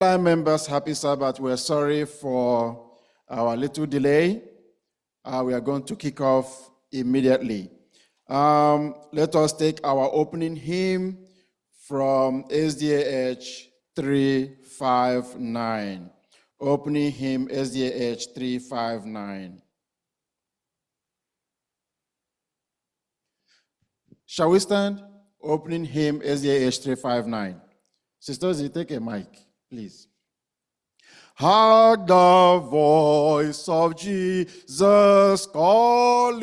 Time members, happy Sabbath. We're sorry for our little delay. We are going to kick off immediately. Let us take our opening hymn from SDAH 359. Opening hymn SDAH 359. Shall we stand? Opening hymn SDAH 359. Sisters, you take a mic, please. Hark the voice of Jesus calling.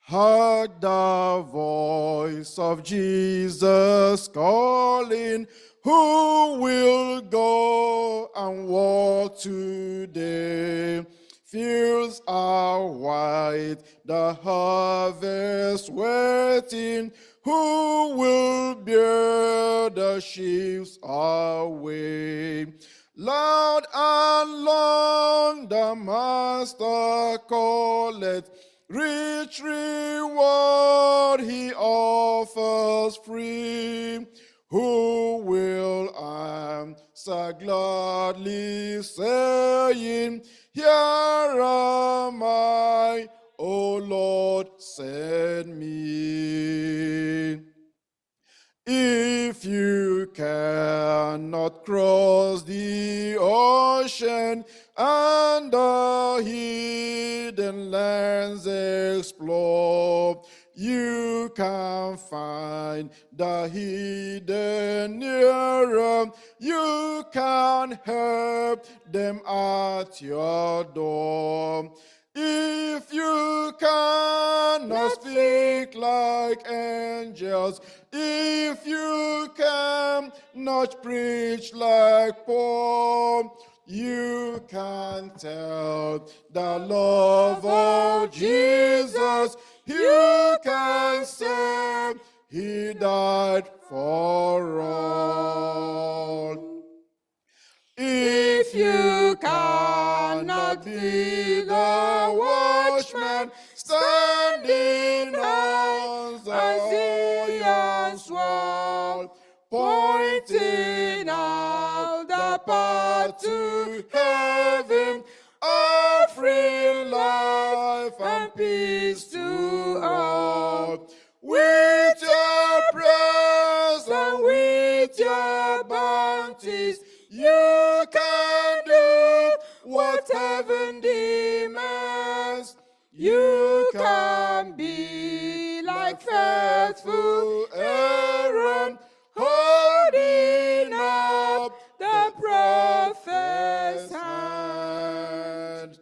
Hark the voice of Jesus calling. Who will go and walk today? Fields are white, the harvest waiting. Who will bear the sheaves away? Loud and long the Master calleth, rich reward he offers free. Who will answer gladly, saying, Here am I, O Lord, send me. If you cannot cross the ocean and the hidden lands explore, you can find the hidden nearer. You can help them at your door. If you cannot speak like angels, if you cannot preach like Paul, you can tell the love of Jesus. You can say he died for all. If you cannot be the watchman standing on Zion's wall, pointing out the path to heaven, offering life and peace to all. With your prayers and with your bounties, you can do what heaven demands. You can be like faithful Aaron, holding up the prophet's hand.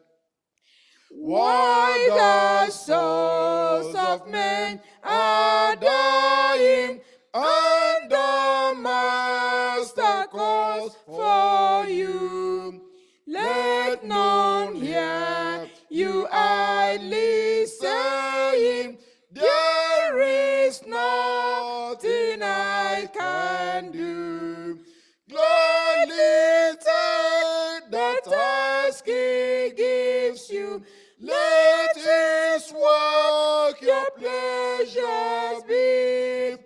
Why the souls of men are dying, and the Master calls for you. Let none hear you idly saying, there is nothing I can do. Gladly take the task he gives you. Let his work your pleasures be.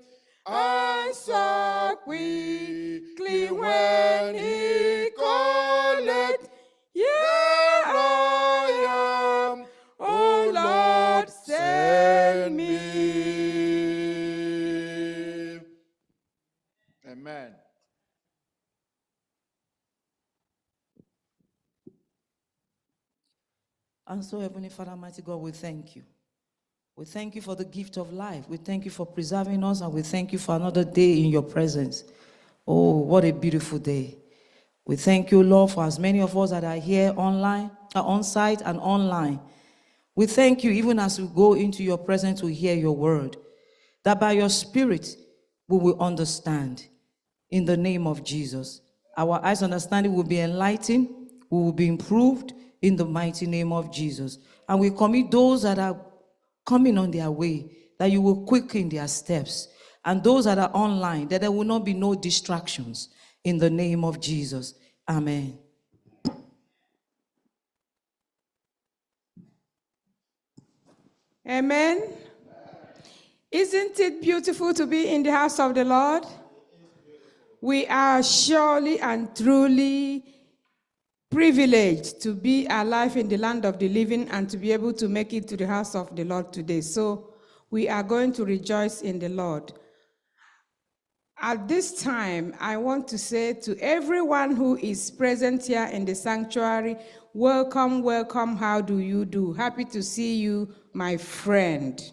Answer quickly when he calleth, here I am, O Lord, send me. Amen. And so, Heavenly Father, mighty God, we thank you. We thank you for the gift of life. We thank you for preserving us, and we thank you for another day in your presence. Oh, what a beautiful day. We thank you, Lord, for as many of us that are here online, on site and online. We thank you even as we go into your presence to hear your word, that by your Spirit we will understand in the name of Jesus. Our eyes understanding will be enlightened, we will be improved in the mighty name of Jesus. And we commit those that are coming on their way, that you will quicken their steps. And those that are online, that there will not be no distractions in the name of Jesus. Amen. Amen. Isn't it beautiful to be in the house of the Lord? We are surely and truly privileged to be alive in the land of the living and to be able to make it to the house of the Lord today. So we are going to rejoice in the Lord. At this time, I want to say to everyone who is present here in the sanctuary, welcome, welcome, how do you do? Happy to see you, my friend.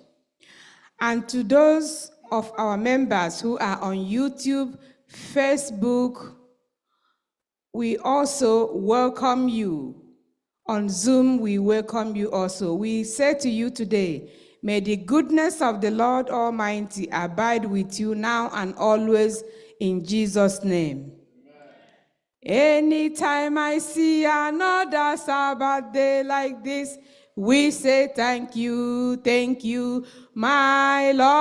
And to those of our members who are on YouTube, Facebook, we also welcome you. On Zoom, we welcome you also. We say to you today, may the goodness of the Lord Almighty abide with you now and always in Jesus' name. Anytime I see another Sabbath day like this, we say thank you, my Lord.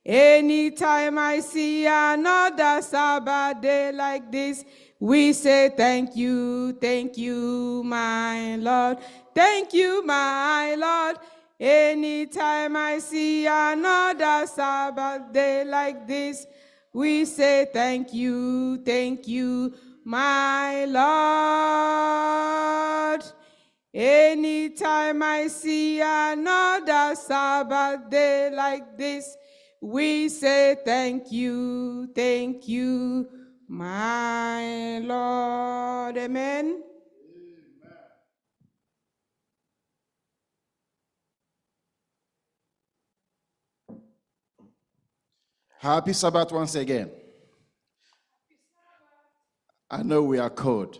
Anytime I see another Sabbath day like this, we say thank you, my Lord. Thank you, my Lord. Anytime I see another Sabbath day like this, we say thank you, my Lord. Anytime I see another Sabbath day like this, we say thank you, my Lord. Amen. Happy Sabbath once again. I know we are cold,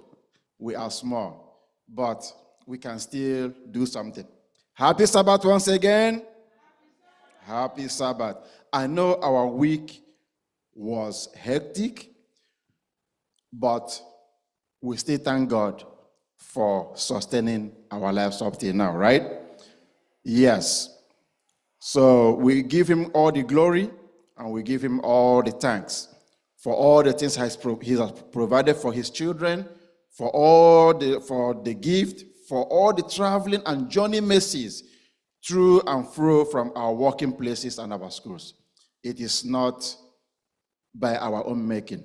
we are small, but we can still do something. Happy Sabbath once again. Happy Sabbath. I know our week was hectic, but we still thank God for sustaining our lives up till now, right? Yes. So we give him all the glory and we give him all the thanks for all the things he has provided for his children, for the gift, for all the traveling and journey mercies through and through from our working places and our schools. It is not by our own making.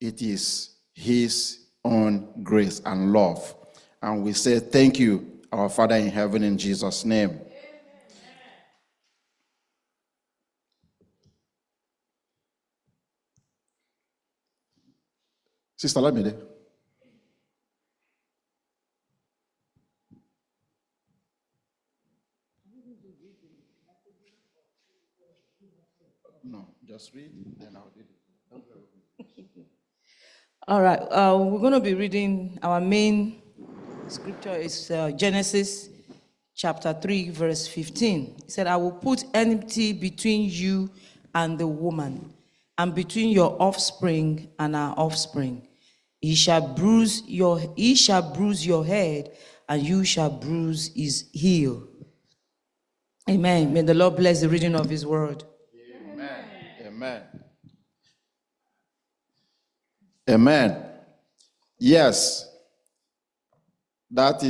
It is his own grace and love. And we say thank you, our Father in heaven, in Jesus' name. Sister Lamide. No, just read, then I'll read it. All right, we're going to be reading, our main scripture is Genesis chapter 3, verse 15. It said, I will put enmity between you and the woman, and between your offspring and our offspring. He shall bruise your head, and you shall bruise his heel. Amen. May the Lord bless the reading of his word. Amen. Amen. Amen. Yes, that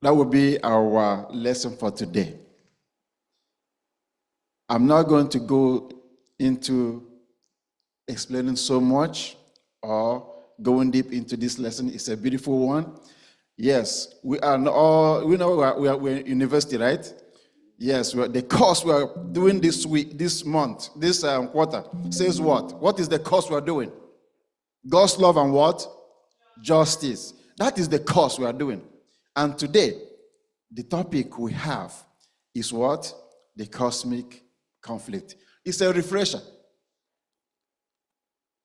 will be our lesson for today. I'm not going to go into explaining so much or going deep into this lesson. It's a beautiful one. Yes, we know we're in university, right? Yes, the course we are doing this week, this month, this quarter says what? What is the course we are doing? God's love and what? Justice. That is the course we are doing. And today, the topic we have is what? The cosmic conflict. It's a refresher.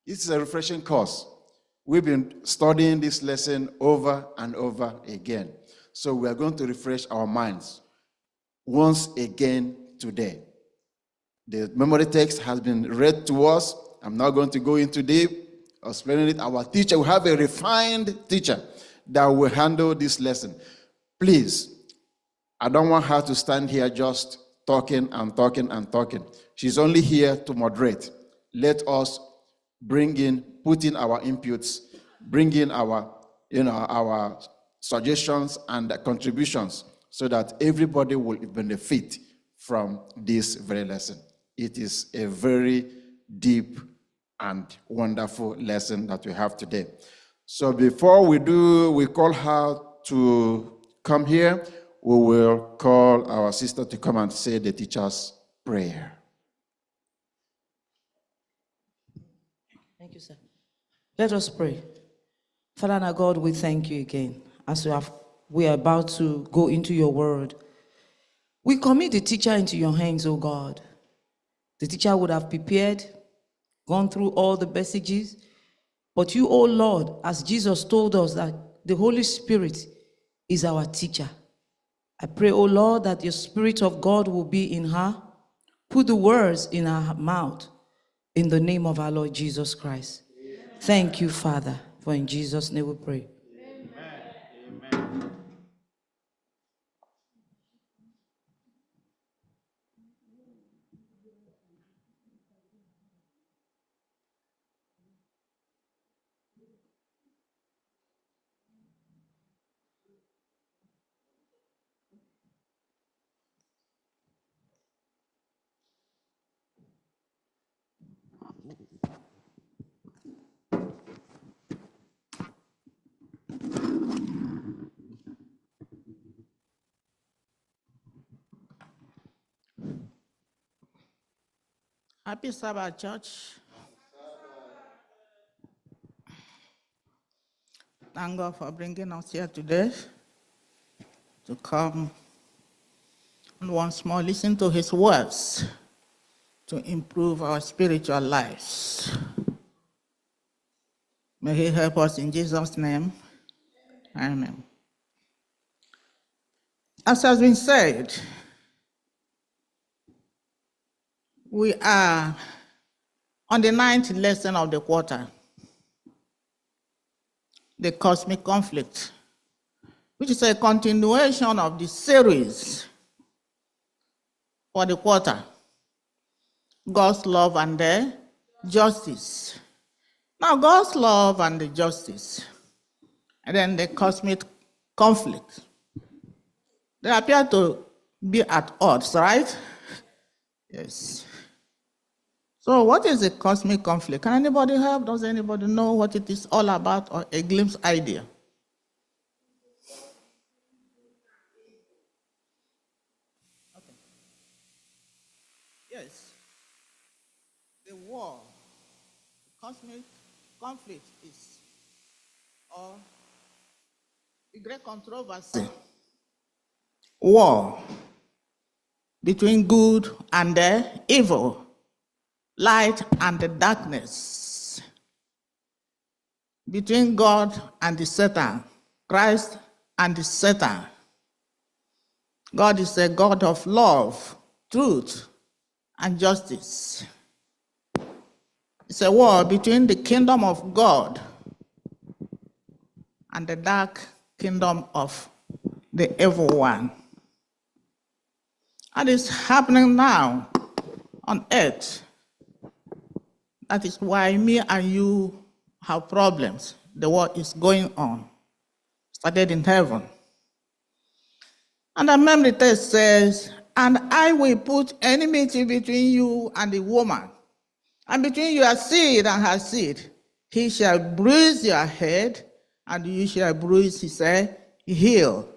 It's a refreshing course. We've been studying this lesson over and over again. So we are going to refresh our minds once again today. The memory text has been read to us. I'm not going to go into deep explaining it. Our teacher, we have a refined teacher that will handle this lesson. Please, I don't want her to stand here just talking and talking and talking. She's only here to moderate. Let us put in our inputs, bring in our suggestions and contributions so that everybody will benefit from this very lesson. It is a very deep and wonderful lesson that we have today. So before we call her to come here, we will call our sister to come and say the teacher's prayer. Thank you, sir. Let us pray. Father and our God, we thank you again as we are about to go into your word. We commit the teacher into your hands, O God. The teacher would have prepared, gone through all the messages, but you, O Lord, as Jesus told us that the Holy Spirit is our teacher. I pray, O Lord, that your Spirit of God will be in her. Put the words in her mouth in the name of our Lord Jesus Christ. Amen. Thank you, Father, for in Jesus' name we pray. Amen. Amen. Happy Sabbath, church. Thank God for bringing us here today to come and once more listen to his words to improve our spiritual lives. May he help us in Jesus' name. Amen. As has been said, we are on the 9th lesson of the quarter, the cosmic conflict, which is a continuation of the series for the quarter, God's love and the justice. Now, God's love and the justice, and then the cosmic conflict, they appear to be at odds, right? Yes. So what is a cosmic conflict? Can anybody help? Does anybody know what it is all about, or a glimpse idea? Okay. Yes. The war, the cosmic conflict is, or the great controversy, war between good and the evil, light and the darkness, between God and the Satan, Christ and the Satan. God is a God of love, truth, and justice. It's a war between the kingdom of God and the dark kingdom of the evil one. And it's happening now on earth. That is why me and you have problems. The war is going on. Started in heaven. And the memory text says, and I will put enmity between you and the woman, and between your seed and her seed. He shall bruise your head, and you shall bruise his heel.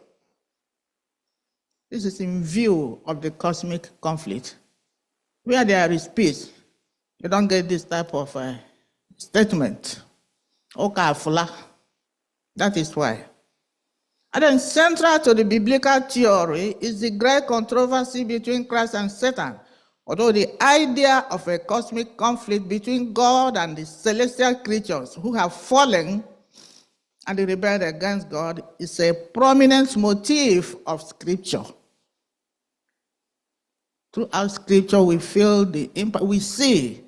This is in view of the cosmic conflict. Where there is peace, you don't get this type of statement. Okafula. That is why. And then central to the biblical theory is the great controversy between Christ and Satan. Although the idea of a cosmic conflict between God and the celestial creatures who have fallen and rebelled against God is a prominent motif of Scripture. Throughout Scripture, we feel the impact, we see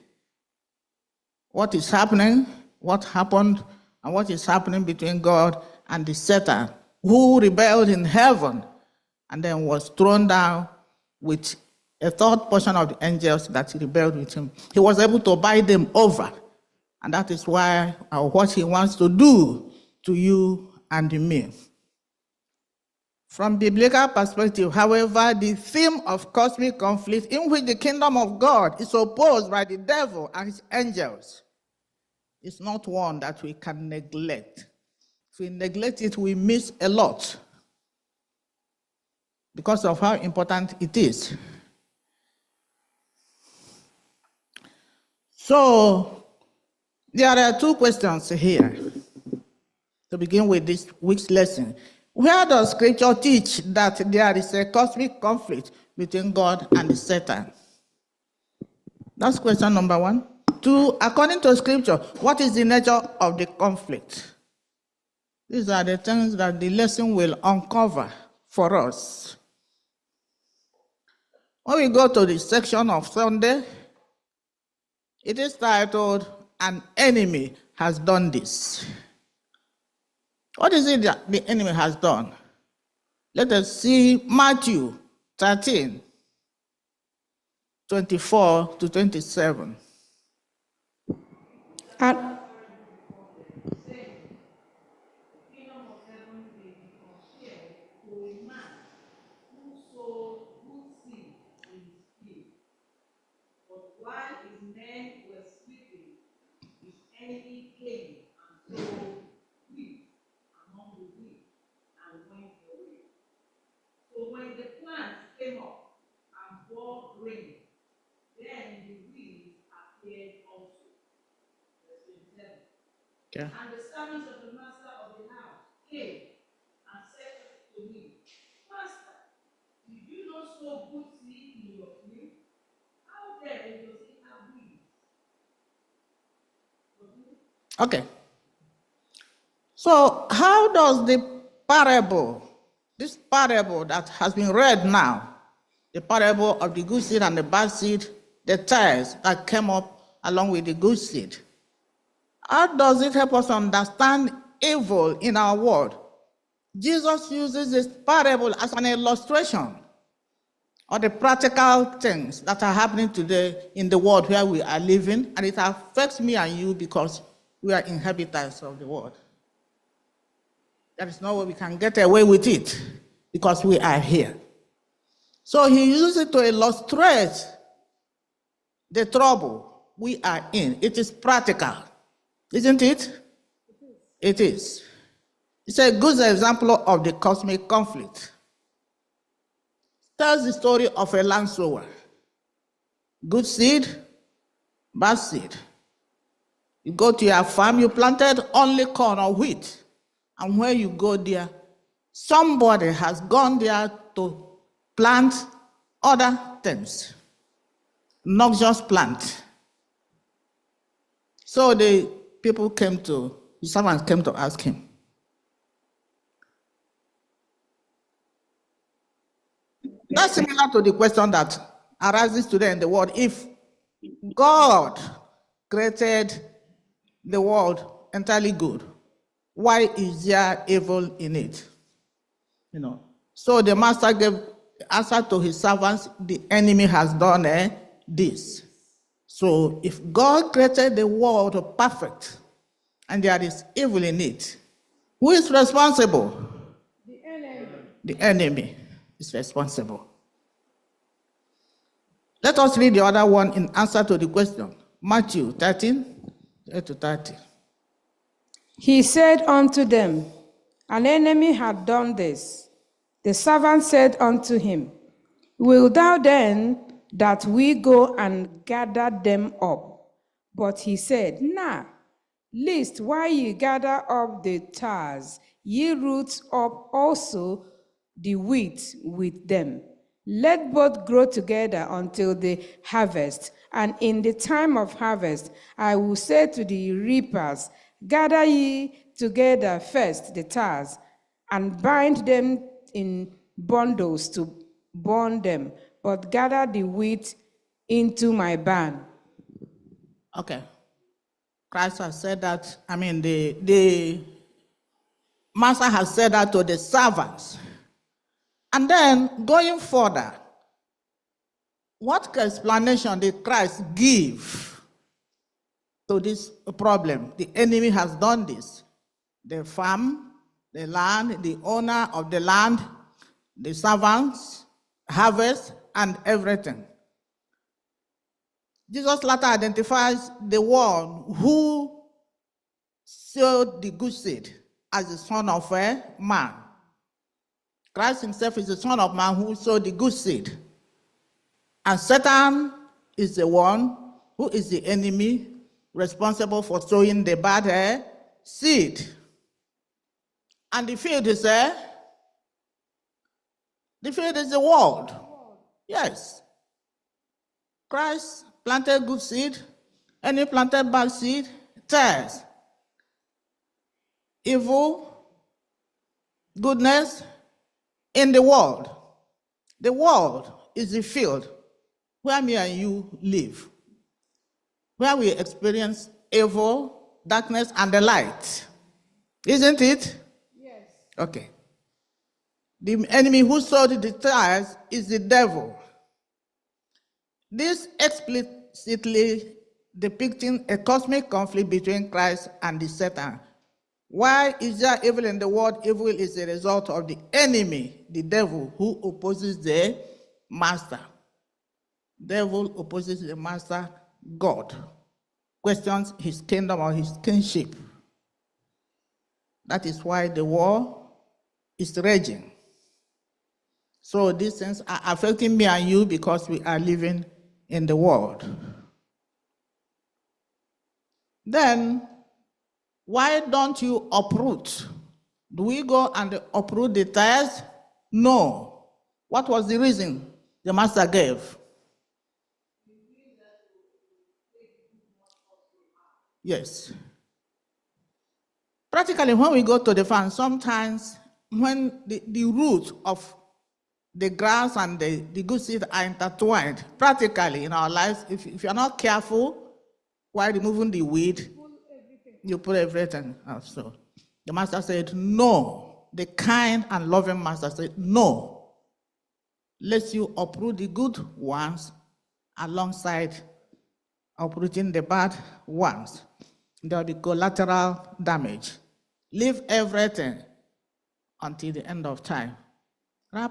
what is happening, what happened, and what is happening between God and the Satan, who rebelled in heaven and then was thrown down with a third portion of the angels that rebelled with him. He was able to buy them over. And that is why, what he wants to do to you and me. From biblical perspective, however, the theme of cosmic conflict in which the kingdom of God is opposed by the devil and his angels is not one that we can neglect. If we neglect it, we miss a lot because of how important it is. So, there are two questions here to begin with this week's lesson. Where does Scripture teach that there is a cosmic conflict between God and Satan? That's question number one. Two, according to Scripture, what is the nature of the conflict? These are the things that the lesson will uncover for us. When we go to the section of Sunday, it is titled, "An Enemy Has Done This." What is it that the enemy has done? Let us see Matthew 13, 24 to 27. And when the plant came up and bore grain, then the weeds appeared also. Verse 27. Okay. And the servants of the master of the house came and said to him, Master, did you not sow good seed in your field? How then does it have weeds? Okay. So, how does the parable, this parable that has been read now, the parable of the good seed and the bad seed, the tares that came up along with the good seed, how does it help us understand evil in our world? Jesus uses this parable as an illustration of the practical things that are happening today in the world where we are living, and it affects me and you because we are inhabitants of the world. There is no way we can get away with it because we are here. So he uses it to illustrate the trouble we are in. It is practical, isn't it? It is. It's a good example of the cosmic conflict. It tells the story of a land sower. Good seed, bad seed. You go to your farm, you planted only corn or wheat. And when you go there, somebody has gone there to plant other things, not just plant. So the servants came to ask him, that's similar to the question that arises today in the world. If God created the world entirely good, why is there evil in it? So the master gave answer to his servants, the enemy has done this. So if God created the world perfect and there is evil in it, who is responsible? the enemy. The enemy is responsible. Let us read the other one in answer to the question. Matthew 13, 8 to 30. He said unto them, An enemy had done this. The servant said unto him, Wilt thou then that we go and gather them up? But he said, Nah, lest while ye gather up the tares, ye root up also the wheat with them. Let both grow together until the harvest. And in the time of harvest, I will say to the reapers, Gather ye together first the tares, and bind them in bundles to burn them, but gather the wheat into my barn. Okay. Christ has said that, the master has said that to the servants. And then, going further, what explanation did Christ give to this problem? The enemy has done this. The farm, the land, the owner of the land the servants, harvest, and everything. Jesus later identifies the one who sowed the good seed as the Son of a Man. Christ himself is the Son of Man who sowed the good seed. And Satan is the one who is the enemy responsible for sowing the bad seed. And the field is the world. Yes. Christ planted good seed, and he planted bad seed, tares. Evil, goodness in the world. The world is the field where me and you live, where we experience evil, darkness, and the light. Isn't it? Yes. Okay. The enemy who sowed the tares is the devil. This explicitly depicting a cosmic conflict between Christ and the Satan. Why is there evil in the world? Evil is a result of the enemy, the devil, who opposes the master. Devil opposes the master, God. Questions his kingdom or his kingship. That is why the war is raging. So these things are affecting me and you because we are living in the world. Then, why don't you uproot? Do we go and uproot the tares? No. What was the reason the master gave? Yes. Practically, when we go to the farm, sometimes when the root of the grass and the good seed are intertwined, practically in our lives, if you're not careful while removing the weed, you put everything out. So the master said, no. The kind and loving master said, no. Let you uproot the good ones alongside uprooting the bad ones. There will be collateral damage. Leave everything until the end of time. Right?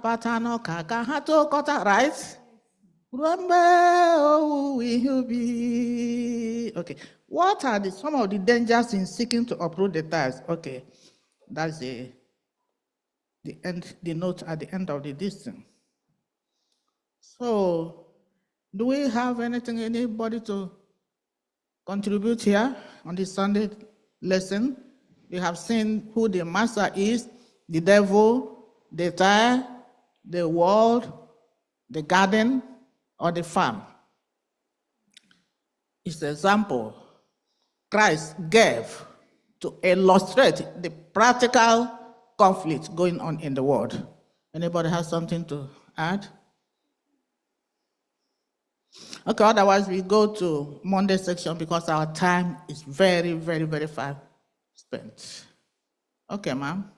Okay. What are some of the dangers in seeking to uproot the tares? Okay. That's the note at the end of the distance. So, do we have anybody to contribute here on this Sunday lesson? We have seen who the master is, the devil, the tire, the world, the garden, or the farm. It's an example Christ gave to illustrate the practical conflict going on in the world. Anybody have something to add? Okay, otherwise we go to Monday section because our time is very, very, very fast spent. Okay, ma'am.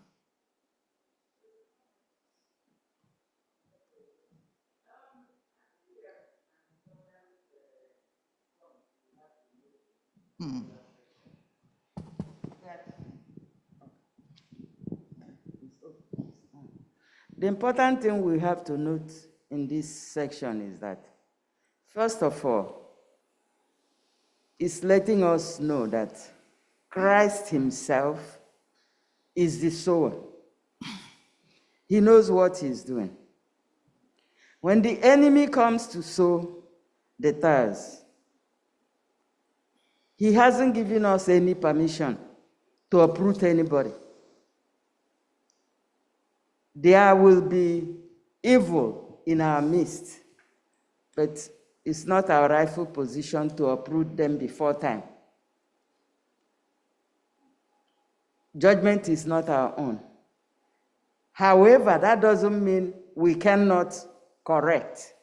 The important thing we have to note in this section is that, first of all, it's letting us know that Christ himself is the sower. He knows what he's doing. When the enemy comes to sow the tares, he hasn't given us any permission to uproot anybody. There will be evil in our midst, but it's not our rightful position to uproot them before time. Judgment is not our own. However, that doesn't mean we cannot correct.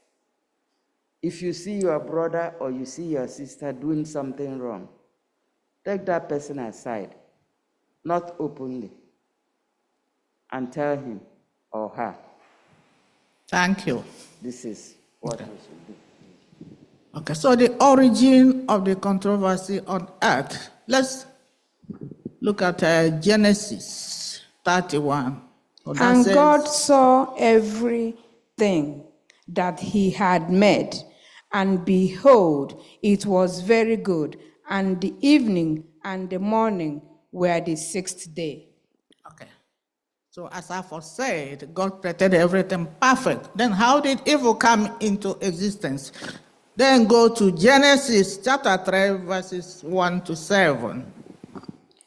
If you see your brother or you see your sister doing something wrong, take that person aside, not openly, and tell him or her. Thank you. This is what we should do. Okay, so the origin of the controversy on earth. Let's look at Genesis 31. So that And says, God saw everything that he had made, and behold, it was very good. And the evening and the morning were the sixth day. okay. So as I first said, God created everything perfect. Then how did evil come into existence? Then go to Genesis chapter 3, verses 1 to 7.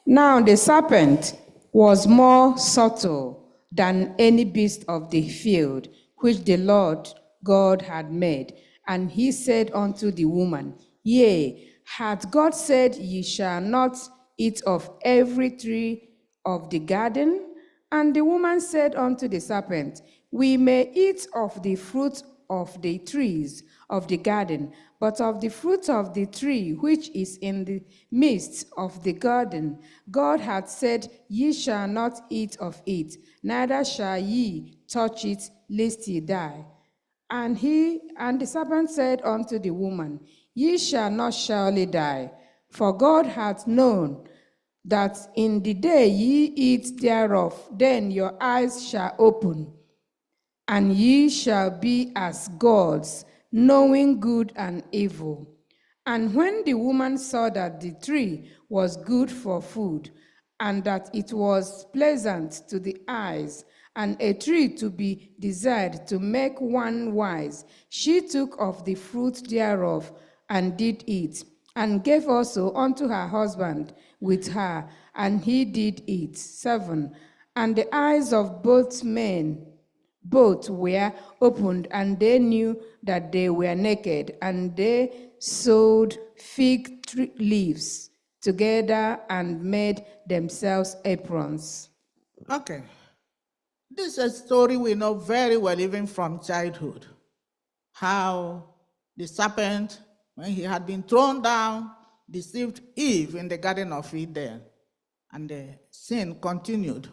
Now the serpent was more subtle than any beast of the field which the Lord God had made. And he said unto the woman, Yea, hath God said, Ye shall not eat of every tree of the garden? And the woman said unto the serpent, We may eat of the fruit of the trees of the garden, but of the fruit of the tree which is in the midst of the garden, God hath said, Ye shall not eat of it, neither shall ye touch it, lest ye die. And the serpent said unto the woman, Ye shall not surely die, for God hath known that in the day ye eat thereof, then your eyes shall open, and ye shall be as gods, knowing good and evil. And when the woman saw that the tree was good for food, and that it was pleasant to the eyes, and a tree to be desired to make one wise, she took of the fruit thereof, and did eat, and gave also unto her husband with her, and he did eat. 7. And the eyes of both were opened, and they knew that they were naked, and they sewed fig leaves together and made themselves aprons. Okay. This is a story we know very well, even from childhood. How the serpent, when he had been thrown down, deceived Eve in the Garden of Eden. And the sin continued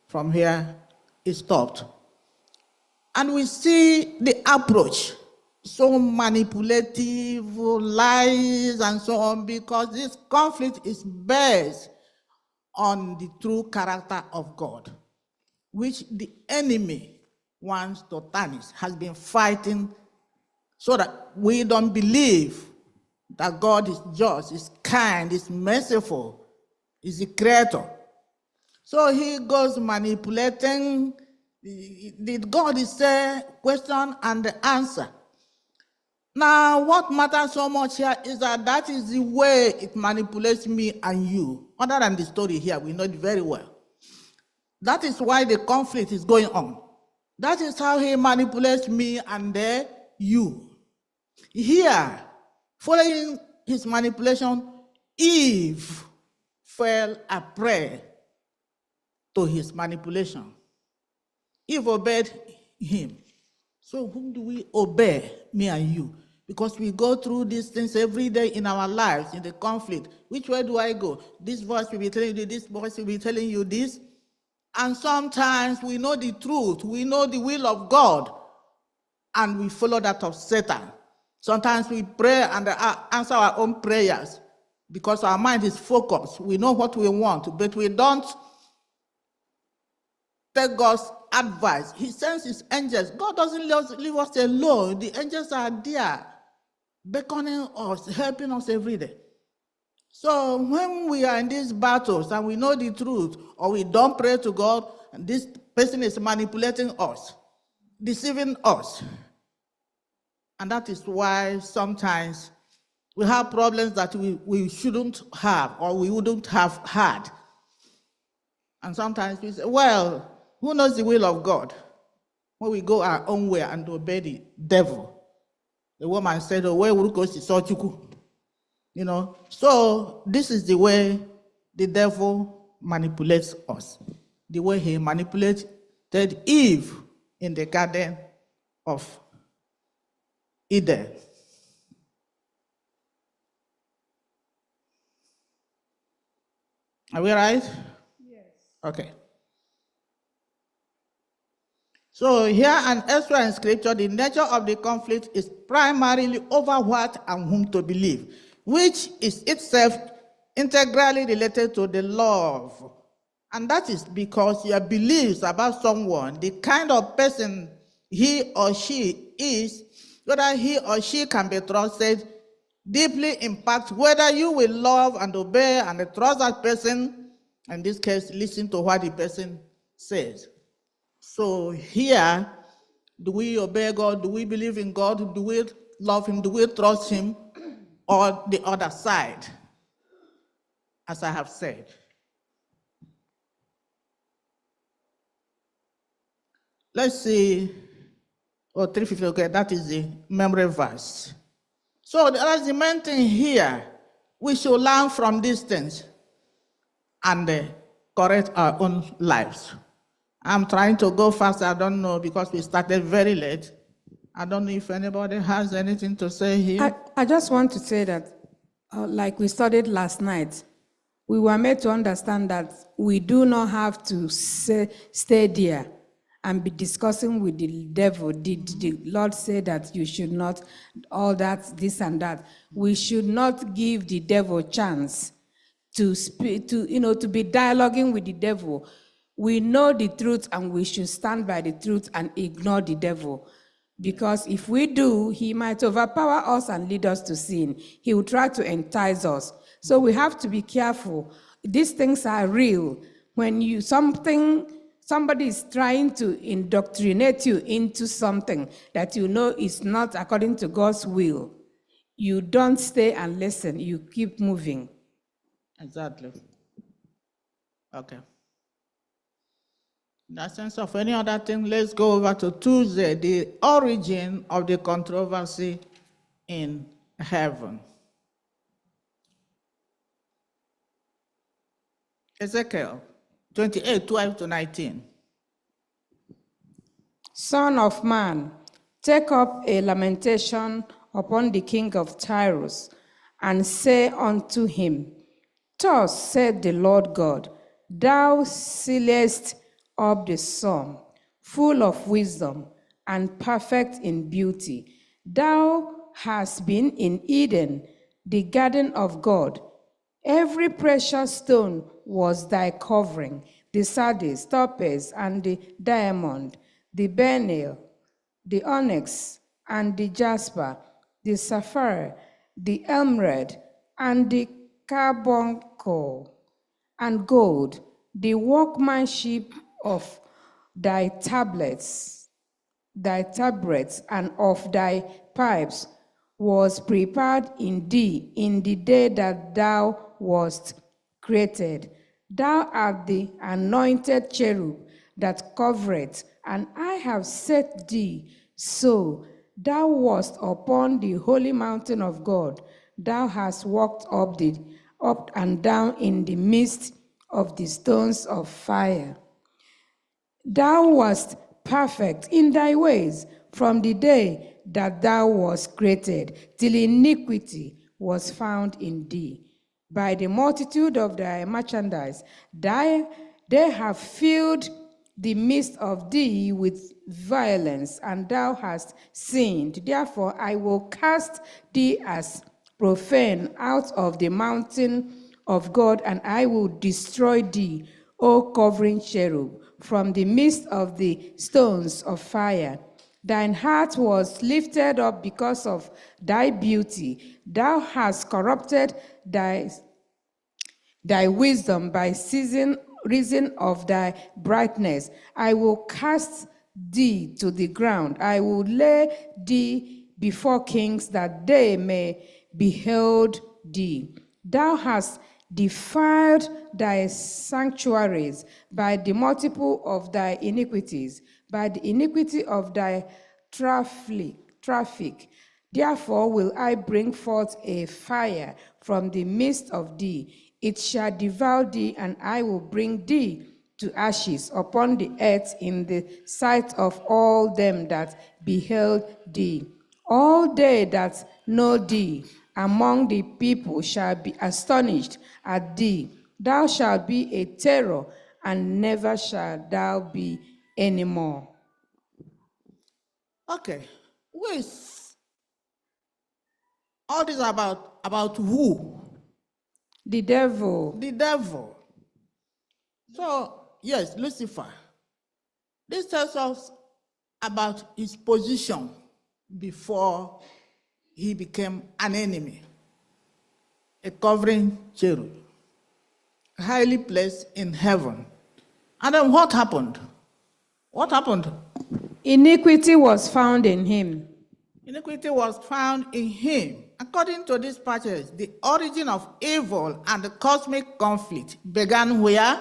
from here, it stopped. And we see the approach, so manipulative, lies, and so on, because this conflict is based on the true character of God, which the enemy wants to tarnish, has been fighting so that we don't believe that God is just, is kind, is merciful, is the creator. So he goes manipulating. Did God say question and the answer? Now, what matters so much here is that is the way it manipulates me and you. Other than the story here, we know it very well. That is why the conflict is going on. That is how he manipulates me and you. Here, following his manipulation, Eve fell a prey to his manipulation. Eve obeyed him. So whom do we obey, me and you? Because we go through these things every day in our lives, in the conflict. Which way do I go? This voice will be telling you this, voice will be telling you this. And sometimes we know the truth, we know the will of God, and we follow that of Satan. Sometimes we pray and answer our own prayers because our mind is focused. We know what we want, but we don't take God's advice. He sends his angels. God doesn't leave us alone. The angels are there, beckoning us, helping us every day. So when we are in these battles and we know the truth, or we don't pray to God, and this person is manipulating us, deceiving us. And that is why sometimes we have problems that we shouldn't have or we wouldn't have had. And sometimes we say, well, who knows the will of God? When we go our own way and obey the devil. The woman said, oh, where will go see Sochuku? You know, so this is the way the devil manipulates us. The way he manipulated Eve in the Garden of Eden. Are we right? Yes. Okay. So here and elsewhere in scripture, the nature of the conflict is primarily over what and whom to believe, which is itself integrally related to the love And that is because your beliefs about someone, the kind of person he or she is, whether he or she can be trusted, deeply impact whether you will love and obey and trust that person, in this case, listen to what the person says. So here, do we obey God? Do we believe in God? Do we love him? Do we trust him? Or the other side, as I have said. Let's see, 350, okay, that is the memory verse. So that's the main thing here. We should learn from these things and correct our own lives. I'm trying to go fast, I don't know, because we started very late. I don't know if anybody has anything to say here. I just want to say that, like we studied last night, we were made to understand that we do not have to stay there and be discussing with the devil. Did the Lord say that you should not, all that, this and that? We should not give the devil a chance to speak, to be dialoguing with the devil. We know the truth and we should stand by the truth and ignore the devil. Because if we do, he might overpower us and lead us to sin. He will try to entice us. So we have to be careful. These things are real. When somebody is trying to indoctrinate you into something that you know is not according to God's will, you don't stay and listen. You keep moving. Exactly. Okay. In the sense of any other thing, let's go over to Tuesday, the origin of the controversy in heaven. Ezekiel 28, 12 to 19. Son of man, take up a lamentation upon the king of Tyrus, and say unto him, Thus said the Lord God, Thou sealest up the sum, full of wisdom, and perfect in beauty. Thou hast been in Eden, the garden of God. Every precious stone was thy covering, the sardius, topaz, and the diamond, the beryl, the onyx, and the jasper, the sapphire, the emerald, and the carbuncle, and gold, the workmanship of thy tabrets, and of thy pipes was prepared in thee in the day that thou wast created. Thou art the anointed cherub that covereth, and I have set thee so. Thou wast upon the holy mountain of God. Thou hast walked up and down in the midst of the stones of fire. Thou wast perfect in thy ways from the day that thou wast created, till iniquity was found in thee. By the multitude of thy merchandise, they have filled the midst of thee with violence, and thou hast sinned. Therefore I will cast thee as profane out of the mountain of God, and I will destroy thee, O covering cherub, from the midst of the stones of fire. Thine heart was lifted up because of thy beauty. Thou hast corrupted thy wisdom by reason of thy brightness. I will cast thee to the ground. I will lay thee before kings, that they may behold thee. Thou hast defiled thy sanctuaries by the multiple of thy iniquities, by the iniquity of thy traffic. Therefore will I bring forth a fire from the midst of thee. It shall devour thee, and I will bring thee to ashes upon the earth in the sight of all them that beheld thee. All they that know thee among the people shall be astonished at thee. Thou shalt be a terror, and never shalt thou be any more. Okay. With all this about who? The devil. The devil. So, yes, Lucifer. This tells us about his position before he became an enemy. A covering cherub, highly placed in heaven. And then what happened? What happened? Iniquity was found in him. Iniquity was found in him. According to this passage, the origin of evil and the cosmic conflict began where?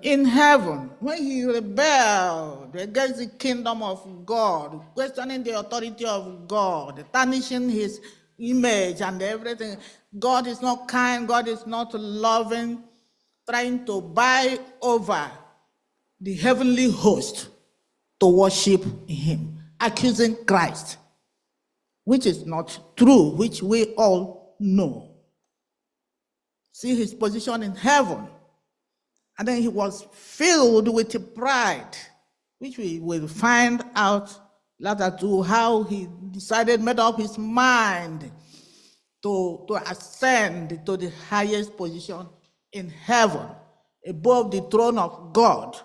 In heaven. When he rebelled against the kingdom of God, questioning the authority of God, tarnishing his image and everything. God is not kind, God is not loving, trying to buy over the heavenly host to worship him, accusing Christ, which is not true, which we all know. See his position in heaven. And then he was filled with pride, which we will find out later too, how he made up his mind to ascend to the highest position in heaven, above the throne of God.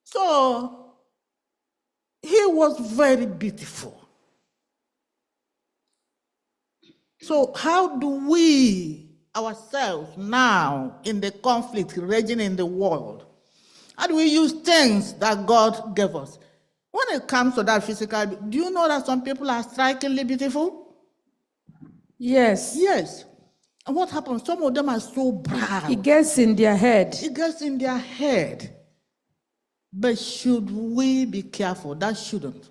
So he was very beautiful. So how do we ourselves now in the conflict raging in the world, how do we use things that God gave us? When it comes to that physical, do you know that some people are strikingly beautiful? Yes. Yes. And what happens? Some of them are so proud. It gets in their head. It gets in their head. But should we be careful? That shouldn't.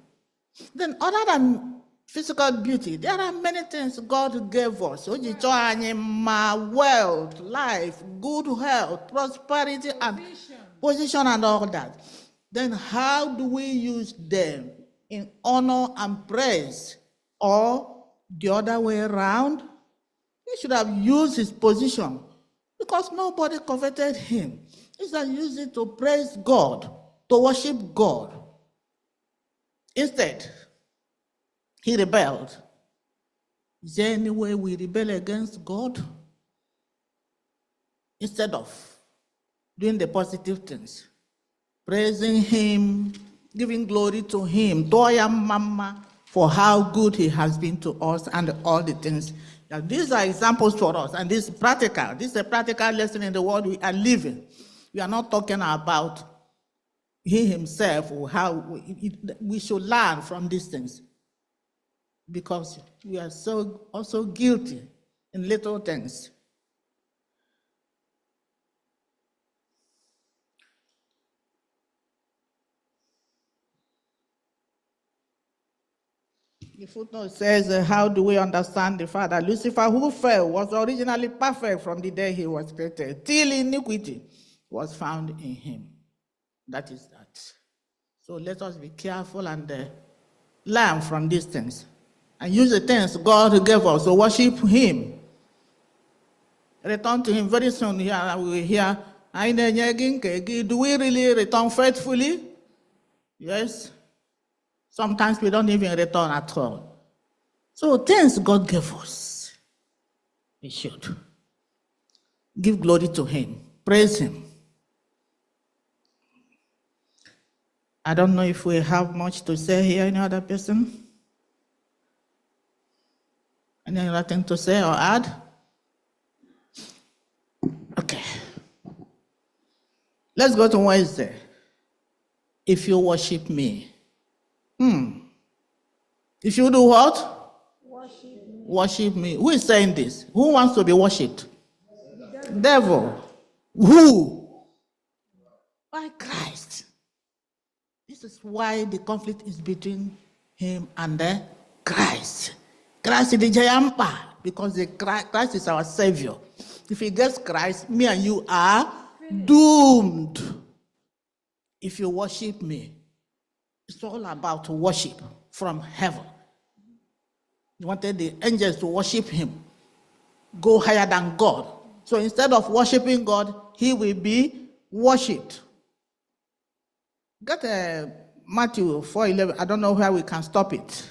Then other than physical beauty, there are many things God gave us. Wealth, life, good health, prosperity, and position and all that. Then how do we use them in honor and praise? Or the other way around? He should have used his position because nobody coveted him. He should have used it to praise God, to worship God. Instead, he rebelled. Is there any way we rebel against God? Instead of doing the positive things, praising him, giving glory to him, Doya Mama, for how good he has been to us and all the things. Now, these are examples for us, and this is practical. This is a practical lesson in the world we are living. We are not talking about he himself or how we should learn from these things, because we are so also guilty in little things. The footnote says, how do we understand the fact that Lucifer, who fell, was originally perfect from the day he was created, till iniquity was found in him. That is that. So let us be careful and learn from these things. And use the things God gave us to worship him. Return to him very soon. Here we will hear, do we really return faithfully? Yes. Sometimes we don't even return at all. So things God gave us, we should give glory to him, praise him. I don't know if we have much to say here. Any other person? Any other thing to say or add? Okay. Let's go to Wednesday. If you worship me. If you do what? Worship me. Who is saying this? Who wants to be worshipped? Devil. Who? By Christ. This is why the conflict is between him and the Christ. Christ is the Jayampa, because Christ is our Savior. If he gets Christ, me and you are doomed. If you worship me, it's all about worship from heaven. He wanted the angels to worship him, go higher than God. So instead of worshiping God, he will be worshipped. Get Matthew 4:11. I don't know where we can stop it.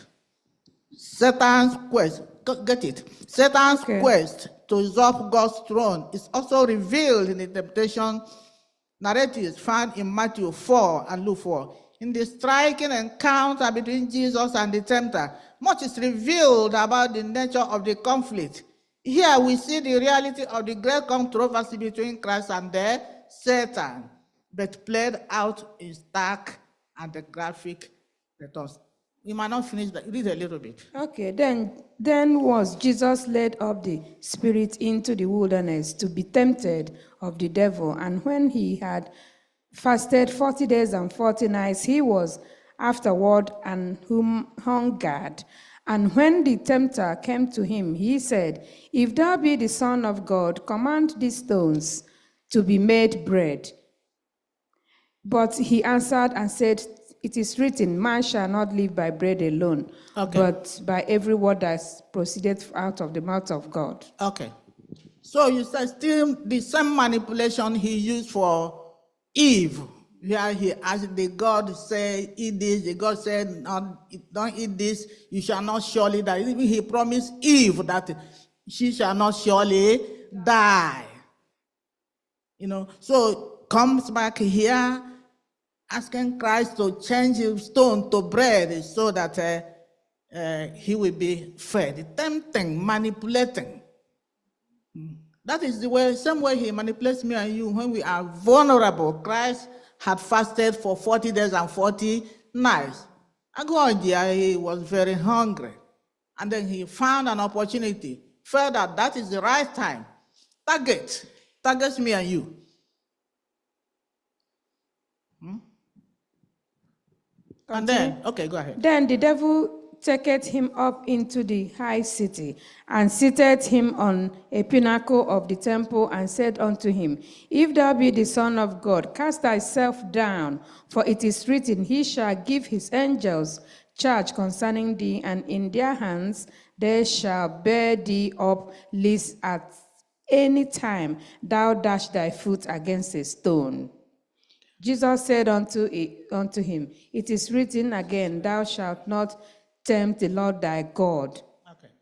Satan's quest. get it. Satan's Okay. quest to usurp God's throne is also revealed in the temptation narratives found in Matthew 4 and Luke 4. In the striking encounter between Jesus and the tempter, much is revealed about the nature of the conflict. Here we see the reality of the great controversy between Christ and Satan, but played out in stark and graphic terms. We might not finish that. Read a little bit. Okay, then was Jesus led up the Spirit into the wilderness to be tempted of the devil. And when he had fasted 40 days and 40 nights, he was afterward and hungered. And when the tempter came to him, he said, If thou be the Son of God, command these stones to be made bread. But he answered and said, It is written, man shall not live by bread alone, but by every word that proceedeth out of the mouth of God. Okay. So you said still the same manipulation he used for Eve, where he asked the God say, eat this. The God said, don't eat this. You shall not surely die. Even he promised Eve that she shall not surely die. You know, so comes back here asking Christ to change his stone to bread so that he will be fed. Tempting, manipulating. That is the way, same way he manipulates me and you when we are vulnerable. Christ had fasted for 40 days and 40 nights. And God, he was very hungry. And then he found an opportunity, felt that that is the right time. Targets me and you. And then, okay, go ahead. Then the devil taketh him up into the high city, and seated him on a pinnacle of the temple, and said unto him, If thou be the Son of God, cast thyself down, for it is written, He shall give his angels charge concerning thee, and in their hands they shall bear thee up, lest at any time thou dash thy foot against a stone. Jesus said unto him, It is written again, Thou shalt not tempt the Lord thy God. Okay.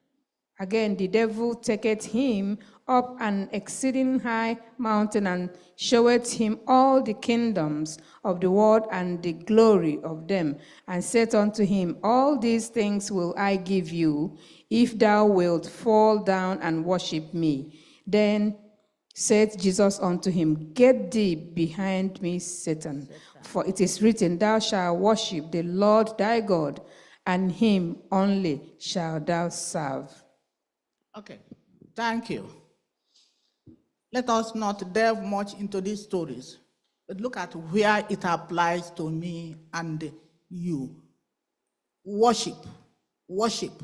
Again, the devil taketh him up an exceeding high mountain, and showeth him all the kingdoms of the world and the glory of them, and said unto him, All these things will I give you, if thou wilt fall down and worship me. Then said Jesus unto him, Get thee behind me, Satan, for it is written, Thou shalt worship the Lord thy God, and him only shalt thou serve. Okay, thank you. Let us not delve much into these stories, but look at where it applies to me and you. Worship, worship,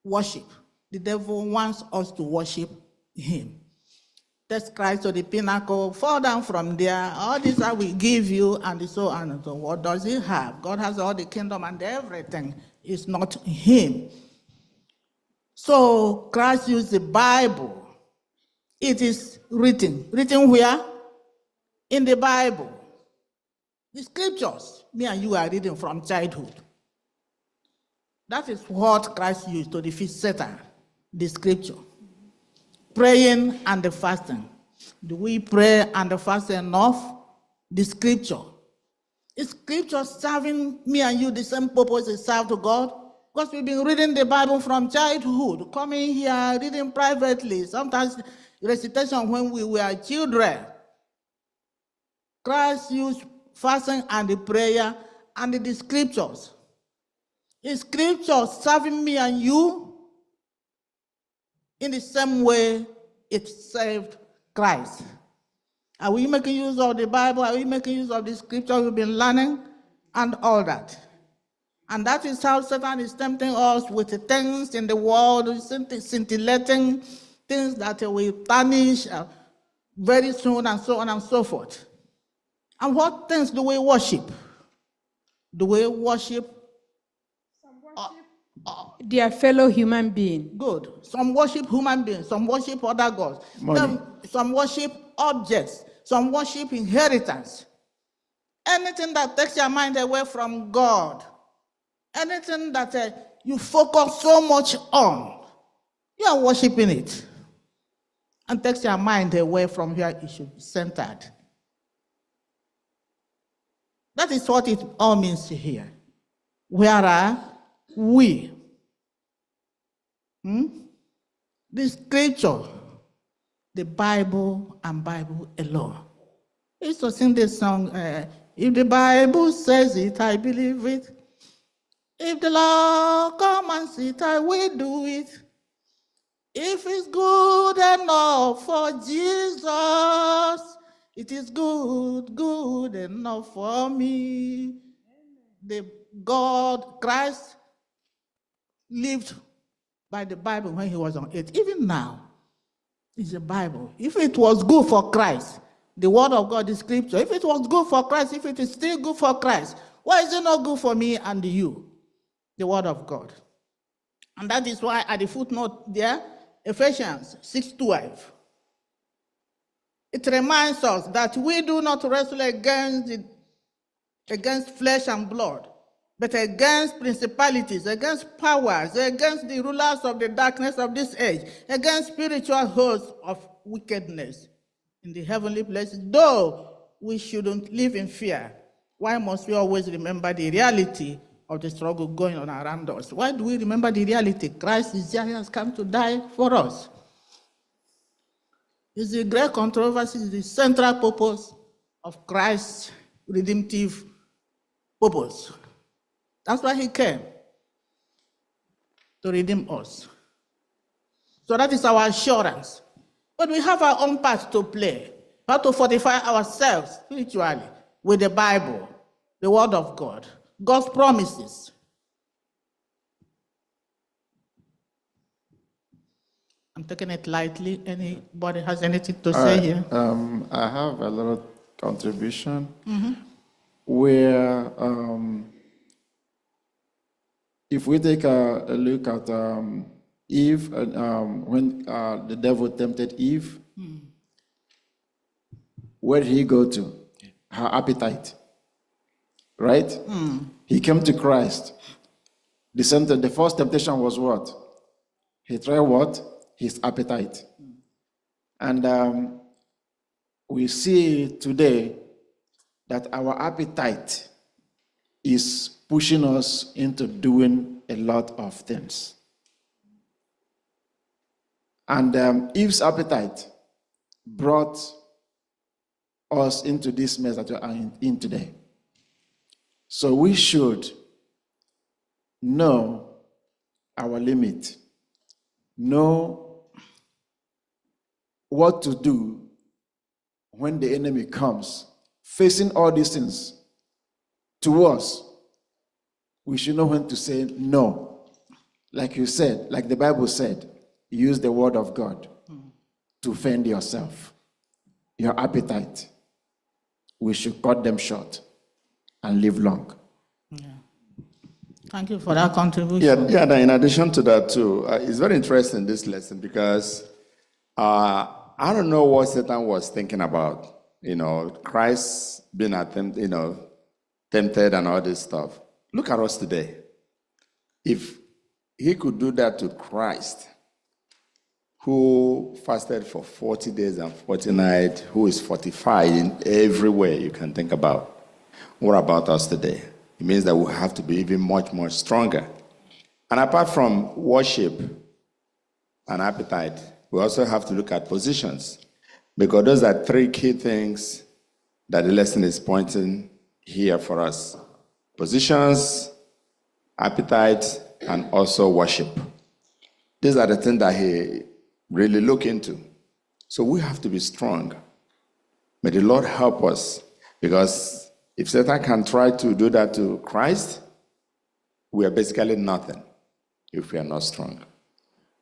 worship. The devil wants us to worship him. Take Christ to the pinnacle, fall down from there. All this I will give you, and so on and so on. What does he have? God has all the kingdom and everything. It's not him. So Christ used the Bible. It is written. Written where? In the Bible. The scriptures. Me and you are reading from childhood. That is what Christ used to defeat Satan. The scripture. Praying and the fasting. Do we pray and the fast enough? The scripture. Is scripture serving me and you the same purpose it serves to God? Because we've been reading the Bible from childhood, coming here, reading privately, sometimes recitation when we were children. Christ used fasting and the prayer and the scriptures. Is scripture serving me and you in the same way it saved Christ? Are we making use of the Bible? Are we making use of the scripture we've been learning? And all that. And that is how Satan is tempting us with the things in the world, scintillating things that will tarnish very soon, and so on and so forth. And what things do we worship? Do we worship? Their fellow human being. Good. Some worship human beings, some worship other gods. Some worship objects, some worship inheritance. Anything that takes your mind away from God, anything that you focus so much on, You are worshiping it and takes your mind away from where it should be centered. That is what it all means here. Where are we? The scripture, the Bible and Bible alone. I used to sing this song, if the Bible says it, I believe it. If the Lord commands it, I will do it. If it's good enough for Jesus, it is good enough for me. The God, Christ, lived by the Bible when he was on earth. Even now, it's the Bible. If it was good for Christ, the word of God, the scripture, if it was good for Christ, if it is still good for Christ, why is it not good for me and you? The word of God. And that is why at the footnote there, Ephesians 6:12, it reminds us that we do not wrestle against flesh and blood, but against principalities, against powers, against the rulers of the darkness of this age, against spiritual hosts of wickedness in the heavenly places. Though we shouldn't live in fear, why must we always remember the reality of the struggle going on around us? Why do we remember the reality? Christ is here, he has come to die for us. It's the great controversy, it's the central purpose of Christ's redemptive purpose. That's why he came, to redeem us. So that is our assurance. But we have our own part to play. We have to fortify ourselves spiritually with the Bible, the Word of God, God's promises. I'm taking it lightly. Anybody has anything to say here? I have a little contribution where if we take a look at Eve, when the devil tempted Eve, where did he go to? Her appetite, right? He came to Christ. The first temptation was what? He tried what? His appetite. And we see today that our appetite is pushing us into doing a lot of things. And Eve's appetite brought us into this mess that we are in today. So we should know our limit, know what to do when the enemy comes, facing all these things to us. We should know when to say no. Like you said, like the Bible said, use the word of God to fend yourself. Your appetite, we should cut them short and live long. Yeah. Thank you for that contribution. Yeah. In addition to that too, it's very interesting, this lesson, because I don't know what Satan was thinking about. Christ being tempted and all this stuff. Look at us today. If he could do that to Christ, who fasted for 40 days and 40 nights, who is fortified in every way you can think about, what about us today? It means that we have to be even much more stronger. And apart from worship and appetite, we also have to look at positions, because those are three key things that the lesson is pointing here for us. Positions, appetite, and also worship. These are the things that he really look into. So we have to be strong. May the Lord help us, because if Satan can try to do that to Christ, we are basically nothing if we are not strong.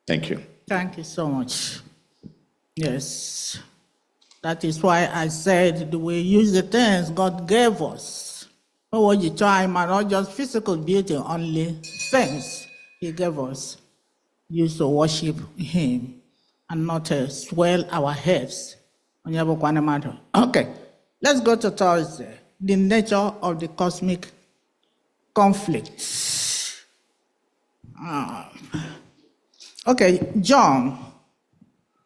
Thank you. Thank you so much. Yes. That is why I said we use the things God gave us. Not what you time and not just physical beauty, only things he gave us. Use to worship him and not swell our heads. Okay, let's go to Thursday. The nature of the cosmic conflict. Okay, John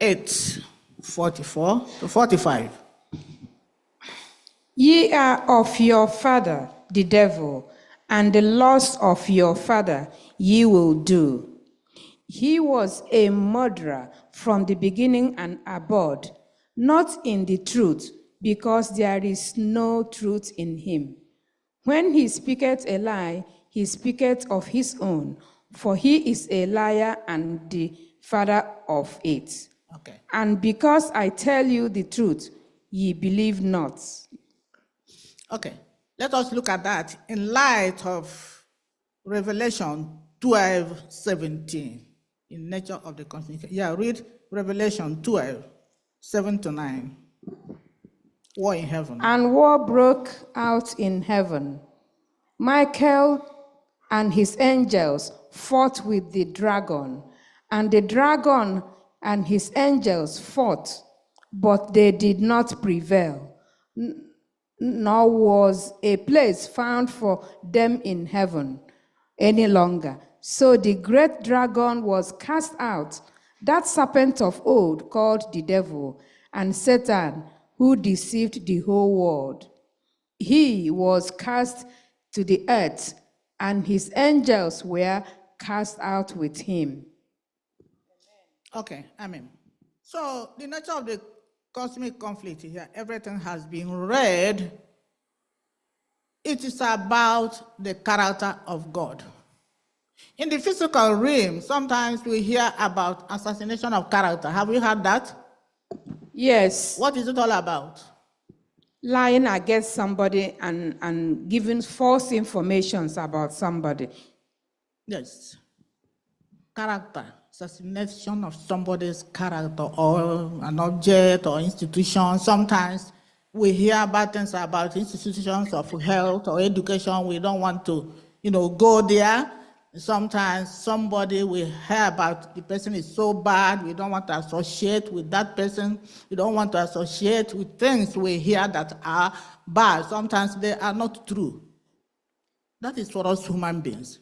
8:44 to 45. Ye are of your father, the devil, and the lusts of your father ye will do. He was a murderer from the beginning and abode, not in the truth, because there is no truth in him. When he speaketh a lie, he speaketh of his own, for he is a liar and the father of it. Okay. And because I tell you the truth, ye believe not. Okay. Let us look at that in light of Revelation 12:17. In nature of the constitution. Yeah, read Revelation 12:7-9. War in heaven. And war broke out in heaven. Michael and his angels fought with the dragon, and the dragon and his angels fought, but they did not prevail, nor was a place found for them in heaven any longer. So the great dragon was cast out, that serpent of old called the devil and Satan, who deceived the whole world. He was cast to the earth, and his angels were cast out with him. Okay, amen. So the nature of the cosmic conflict here, everything has been read. It is about the character of God. In the physical realm, sometimes we hear about assassination of character. Have you heard that? Yes, What is it all about? lying against somebody and giving false informations about somebody. Yes. Character, assassination of somebody's character or an object or institution. Sometimes we hear bad things about institutions of health or education. We don't want to, go there. Sometimes somebody we hear about the person is so bad, we don't want to associate with that person. We don't want to associate with things we hear that are bad. Sometimes they are not true. That is for us human beings.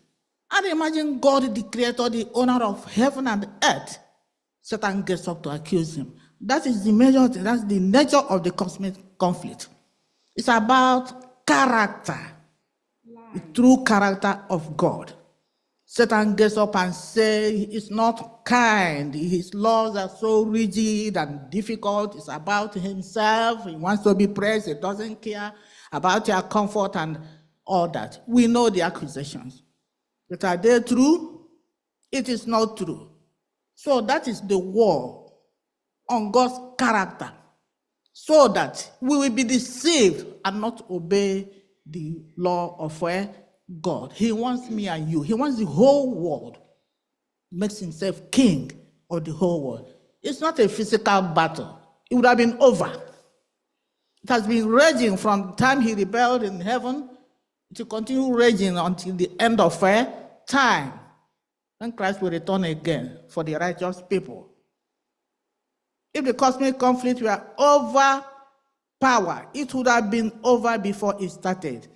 And imagine God, the creator, the owner of heaven and earth. Satan gets up to accuse him. That is the major thing. That's the nature of the cosmic conflict. It's about character, the true character of God. Satan gets up and says he's not kind. His laws are so rigid and difficult. It's about himself. He wants to be praised. He doesn't care about your comfort and all that. We know the accusations. But are they true? It is not true. So that is the war on God's character, so that we will be deceived and not obey the law of God. He wants me and you. He wants the whole world. Makes himself king of the whole world. It's not a physical battle. It would have been over. It has been raging from the time he rebelled in heaven to continue raging until the end of time, when Christ will return again for the righteous people. If the cosmic conflict were over power, it would have been over before it started.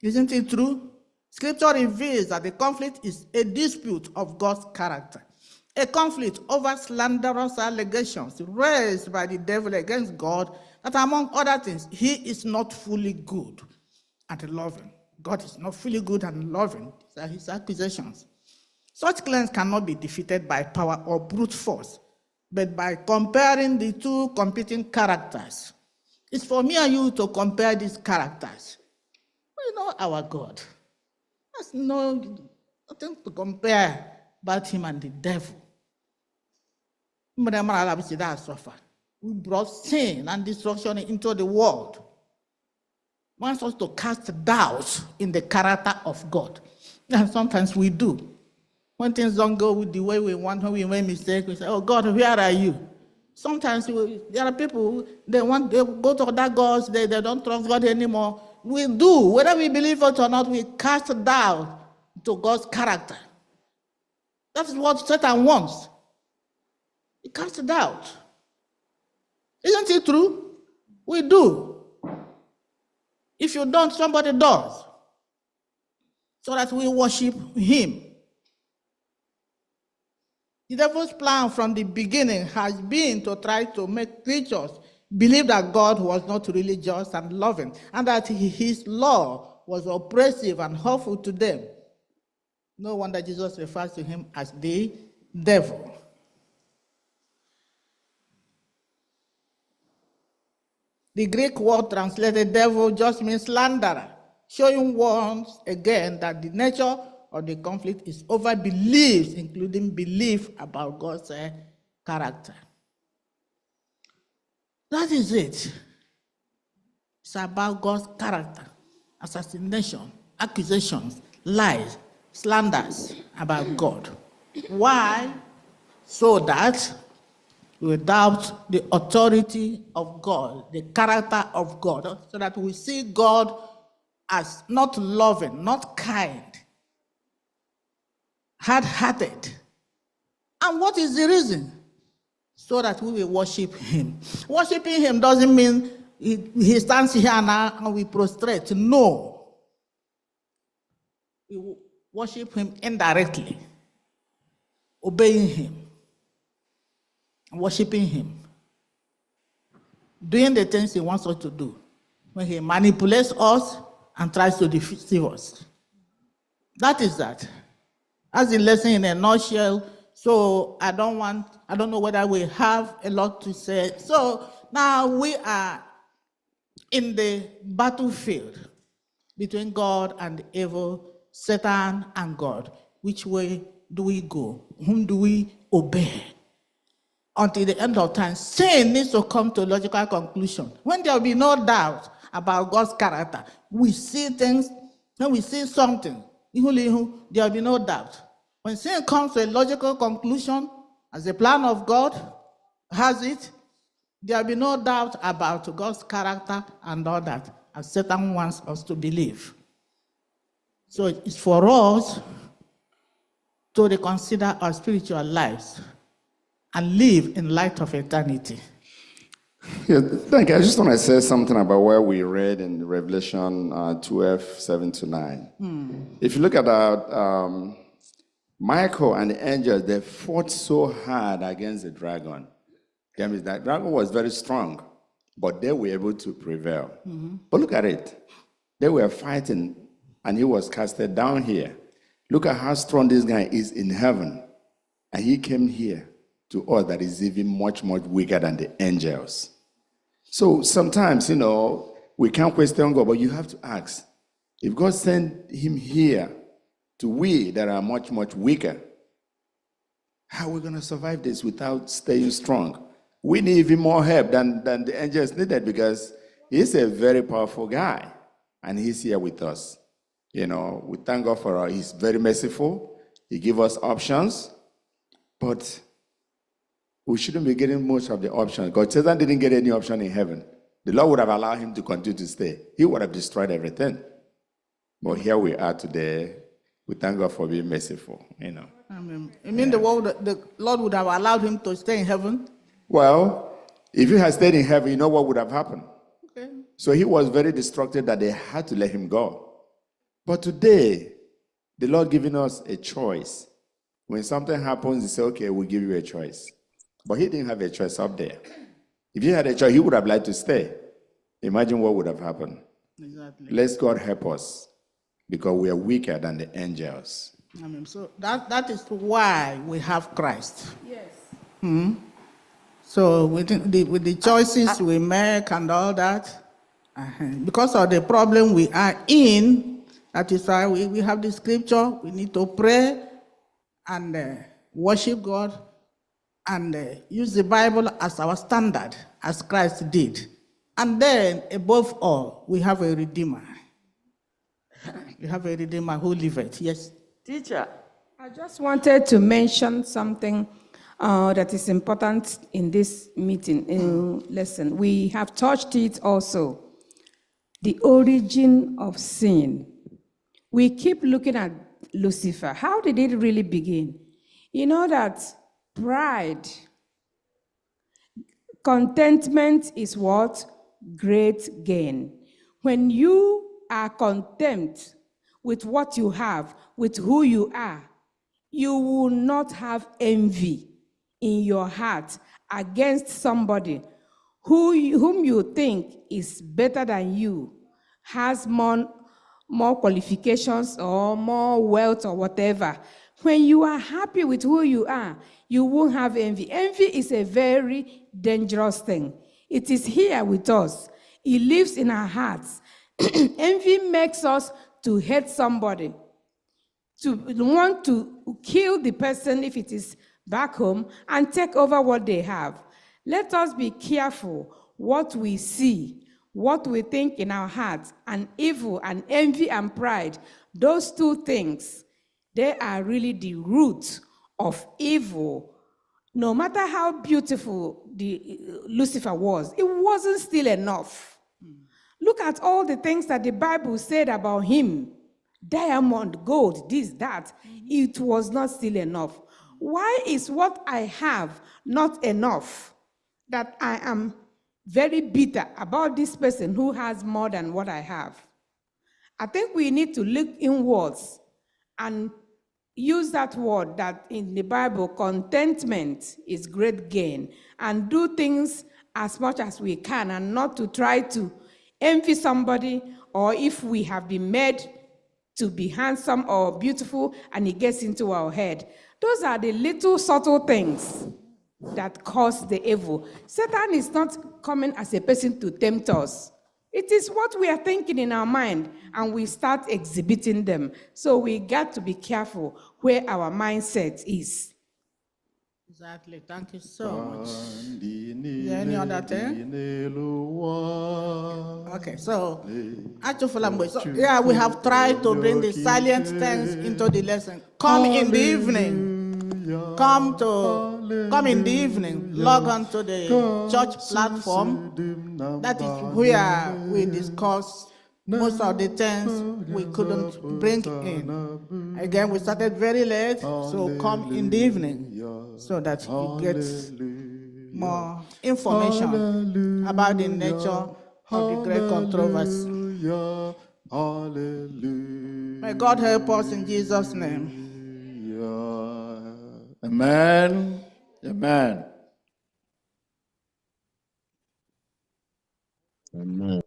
Isn't it true? Scripture reveals that the conflict is a dispute of God's character, a conflict over slanderous allegations raised by the devil against God, that among other things, he is not fully good and loving. God is not fully good and loving. These are his accusations. Such claims cannot be defeated by power or brute force, but by comparing the two competing characters. It's for me and you to compare these characters. We know our God. There's nothing to compare about him and the devil. We brought sin and destruction into the world. Wants us to cast doubt in the character of God. And sometimes we do. When things don't go with the way we want, when we make mistakes, we say, oh God, where are you? Sometimes there are people, they go to other gods, they don't trust God anymore. We do, whether we believe it or not, we cast doubt to God's character. That is what Satan wants. He casts doubt. Isn't it true? We do. If you don't, somebody does. So that we worship him. The devil's plan from the beginning has been to try to make creatures believe that God was not really just and loving, and that his law was oppressive and hurtful to them. No wonder Jesus refers to him as the devil. The Greek word translated devil just means slanderer, showing once again that the nature of the conflict is over beliefs, including belief about God's character. That is it. It's about God's character, assassination, accusations, lies, slanders about God. Why? So that we doubt the authority of God, the character of God, so that we see God as not loving, not kind, hard-hearted. And what is the reason? So that we will worship him. Worshiping him doesn't mean he stands here now and we prostrate. No. We worship him indirectly, obeying him, worshiping him, doing the things he wants us to do. When he manipulates us and tries to deceive us. That is that. That's the lesson in a nutshell. So I don't know whether we have a lot to say. So now we are in the battlefield between God and evil, Satan and God. Which way do we go? Whom do we obey? Until the end of time, sin needs to come to a logical conclusion. When there will be no doubt about God's character, we see things, when we see something, there will be no doubt. When sin comes to a logical conclusion, as the plan of God has it, there will be no doubt about God's character and all that, as Satan wants us to believe. So it's for us to reconsider our spiritual lives and live in light of eternity. Yeah, thank you. I just want to say something about what we read in Revelation 12, 7-9. If you look at that, Michael and the angels, they fought so hard against the dragon. That means that dragon was very strong, but they were able to prevail. But look at it. They were fighting, and he was casted down here. Look at how strong this guy is in heaven. And he came here to us that is even much, much weaker than the angels. So sometimes, we can't question God, but you have to ask, if God sent him here to we that are much, much weaker, how are we going to survive this without staying strong? We need even more help than the angels needed, because he's a very powerful guy, and he's here with us. We thank God for he's very merciful. He gives us options, but we shouldn't be getting much of the options. God, Satan didn't get any option in heaven. The Lord would have allowed him to continue to stay. He would have destroyed everything. But here we are today. We thank God for being merciful. Amen. You mean the Lord would have allowed him to stay in heaven? Well, if he had stayed in heaven, you know what would have happened? Okay. So he was very destructive that they had to let him go. But today, the Lord giving us a choice. When something happens, he said, okay, we'll give you a choice. But he didn't have a choice up there. If he had a choice, he would have liked to stay. Imagine what would have happened. Exactly. Let God help us, because we are weaker than the angels. Amen. So that is why we have Christ. Yes. So with the choices we make and all that, because of the problem we are in, that is why we have the scripture. We need to pray and worship God and use the Bible as our standard, as Christ did. And then, above all, we have a Redeemer. We have a Redeemer who liveth. Yes. Teacher. I just wanted to mention something that is important in this meeting, lesson. We have touched it also. The origin of sin. We keep looking at Lucifer. How did it really begin? You know that pride, contentment is what? Great gain. When you are content with what you have, with who you are, You will not have envy in your heart against somebody whom you think is better than you, has more qualifications or more wealth or whatever. When you are happy with who you are, you won't have envy. Envy is a very dangerous thing. It is here with us. It lives in our hearts. Envy makes us to hate somebody, to want to kill the person if it is back home and take over what they have. Let us be careful what we see, what we think in our hearts, and evil and envy and pride. Those two things, they are really the root of evil. No matter how beautiful Lucifer was, it wasn't still enough. Look at all the things that the Bible said about him. Diamond, gold, this, that. It was not still enough. Why is what I have not enough? That I am very bitter about this person who has more than what I have. I think we need to look inwards and use that word that in the Bible, contentment is great gain, and do things as much as we can and not to try to envy somebody, or if we have been made to be handsome or beautiful and it gets into our head. Those are the little subtle things that cause the evil. Satan is not coming as a person to tempt us. It is what we are thinking in our mind, and we start exhibiting them. So we got to be careful where our mindset is. Exactly. Thank you so much. Is there any other thing? Okay, so yeah, we have tried to bring the salient things into the lesson. Come in the evening. Come in the evening. Log on to the church platform. That is where we discuss most of the things we couldn't bring in. Again, we started very late, so come in the evening so that you get more information about the nature of the great controversy. May God help us in Jesus' name. Amen. Amen. Amen.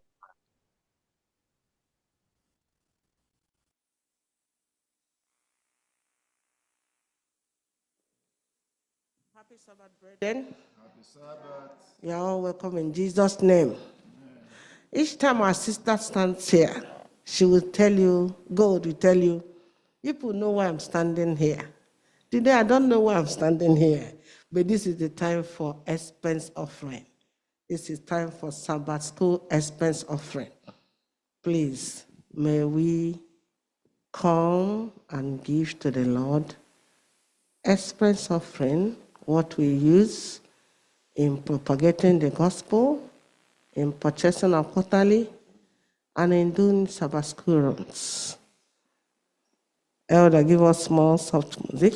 Happy Sabbath, brethren. Happy Sabbath. You're all welcome in Jesus' name. Each time our sister stands here, she will tell you, God will tell you, people know why I'm standing here. Today, I don't know why I'm standing here, but this is the time for expense offering. This is time for Sabbath school expense offering. Please, may we come and give to the Lord expense offering, what we use in propagating the gospel, in purchasing our quarterly, and in doing Sabbath school runs. Elder, give us small soft music.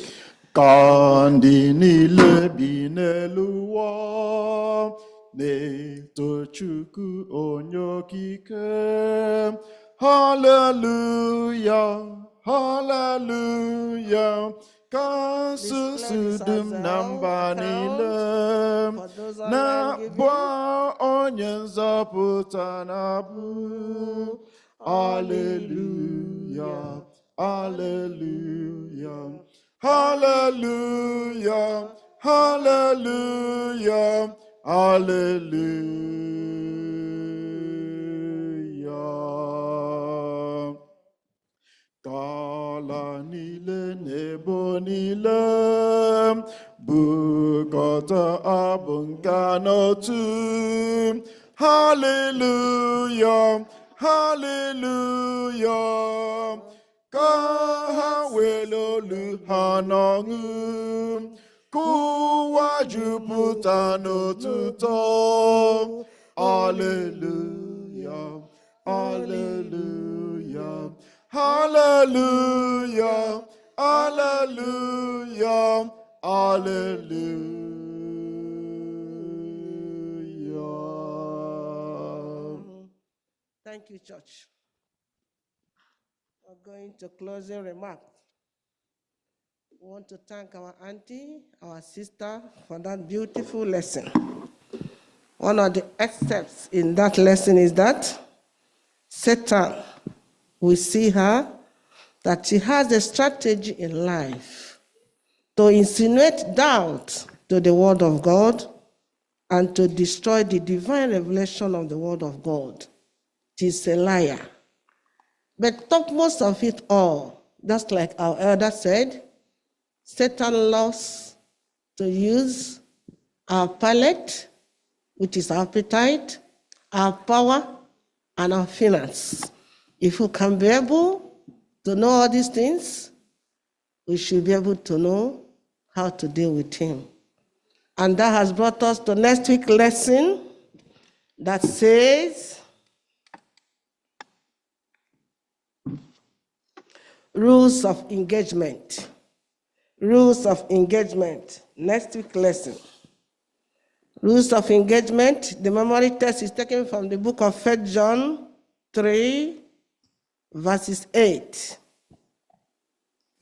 Kandi niile bi n'elu ụwa na-eto Chukwu onye okike. Hallelujah, hallelujah. Ka asụsụ dum na mba niile na-abụ onye nzọpụta na-abụ. Hallelujah, hallelujah. Hallelujah, hallelujah, hallelujah. Kala niile n'ebo niile bukọta abụ nke n'otu. Hallelujah, hallelujah. Ka ha were olu ha n'ọṅụ, ka ụwa jupụta n'otuto. Hallelujah, hallelujah, hallelujah, hallelujah, hallelujah. Thank you, church. We're going to closing remarks. We want to thank our auntie, our sister, for that beautiful lesson. One of the excerpts in that lesson is that Satan, we see her, that she has a strategy in life to insinuate doubt to the word of God and to destroy the divine revelation of the word of God. She's a liar. But topmost of it all, just like our elder said, Satan loves to use our palate, which is our appetite, our power, and our finance. If we can be able to know all these things, we should be able to know how to deal with him. And that has brought us to next week's lesson that says, rules of engagement. Rules of engagement. Next week's lesson. Rules of engagement. The memory text is taken from the book of 1 John 3, verses 8.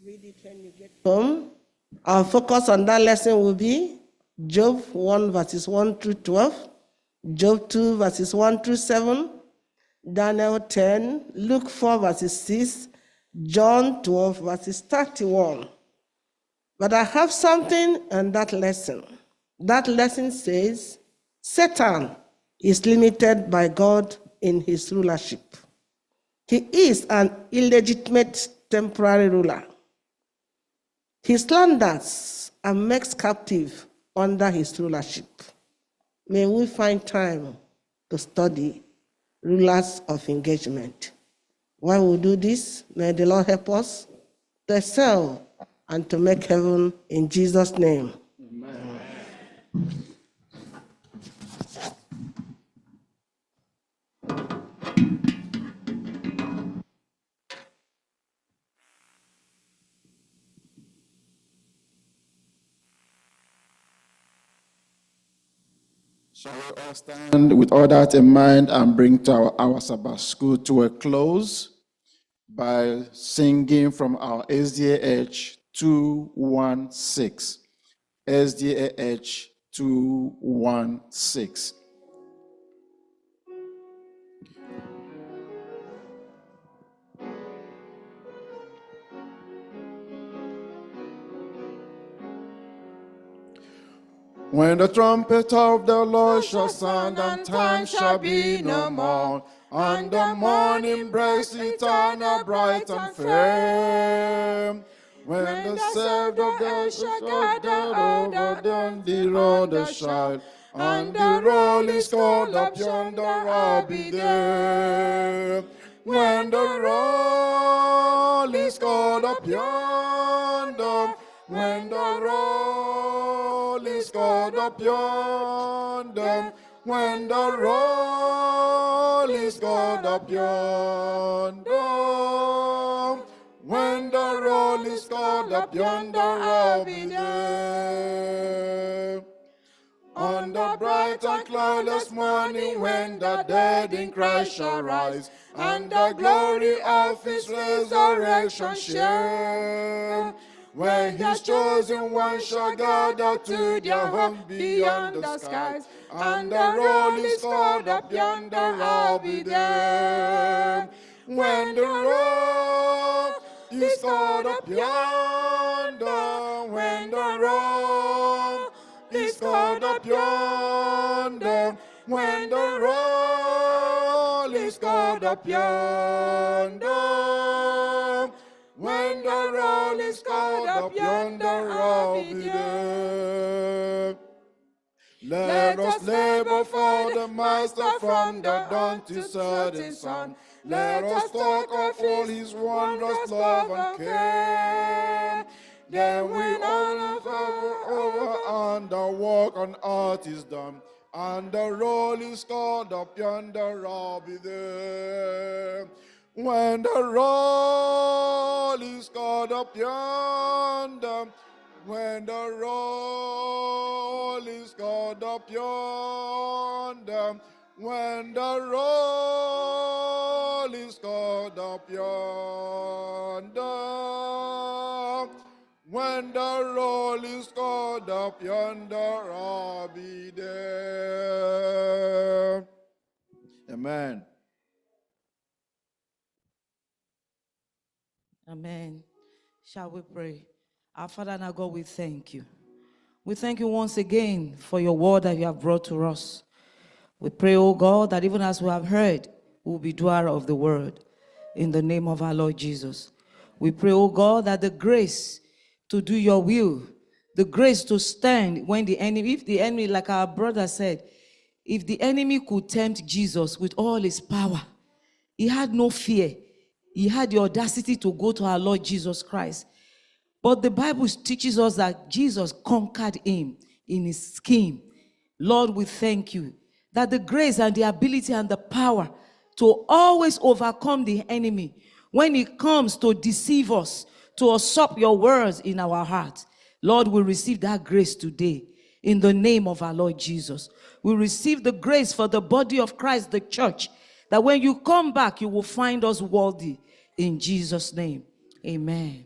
Read it when you get home. Our focus on that lesson will be Job 1, verses 1 through 12, Job 2, verses 1 through 7, Daniel 10, Luke 4, verses 6, John 12, verses 31. But I have something in that lesson. That lesson says Satan is limited by God in his rulership. He is an illegitimate temporary ruler. He slanders and makes captive under his rulership. May we find time to study rulers of engagement. While we do this, may the Lord help us to excel and to make heaven in Jesus' name. Amen. Shall we all stand with all that in mind and bring to our Sabbath school to a close by singing from our SDA 216. SDA 216. When the trumpet of the Lord shall sound, and time shall be no more, and the morning breaks eternal, bright and fair. When the served of the shall gather over the road the child, and the roll is called up yonder, I'll be there. When the roll is called up yonder, when the roll is called up yonder, when the roll is called up yonder, when the roll is called up yonder, I'll be there. On the bright and cloudless morning, when the dead in Christ shall rise, and the glory of his resurrection share, when his chosen ones shall gather to their home beyond the skies, and the roll is called up yonder, I'll be there. When the roll is called up yonder, when the roll is called up yonder, when the roll is called up yonder, when the roll is called up yonder, I'll be there. Let us labor for the Master from the dawn to setting sun. Let us talk of all his wondrous love and care. Then we all over and the work on earth is done, and the roll is called up yonder, I'll be there. When the roll is called up yonder, when the roll is called up yonder, when the roll is called up yonder, When the roll is called up yonder, I'll be there. Amen. Amen. Shall we pray? Our Father and our God, we thank you. We thank you once again for your word that you have brought to us. We pray, oh God, that even as we have heard, we will be doer of the word. In the name of our Lord Jesus. We pray, oh God, that the grace to do your will, the grace to stand when the enemy, if the enemy, like our brother said, if the enemy could tempt Jesus with all his power, he had no fear. He had the audacity to go to our Lord Jesus Christ. But the Bible teaches us that Jesus conquered him in his scheme. Lord, we thank you that the grace and the ability and the power to always overcome the enemy when it comes to deceive us, to usurp your words in our hearts. Lord, we receive that grace today in the name of our Lord Jesus. We receive the grace for the body of Christ, the church, that when you come back, you will find us worthy in Jesus' name. Amen.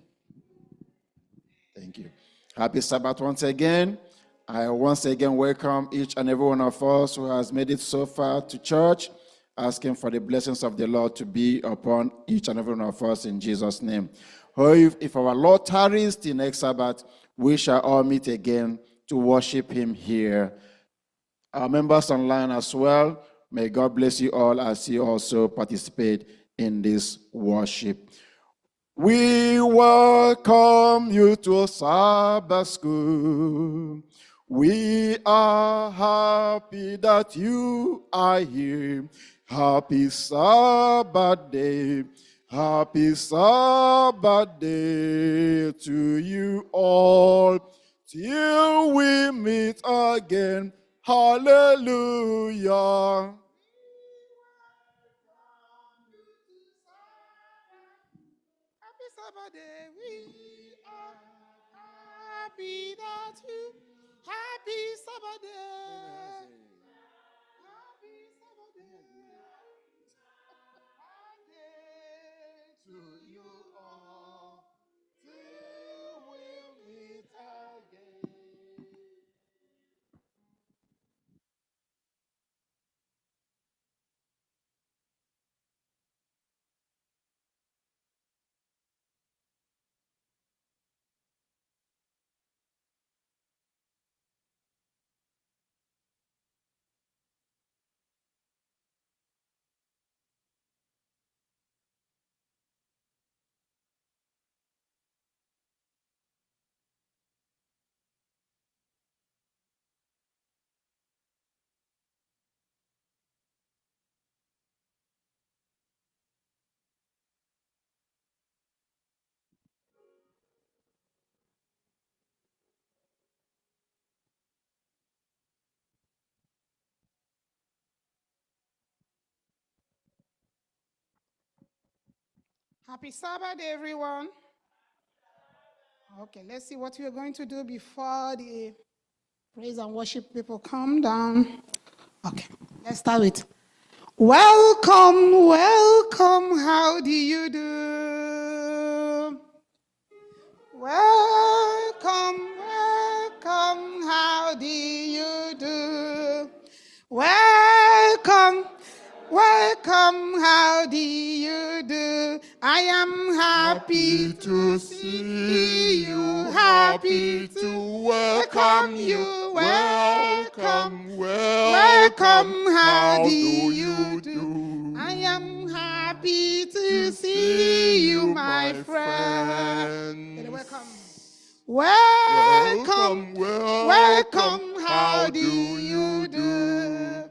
Thank you. Happy Sabbath once again. I once again welcome each and every one of us who has made it so far to church, asking for the blessings of the Lord to be upon each and every one of us in Jesus' name. If our Lord tarries till next Sabbath, we shall all meet again to worship him here. Our members online as well, may God bless you all as you also participate in this worship. We welcome you to Sabbath School. We are happy that you are here. Happy Sabbath day. Happy Sabbath day to you all. Till we meet again. Hallelujah. Happy Sabbath day, we are happy that you. Happy Sabbath day. Happy Sabbath day to you all. Till we meet again. Happy Sabbath, everyone. Okay, let's see what we're going to do before the praise and worship people come down. Okay, let's start with welcome, welcome, how do you do? Welcome, welcome, how do you do? Welcome, welcome, how do you do? I am happy to see you, happy to welcome you. Welcome, welcome, how do you do? I am happy to see you, my friend. Welcome. Welcome, welcome, how do you do?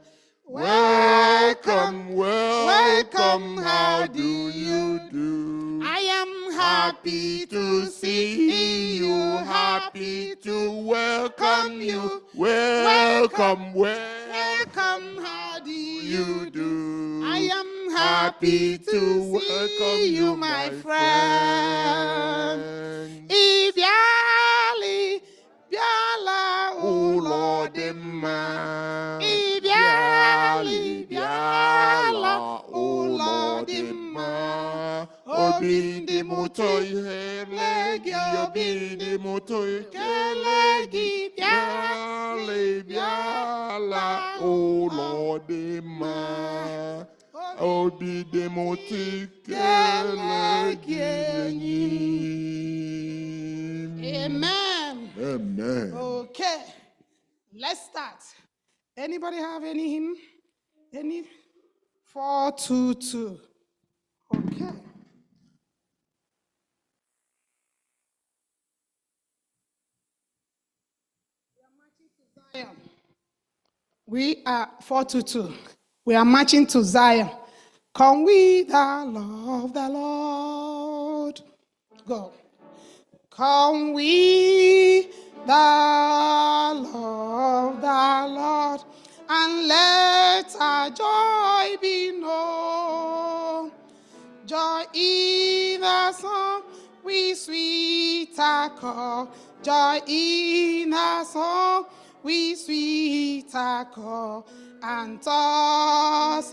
Welcome, welcome, how do you do? I am happy to see you, happy to welcome you. Welcome, welcome, how do you do? I am happy to welcome you, my friend. Ibiali, biala, ulo dimma. Ibiali, biala, ulo dimma. Obindi mutoi helegi, obindi mutoi kelegi, biale biala, oh Lord, ma. Obindi mutoi kelegi. Amen. Amen. Okay, let's start. Anybody have any hymn? Any? 422. Okay. We are 422. We are marching to Zion. Come we that love the Lord. Go. Come we that love the Lord, and let our joy be known. Joy in the song we sweeter call. Joy in the song we sweeter call. And toss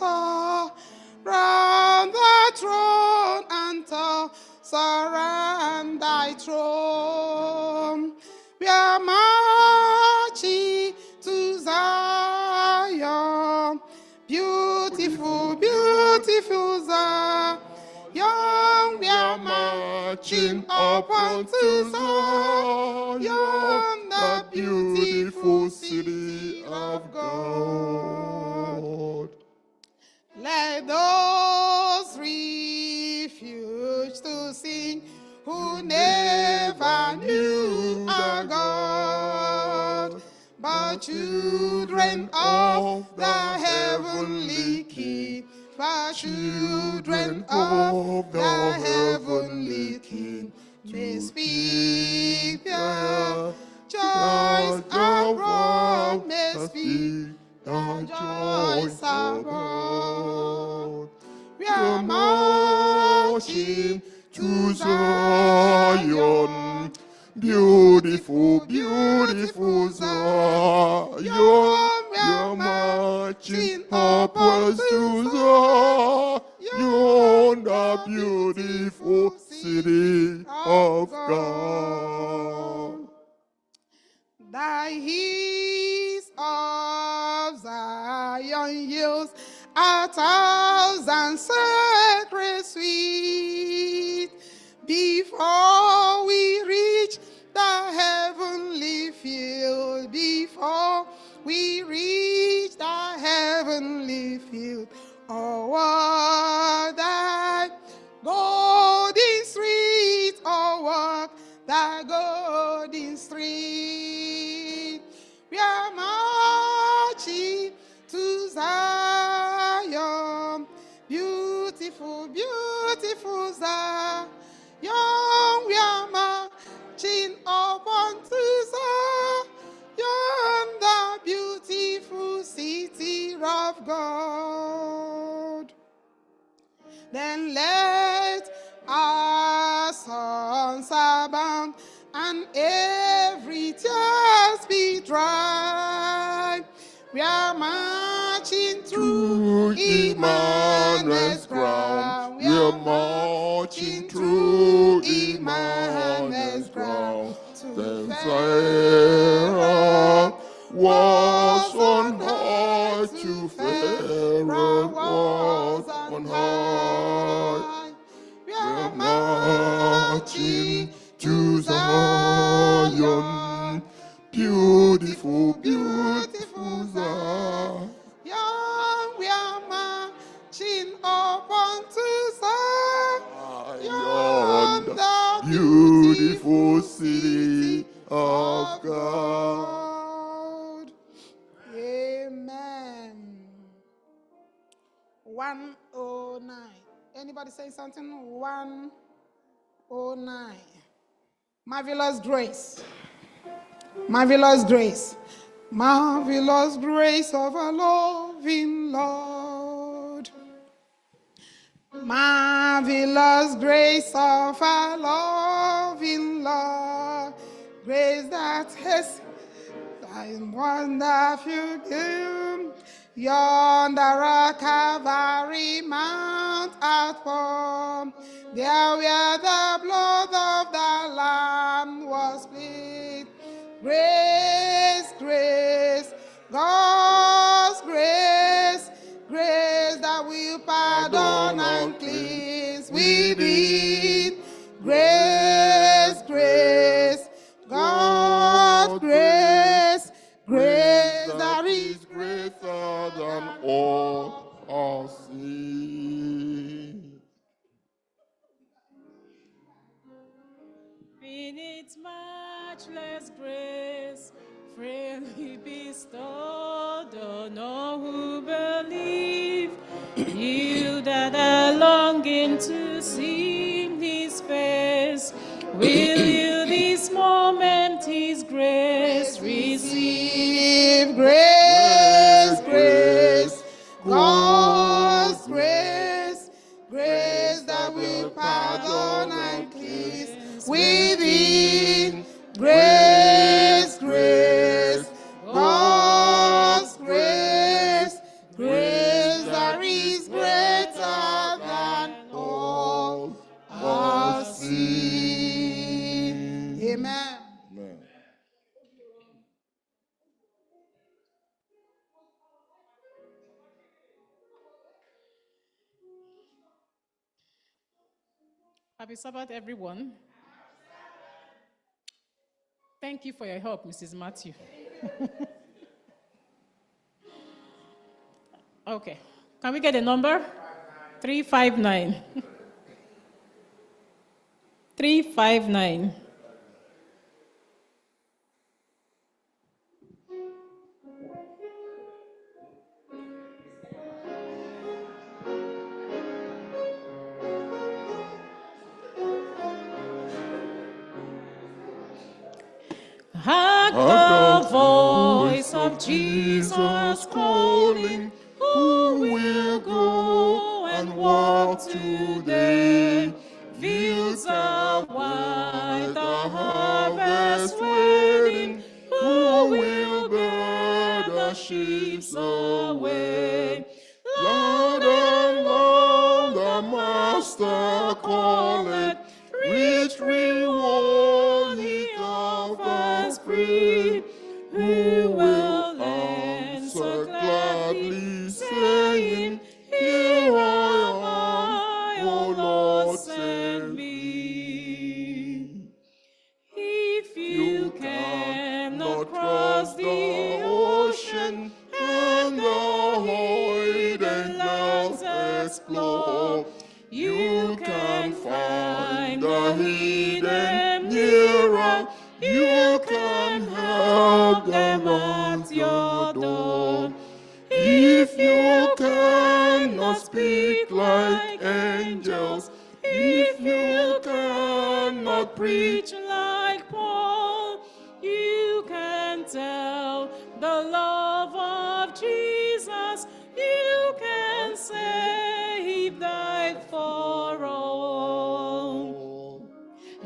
round the throne, and toss around thy throne. We are marching to Zion. Beautiful, beautiful Zion. We are marching up unto Zion, the beautiful city of God. Let those refuse to sing who never knew our God, but children of the heavenly King, but children of the heavenly King, may speak their joys abroad, may speak their joys abroad. We are marching to Zion, beautiful, beautiful Zion. We are marching upwards to Zion, the beautiful city of God. The hills of Zion hills 1,000 sacred sweet. Before we reach the heavenly field, before we reach the heavenly field, oh, what thy golden street, oh, walk thy golden street. We are marching to Zion, beautiful, beautiful Zion. We are marching up unto Zion, the beautiful city of God. Then let our sons abound, and every tear be dry. We are marching through Emmanuel's ground. We are marching through Emmanuel's ground. Then Sarah was on high, to Pharaoh was on high. We are marching To Zion, beautiful, beautiful Zion. We are marching up unto Zion, the Beautiful city of God. Amen. 109. Anybody say something? 109. Marvelous grace. Marvelous grace. Marvelous grace of our loving Lord. Marvelous grace of our loving Lord. Grace that has thy wonderful doom. Yonder a Calvary Mount outpoured, There where the blood of the Lamb was split. Grace, grace, God's grace, grace that will pardon and cleanse within. Grace, grace, God's grace, grace that is greater than all our sin. Beneath matchless grace, freely bestowed on all who believe, you that are longing to see His face, will you this moment His grace receive? Grace, grace, God's grace, grace that will pardon and cleanse within. Grace, grace, God's grace, grace that is greater than all our sin. Amen. Amen. Happy Sabbath, everyone. Thank you for your help, Mrs. Matthew. Okay. Can we get a number? 359. 359. Hark the voice of Jesus calling, who will go and walk today? Fields are white, the harvest waiting, who will bear the sheep away? Loud and loud the Master calleth, rich reward He offers free. Who will answer gladly, saying, Here am I, O Lord, send me. If you cannot cross the ocean and the hidden lands explore, you can find the hidden nearer. You can help them at your door. If you cannot speak like angels, if you cannot preach like Paul, you can tell the love of Jesus. You can say He died for all.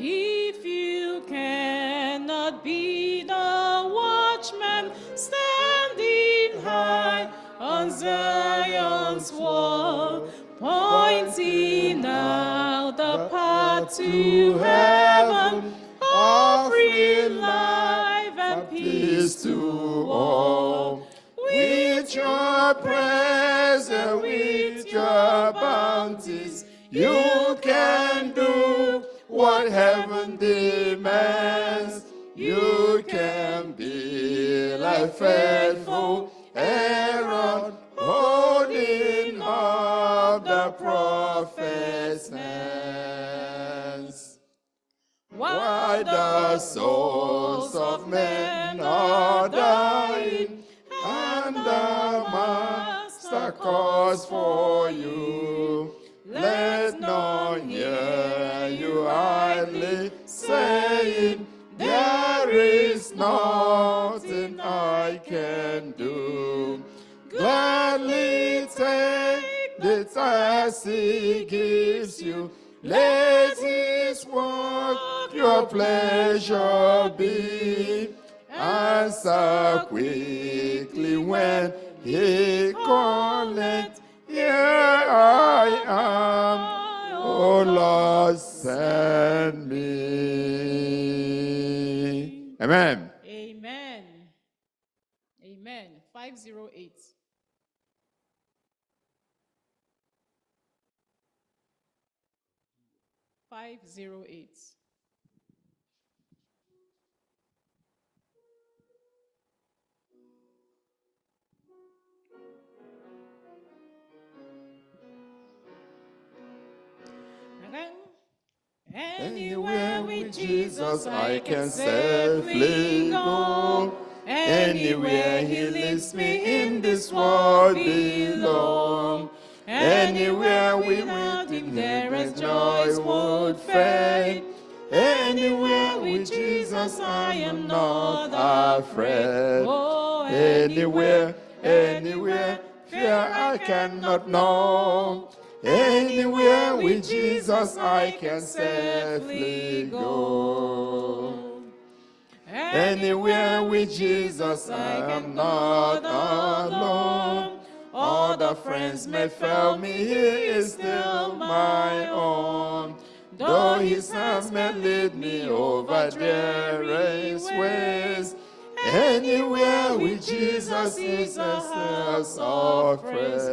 If you cannot be the watchman standing high on Zion's wall, pointing out the path to heaven, offering life and peace to all. With your praise and with your bounties, you can do what heaven demands. You can be like faithful Aaron, holding up the prophet's hands. While the souls of men are dying, and the Master calls for you, let none hear you idly saying, there is nothing I can do. Gladly take the task He gives you. Let His work your pleasure be. Answer quickly when He calleth. Here I am, O Lord. send me. Amen. Amen. Amen. 508. Anywhere with Jesus I can safely go. Anywhere he leads me in this world belong. Anywhere without him there is joy would fade. Anywhere with Jesus I am not afraid. Anywhere, anywhere, fear I cannot know. Anywhere with Jesus I can safely go. Anywhere with Jesus I am not alone. Other friends may fail me, he is still my own. Though his hands may lead me over various ways, anywhere with Jesus is a source of praise.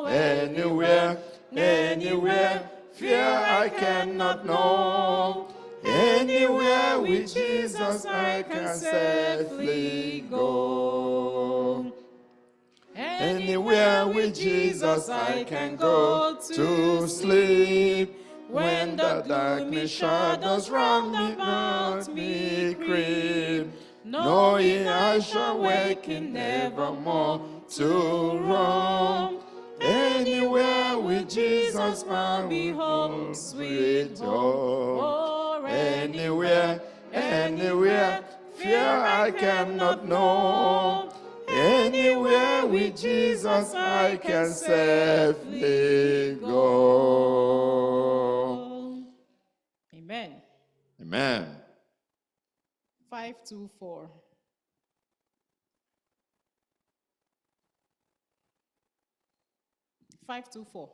Anywhere, anywhere, fear I cannot know. Anywhere with Jesus I can safely go. Anywhere with Jesus I can go to sleep. When the darkness shadows round about me creep, knowing I shall waken nevermore to roam. Anywhere with Jesus I'll be home, sweet home. Anywhere, anywhere, fear I cannot know. Anywhere with Jesus I can safely go. Amen. Amen. 524. 524.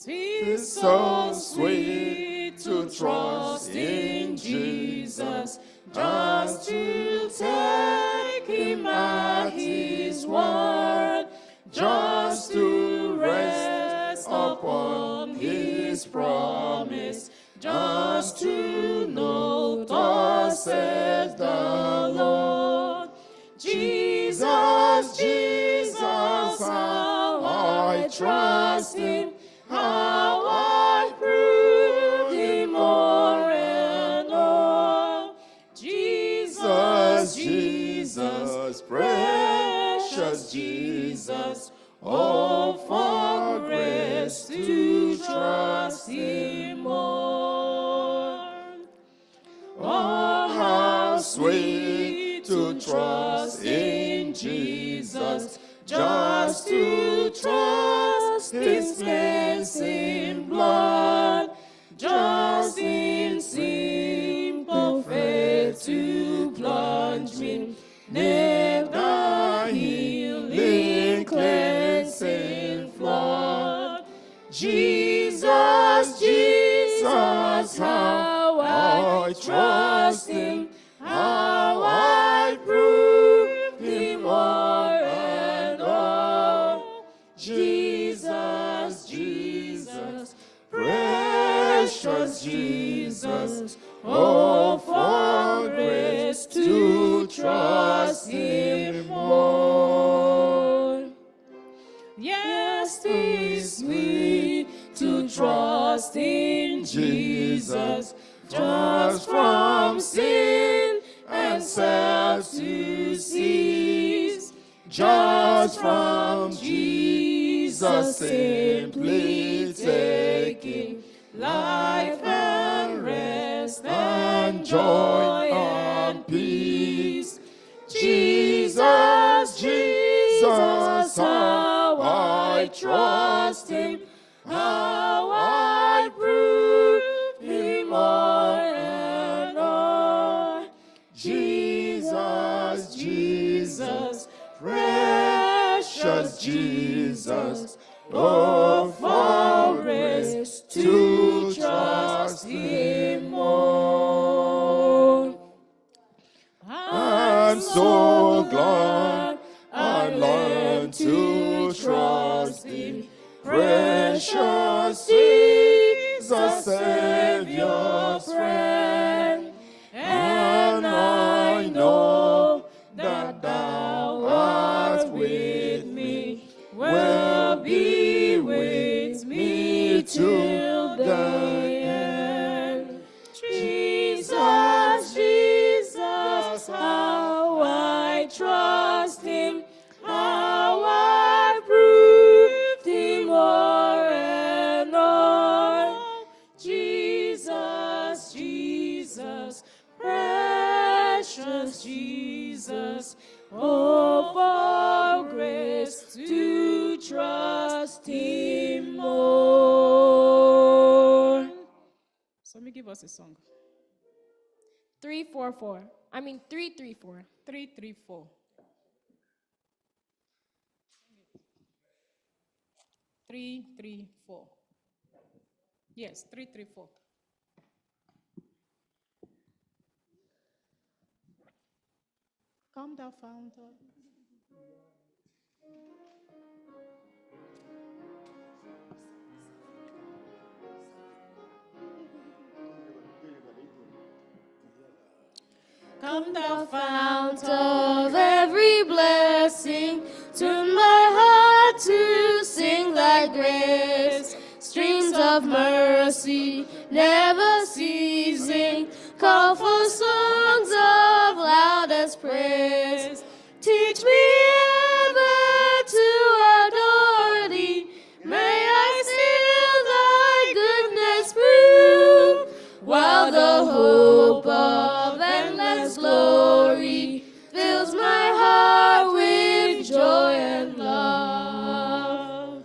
So sweet to trust in Jesus. Tis so sweet to trust in Jesus, just to take him at his word, just to rest upon his promise, just to know thus says the Lord. Jesus, Jesus, how I trust him, how I prove him more and more. Jesus, Jesus, precious Jesus, oh, for grace to trust him more. Oh, how sweet to trust in Jesus, just to trust his cleansing blood, just in simple faith to plunge me, near the healing cleansing flood. Jesus, Jesus, how I trust him, how I prove him more and more. Jesus, Jesus, precious Jesus, oh, for grace to trust him more. Yes, 'tis sweet to trust in Jesus, just from sin and self to cease, just from Jesus simply taking life and rest and joy and peace. Jesus, Jesus, how I trust him, how I prove him more and more. Jesus, Jesus, precious Jesus, oh, for grace to trust him more. I'm so glad I learned to trust him, precious Jesus, Savior, friend. And I know that thou art with me, will be with me till the end. Jesus, Jesus, how I trust him, how I proved him more and more. Jesus, Jesus, precious Jesus, oh, for grace to trust him more. So let me give us a song. 344. 334. 334. 334. Yes, 334. Come thou fount of. Come thou fount of every blessing, tune my heart to sing thy grace. Streams of mercy never ceasing, call for songs of loudest praise. Teach me ever to adore thee, may I still thy goodness prove, while the hope of endless glory fills my heart with joy and love.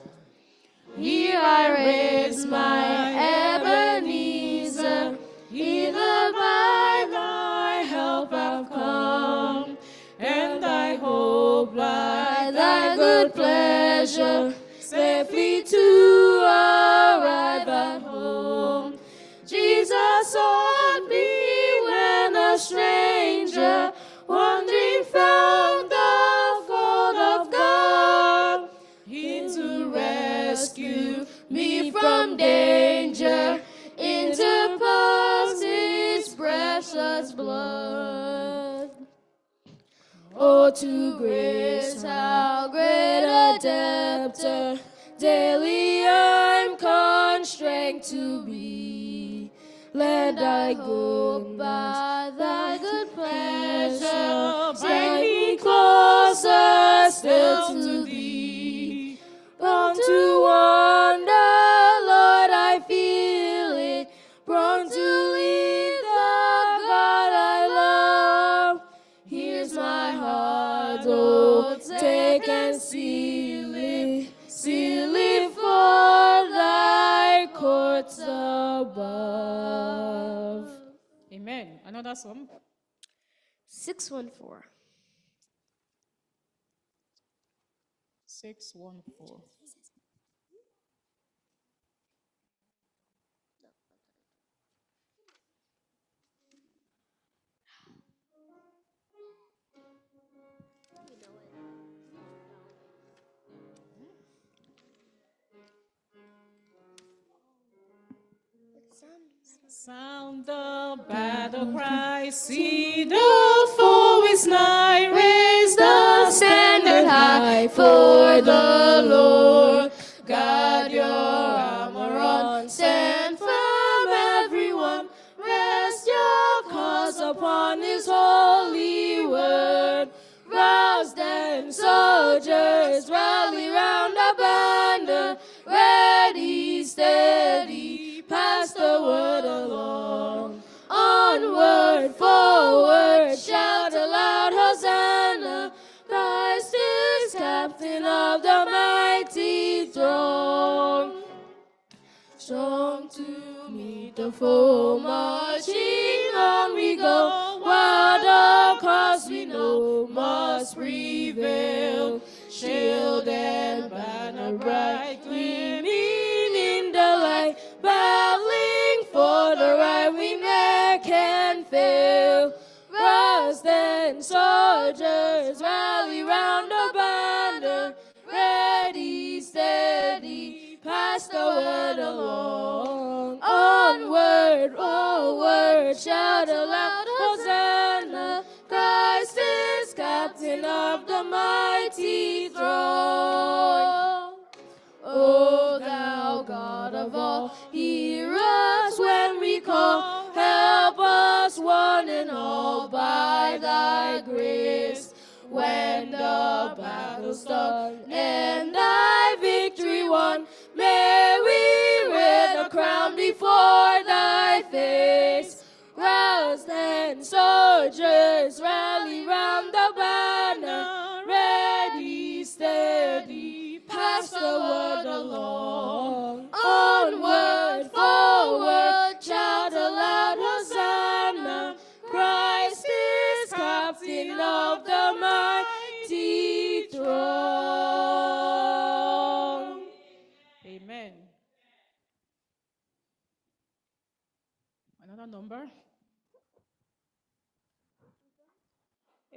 Here I raise my Ebenezer, hither by thy help I've come, and I hope by thy good pleasure safely to arrive at home. Jesus sought me when a stranger, wandering found the fold of God. He to rescue me from danger, interposed his precious blood. Oh, to grace, how great a debtor daily I'm constrained to be. Let thy hope by thy good pleasure bring me closer still to thee. Prone to wander, Lord, I feel it, prone to leave the God I love. Here's my heart, oh, take and seal it for thy courts above. Amen. Another song. 614. 614. Sound the battle cry, see the foe is nigh, raise the standard high for the Lord. God your armor on, stand firm everyone, rest your cause upon his holy word. Rouse them soldiers, rally round a banner, ready, steady, pass the word along. Onward, forward, shout. the mighty throne. Strong to meet the foe, marching on we go, while the cause we know must prevail. Shield and banner bright, gleaming in the light, battling for the right we never can fail. Rise then, soldiers, rally round the banner, ready, steady, pass the word along. Onward, forward, shout aloud, Hosanna, Christ is captain of the mighty throne. O thou God of all, hear us when we call, help us one and all by thy grace. When the battle's done and thy victory won, may we wear the crown before thy face. Rouse then, soldiers, rally round the banner, ready, steady, pass the word along. Onward, forward, shout aloud, Hosanna, Christ is captain of the mighty throne. Amen. Another number.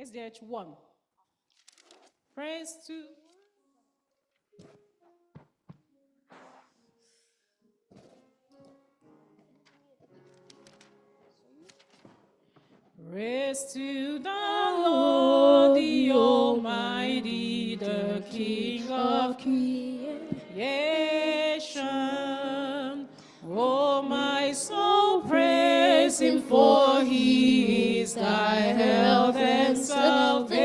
SDH 1. Praise to Praise to the Lord, the Almighty, the King of creation. Oh, my soul, praise him, for he is thy health and salvation.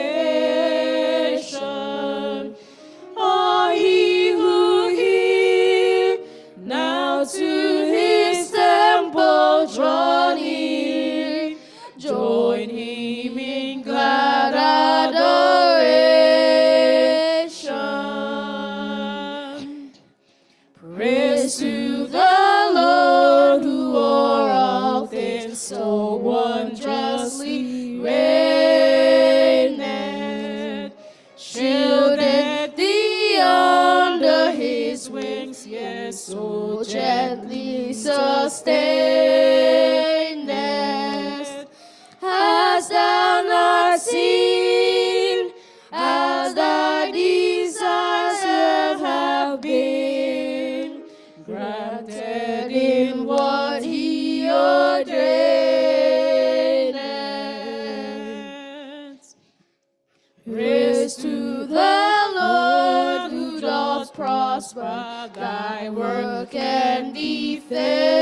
Oh, he who healed, now to his temple draw near. Join him in glad adoration. Praise to the Lord, who o'er all things so wondrously reigneth. Shielded thee under his wings, yes, so gently sustaineth. Hast thou not seen, as thy desires have been granted in what he ordaineth? Praise to the Lord, who doth prosper thy work and defend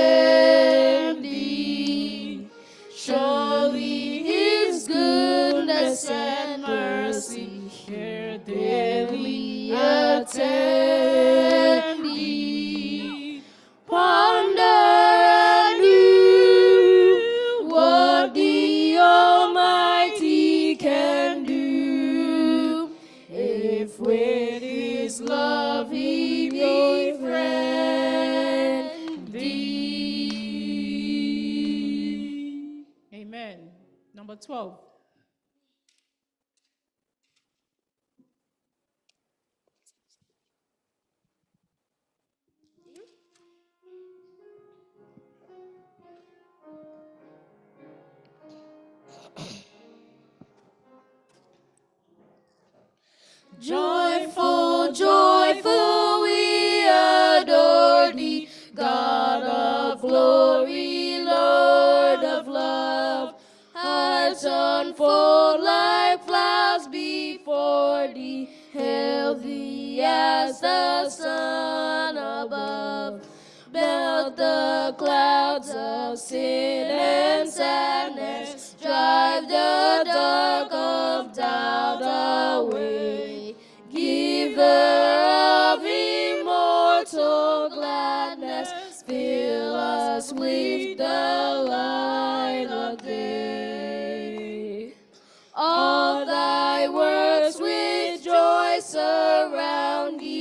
thee. Surely his goodness and mercy here daily attend thee. Ponder anew what the Almighty can do, if with his love he befriend thee. Amen. Number 12. Joyful, joyful, we adore thee, God of glory, Lord of love. Hearts unfold like flowers before thee, hail thee as the sun above. Melt the clouds of sin and sadness, drive the dark of doubt away. Giver of immortal gladness, fill us with the light of day. All thy works with joy surround thee,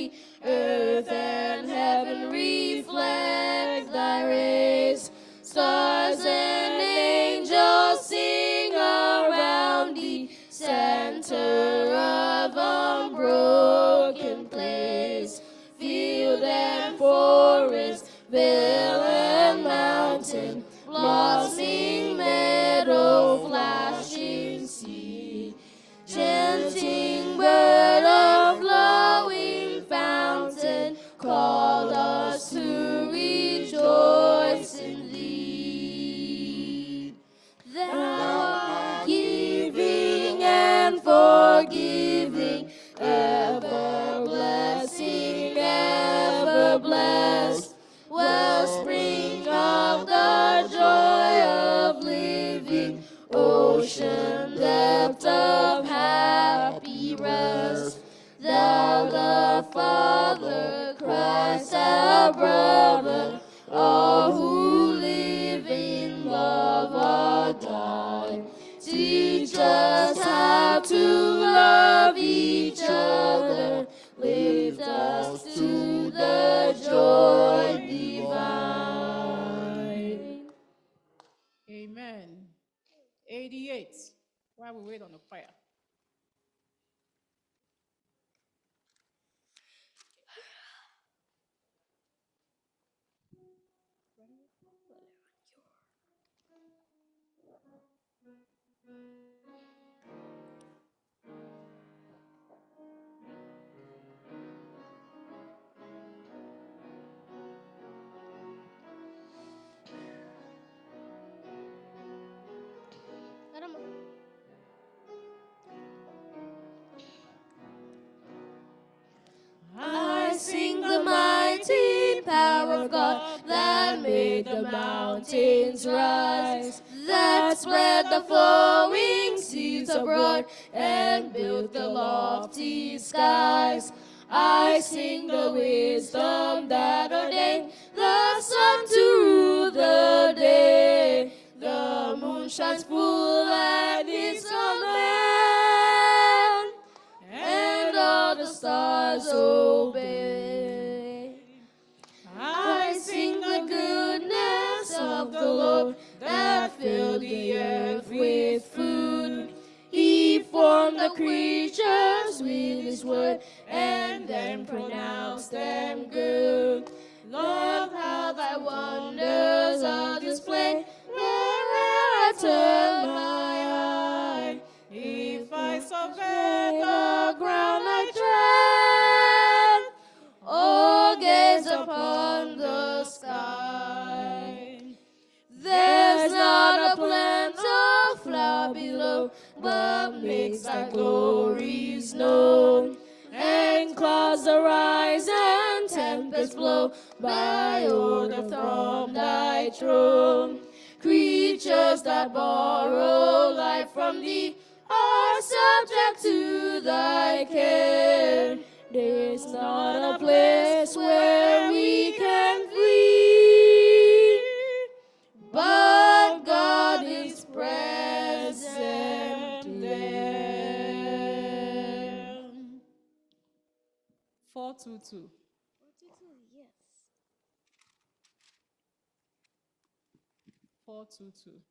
time. Teach us how to love each other. Lift us to the joy divine. Amen. 88. While we wait on the choir. I sing the mighty power of God that made the mountains rise, that spread the flowing seas abroad and built the lofty skies. I sing the wisdom that ordained the sun to rule the day. The moon shines full at his command, and all the stars obey. I sing the goodness of the Lord that filled the earth with food. He formed the creatures with his word and then pronounced them good. Lord, how thy wonders are displayed wherever I turn my eye. If I survey the ground I tread, oh, gaze upon the sky. There's not a plant or flower below, but makes thy glories known. And clouds arise and tempests blow by order from thy throne. Creatures that borrow life from thee are subject to thy care. There's not a place where we can flee, but God is present there. 422. 422.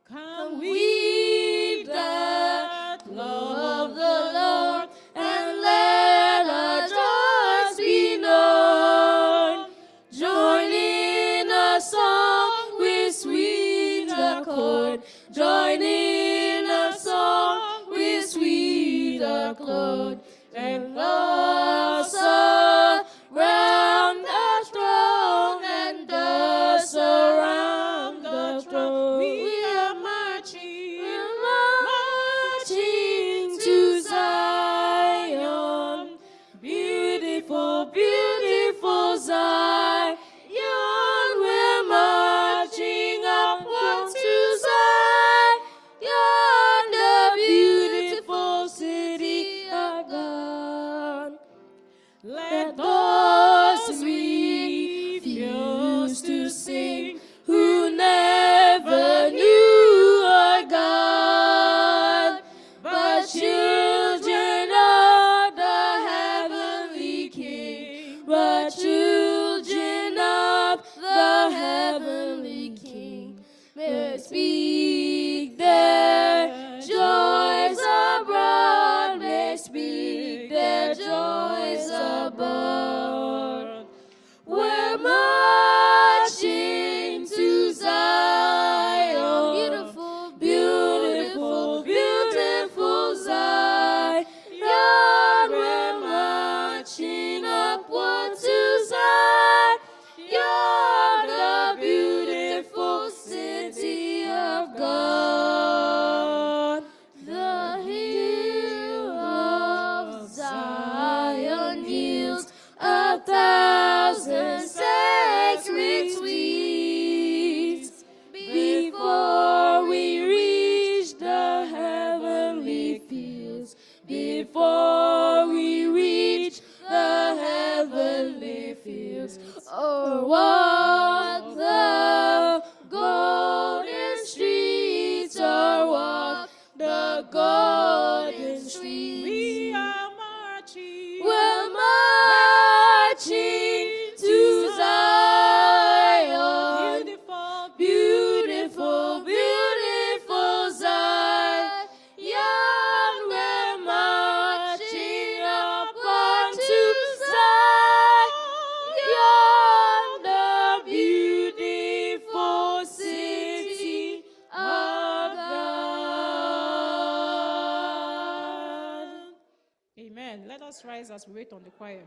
Come we that love the Lord, and let our joys be known. Join in a song with sweet accord. Join in a song with sweet accord. And us around the throne, and us around the throne. We are marching to Zion. Beautiful, beautiful Zion. We're marching upward to Zion, the beautiful city of God. before we reach the heavenly fields, or walk the golden streets, or walk the golden streets. We are marching. We're marching to Zion. Beautiful, Beautiful, beautiful Zion. We're marching up unto Zion, the beautiful city of God. Amen. Let us rise as we wait on the choir.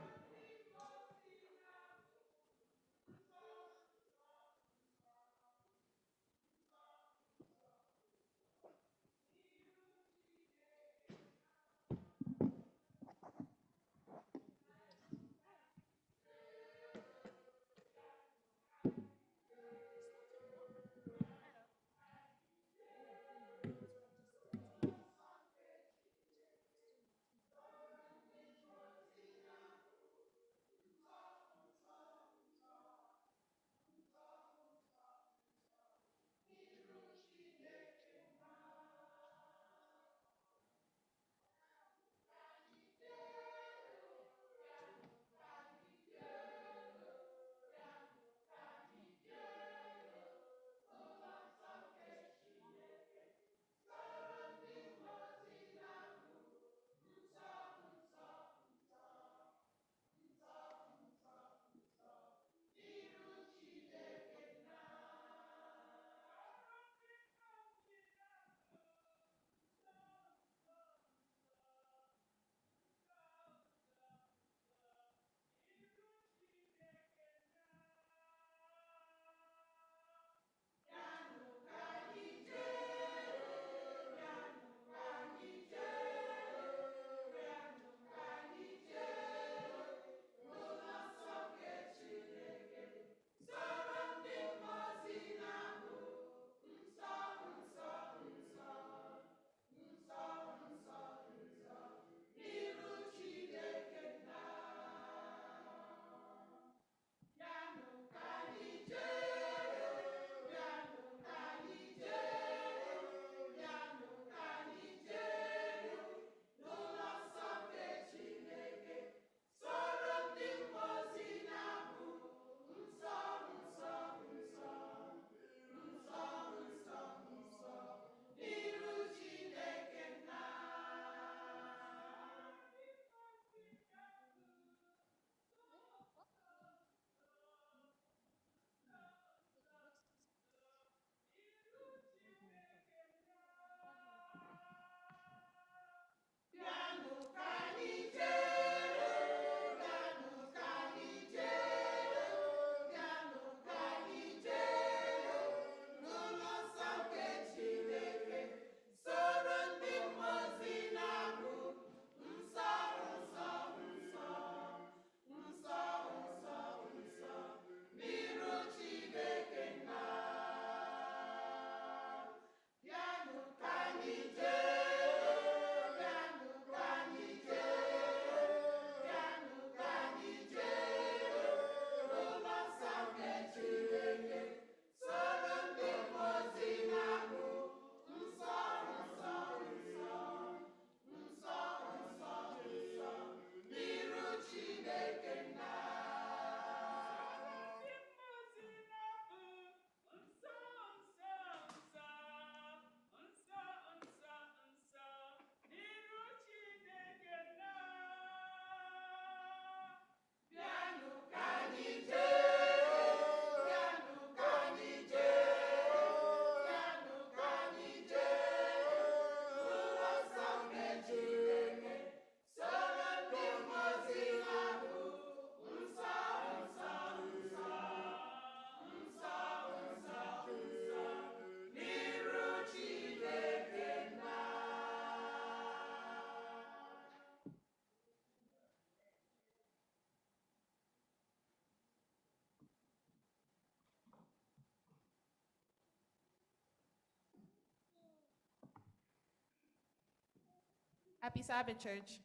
Happy Sabbath, church.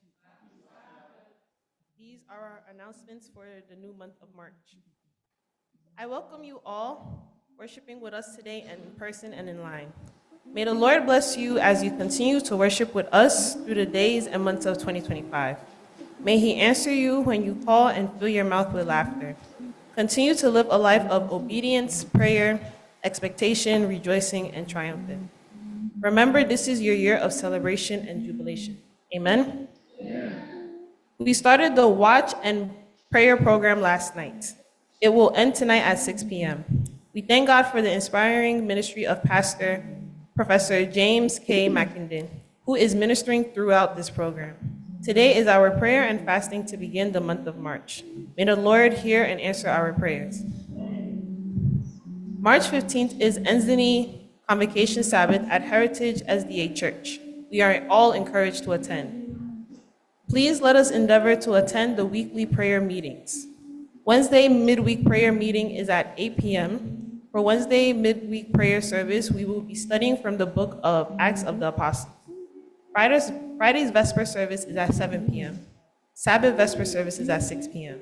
These are our announcements for the new month of March. I welcome you all worshiping with us today in person and in line. May the Lord bless you as you continue to worship with us through the days and months of 2025. May He answer you when you call and fill your mouth with laughter. Continue to live a life of obedience, prayer, expectation, rejoicing, and triumphant. Remember, this is your year of celebration and jubilation. Amen. We started the watch and prayer program last night. It will end tonight at 6 p.m. We thank God for the inspiring ministry of Pastor Professor James K. McInden, who is ministering throughout this program. Today is our prayer and fasting to begin the month of March. May the Lord hear and answer our prayers. March 15th is Enzini Convocation Sabbath at Heritage SDA Church. We are all encouraged to attend. Please let us endeavor to attend the weekly prayer meetings. Wednesday midweek prayer meeting is at 8 p.m. For Wednesday midweek prayer service, we will be studying from the book of Acts of the Apostles. Friday's Vesper service is at 7 p.m. Sabbath Vesper service is at 6 p.m.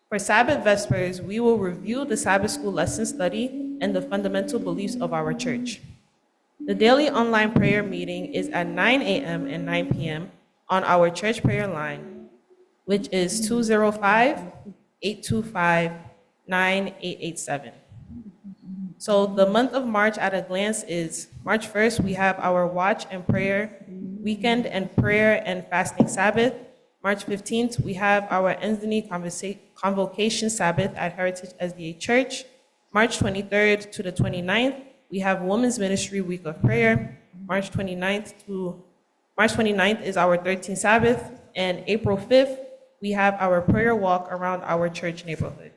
For Sabbath Vespers, we will review the Sabbath school lesson study and the fundamental beliefs of our church. The daily online prayer meeting is at 9 a.m. and 9 p.m. on our church prayer line, which is 205-825-9887. So the month of March at a glance is March 1st, we have our watch and prayer weekend and prayer and fasting Sabbath. March 15th, we have our Enzini Convocation Sabbath at Heritage SDA Church. March 23rd to the 29th, we have Women's Ministry Week of Prayer. March 29th is our 13th Sabbath, and April 5th, we have our prayer walk around our church neighborhood.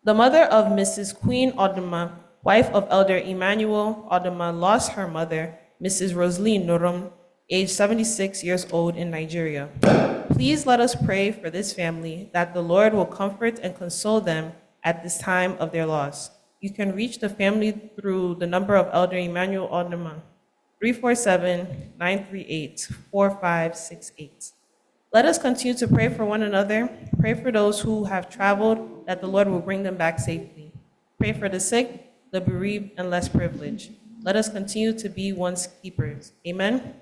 The mother of Mrs. Queen Oduma, wife of Elder Emmanuel Oduma, lost her mother, Mrs. Rosalie Nurum, age 76 years old in Nigeria. Please let us pray for this family that the Lord will comfort and console them at this time of their loss. You can reach the family through the number of Elder Emmanuel Oduma, 347-938-4568. Let us continue to pray for one another. Pray for those who have traveled, that the Lord will bring them back safely. Pray for the sick, the bereaved, and less privileged. Let us continue to be one's keepers. Amen.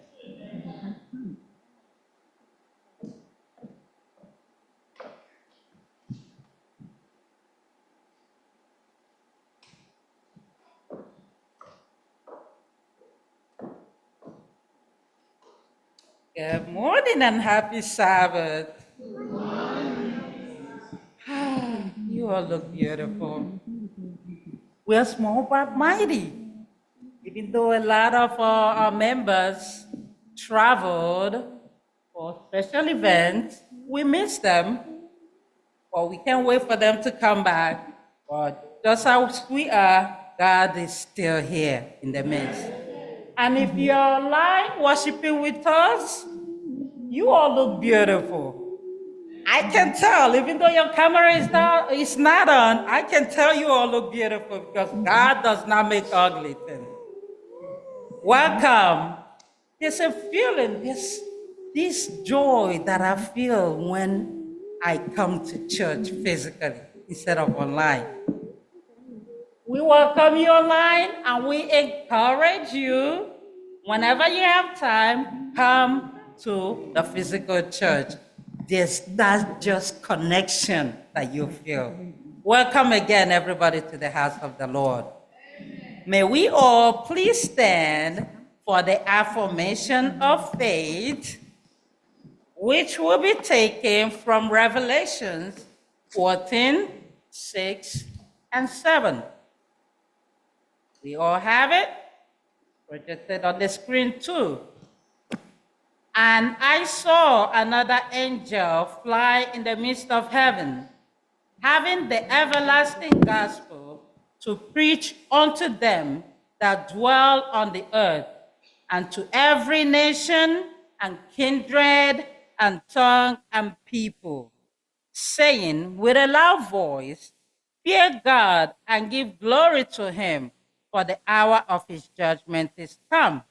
Good morning and happy Sabbath. You all look beautiful. We're small but mighty. Even though a lot of our members traveled for special events, we miss them, but we can't wait for them to come back. But just as we are, God is still here in the midst. And if you're online worshiping with us, you all look beautiful. I can tell, even though your camera is not on, I can tell you all look beautiful because God does not make ugly things. Welcome. There's a feeling, this joy that I feel when I come to church physically instead of online. We welcome you online and we encourage you, whenever you have time, come to the physical church. There's that just connection that you feel. Welcome again, everybody, to the house of the Lord. May we all please stand for the affirmation of faith, which will be taken from Revelations 14, 6, and 7. We all have it projected on the screen too. And I saw another angel fly in the midst of heaven, having the everlasting gospel to preach unto them that dwell on the earth, and to every nation and kindred and tongue and people, saying with a loud voice, fear God and give glory to him, for the hour of his judgment is come.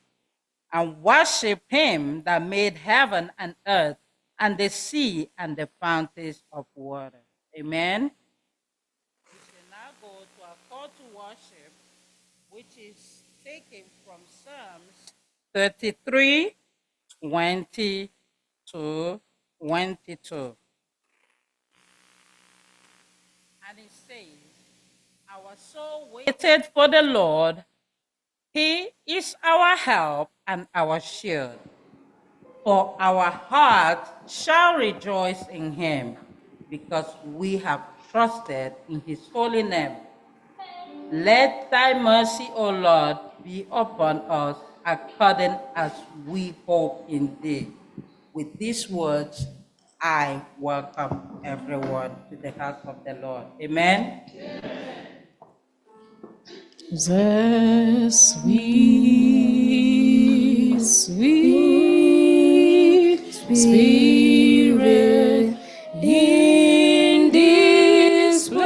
and worship him that made heaven and earth and the sea and the fountains of water. Amen. We shall now go to our call to worship, which is taken from Psalms 33, 20 to 22. And it says, our soul waited for the Lord. He is our help and our shield. For our heart shall rejoice in him, because we have trusted in his holy name. Let thy mercy, O Lord, be upon us according as we hope in thee. With these words, I welcome everyone to the house of the Lord. Amen. The sweet, sweet Spirit in this place,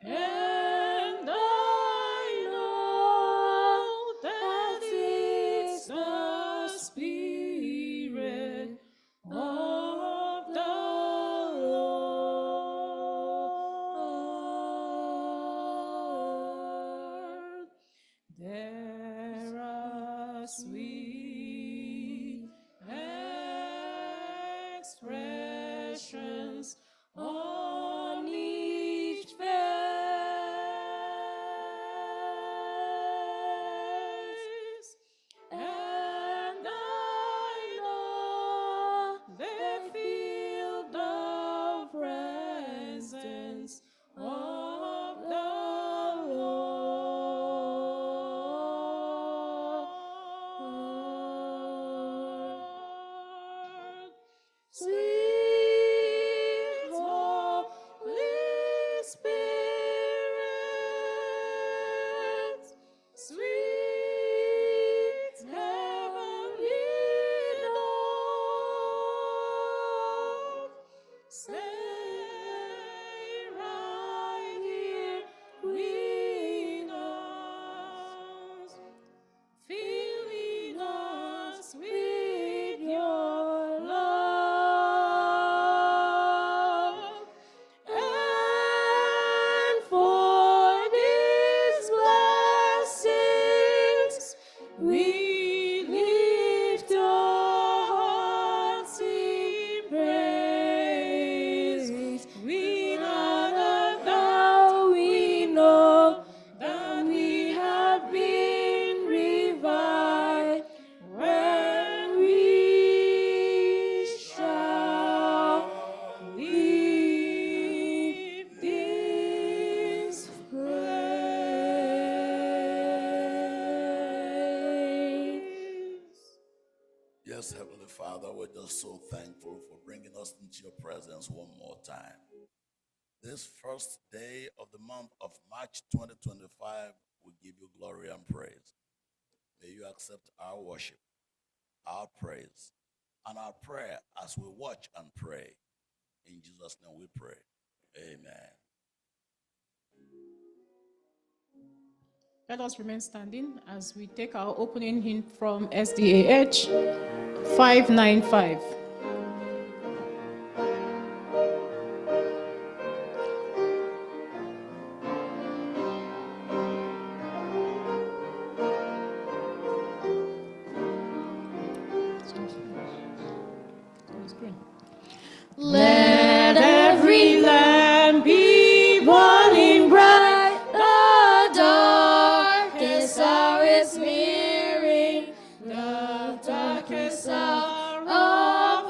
and I know that it's the Spirit of the Lord. There are sweet expressions on each face, and I know they feel the presence of the Lord. Sweet Holy Spirit, sweet heavenly dove, stay right here with us, filling us with your love. And for these blessings, we lift our hearts in praise. Without a doubt, we know that we have been revived when we shall leave this place. Yes, Heavenly Father, we're just so thankful for bringing us into your presence one more time. This first day of the month of March 2025, we give you glory and praise. May you accept our worship, our praise, and our prayer as we watch and pray. In Jesus' name we pray. Amen. Let us remain standing as we take our opening hymn from SDAH 595. Let every lamp be burning bright, the darkest hour is nearing, the darkest hour of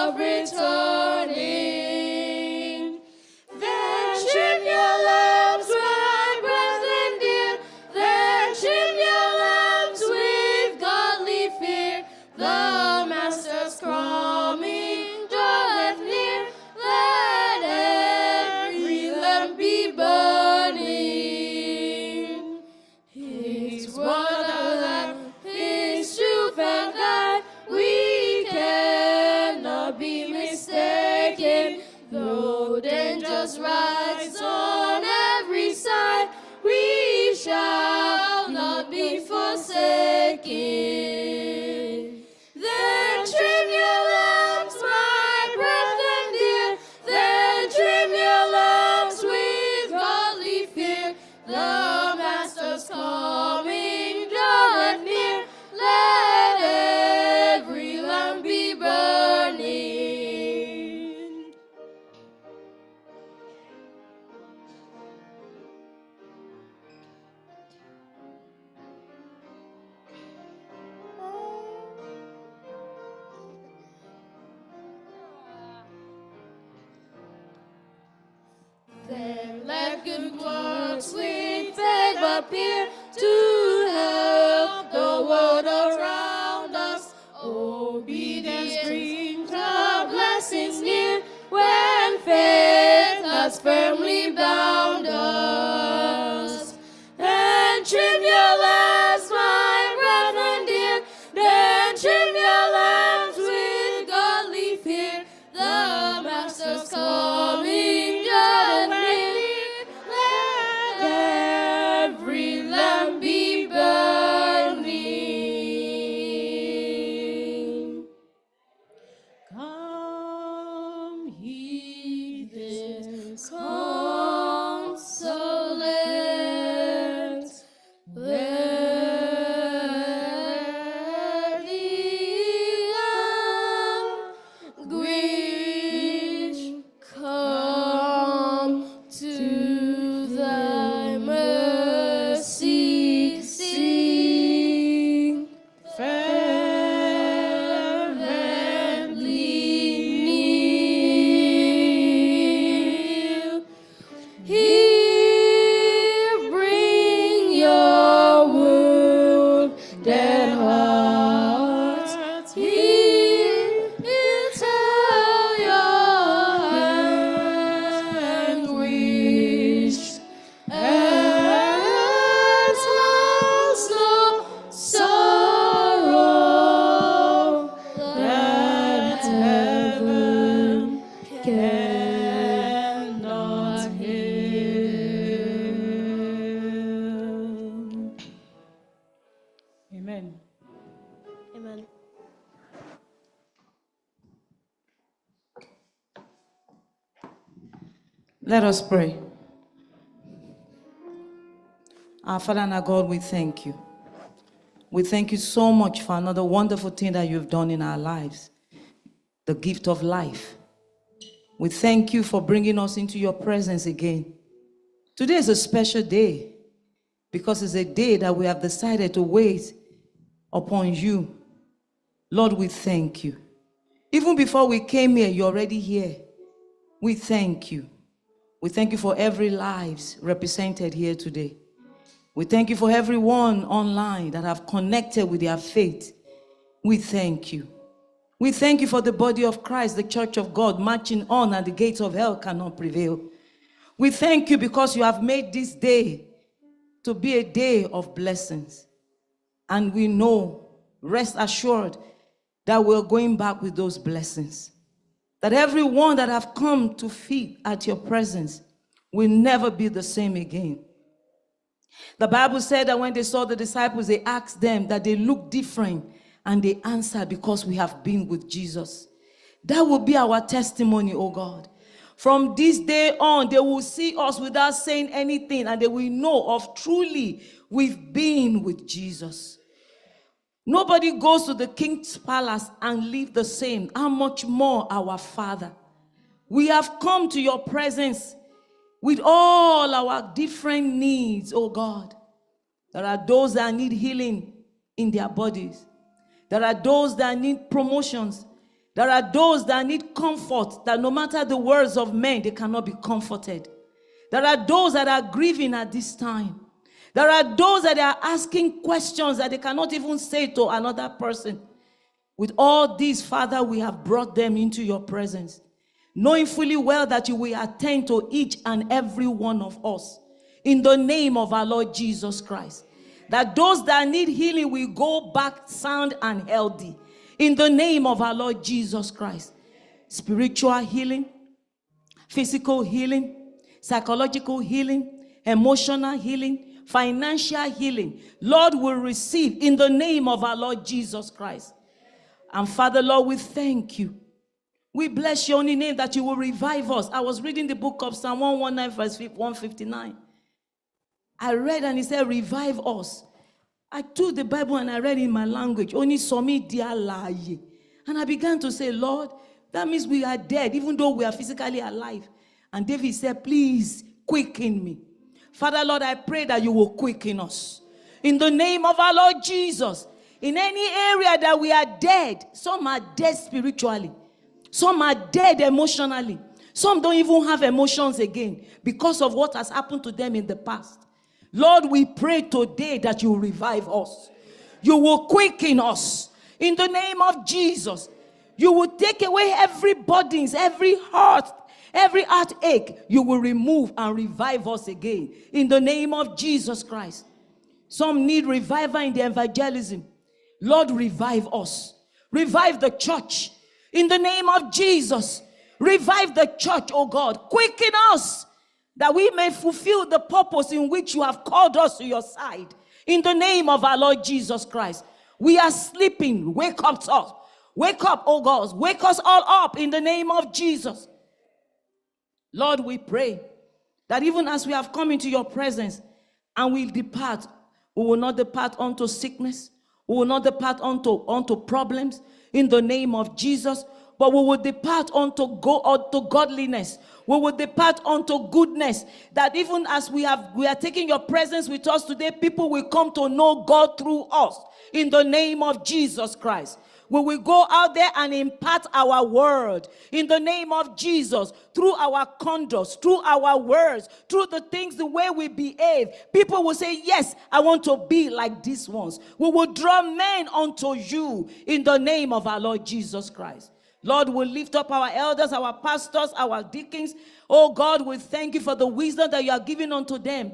of returning. Then trim your lamps, my brethren dear, then trim your lamps with godly fear. The Master's coming draweth near. Let every lamp be burning. His word alive, His truth and guide, we cannot be mistaken. Though dangers rise on every side, we shall not be forsaken. Then trim your lamps, my brethren dear, then trim your lamps with godly fear. The Master's coming draweth near. Let every lamp be burning. Then let good works with faith appear to help the world around us. Obedience brings our blessings near when faith has firmly bound us. Then trim your lamps, my brethren dear, then trim your lamps with godly fear. The Master's coming, draweth near. Let every lamp be burning. Come, heed this consolence. Let the anguish come to thy mercy. Sing fervently kneel. Here bring your wounded hearts. Here tell your anguish. Earth has no sorrow that heaven cannot heal. Amen. Amen. Let us pray. Our Father and our God, we thank you. We thank you so much for another wonderful thing that you've done in our lives, the gift of life. We thank you for bringing us into your presence again. Today is a special day because it's a day that we have decided to wait upon you. Lord, we thank you. Even before we came here, you're already here. We thank you. We thank you for every lives represented here today. We thank you for everyone online that have connected with their faith. We thank you. We thank you for the body of Christ, the church of God, marching on and the gates of hell cannot prevail. We thank you because you have made this day to be a day of blessings. And we know, rest assured, that we're going back with those blessings. That everyone that have come to feed at your presence will never be the same again. The Bible said that when they saw the disciples, they asked them that they look different, and they answered, because we have been with Jesus. That will be our testimony, oh God. From this day on, they will see us without saying anything, and they will know of truly we've been with Jesus. Nobody goes to the king's palace and live the same. How much more our Father? We have come to your presence with all our different needs, oh God. There are those that need healing in their bodies. There are those that need promotions. There are those that need comfort, that no matter the words of men, they cannot be comforted. There are those that are grieving at this time. There are those that are asking questions that they cannot even say to another person. With all these, Father, we have brought them into your presence, knowing fully well that you will attend to each and every one of us. In the name of our Lord Jesus Christ. That those that need healing will go back sound and healthy. In the name of our Lord Jesus Christ. Spiritual healing, physical healing, psychological healing, emotional healing, financial healing. Lord, will receive in the name of our Lord Jesus Christ. And Father, Lord, we thank you. We bless your only name that you will revive us. I was reading the book of Psalm 119 verse 159. I read and it said, revive us. I took the Bible and I read in my language, only somi dia laye. And I began to say, Lord, that means we are dead, even though we are physically alive. And David said, please quicken me. Father, Lord, I pray that you will quicken us. In the name of our Lord Jesus, in any area that we are dead, some are dead spiritually. Some are dead emotionally. Some don't even have emotions again because of what has happened to them in the past. Lord, we pray today that you revive us. You will quicken us. In the name of Jesus, you will take away every burdens, every heartache. You will remove and revive us again. In the name of Jesus Christ. Some need revival in the evangelism. Lord, revive us. Revive the church. In the name of Jesus. Revive the church, oh God. Quicken us, that we may fulfill the purpose in which you have called us to your side. In the name of our Lord Jesus Christ. We are sleeping. Wake up. Wake up, oh God. Wake us all up in the name of Jesus. Lord, we pray that even as we have come into your presence and we depart, we will not depart unto sickness. We will not depart unto problems in the name of Jesus. But we will depart unto godliness. We will depart unto goodness. That even as we are taking your presence with us today, people will come to know God through us. In the name of Jesus Christ. We will go out there and impart our word. In the name of Jesus. Through our conduct, through our words, through the things, the way we behave. People will say, yes, I want to be like these ones. We will draw men unto you. In the name of our Lord Jesus Christ. Lord, we lift up our elders, our pastors, our deacons. Oh God, we thank you for the wisdom that you are giving unto them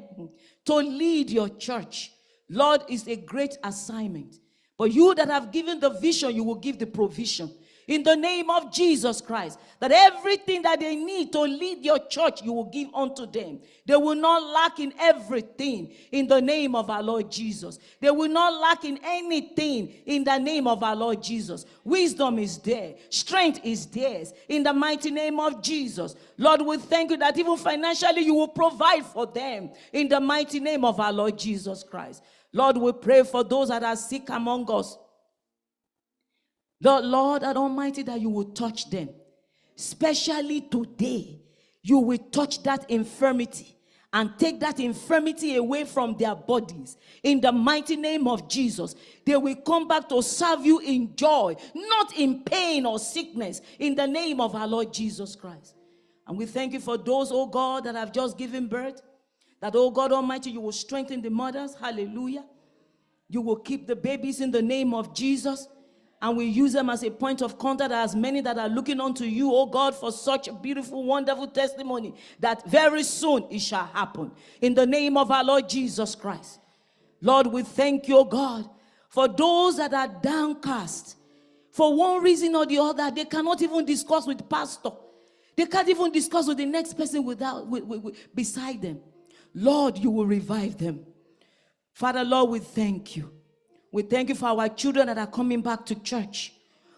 to lead your church. Lord, it's a great assignment. But you that have given the vision, you will give the provision. In the name of Jesus Christ, that everything that they need to lead your church, you will give unto them. They will not lack in everything in the name of our Lord Jesus. They will not lack in anything in the name of our Lord Jesus. Wisdom is there. Strength is theirs in the mighty name of Jesus. Lord, we thank you that even financially you will provide for them in the mighty name of our Lord Jesus Christ. Lord, we pray for those that are sick among us. The Lord and Almighty, that you will touch them. Especially today, you will touch that infirmity and take that infirmity away from their bodies. In the mighty name of Jesus, they will come back to serve you in joy, not in pain or sickness. In the name of our Lord Jesus Christ. And we thank you for those, oh God, that have just given birth. That, oh God Almighty, you will strengthen the mothers. Hallelujah. You will keep the babies in the name of Jesus. And we use them as a point of contact, as many that are looking unto you, oh God, for such a beautiful, wonderful testimony that very soon it shall happen. In the name of our Lord Jesus Christ. Lord, we thank you, oh God, for those that are downcast. For one reason or the other, they cannot even discuss with pastor. They can't even discuss with the next person beside them. Lord, you will revive them. Father, Lord, we thank you. We thank you for our children that are coming back to church.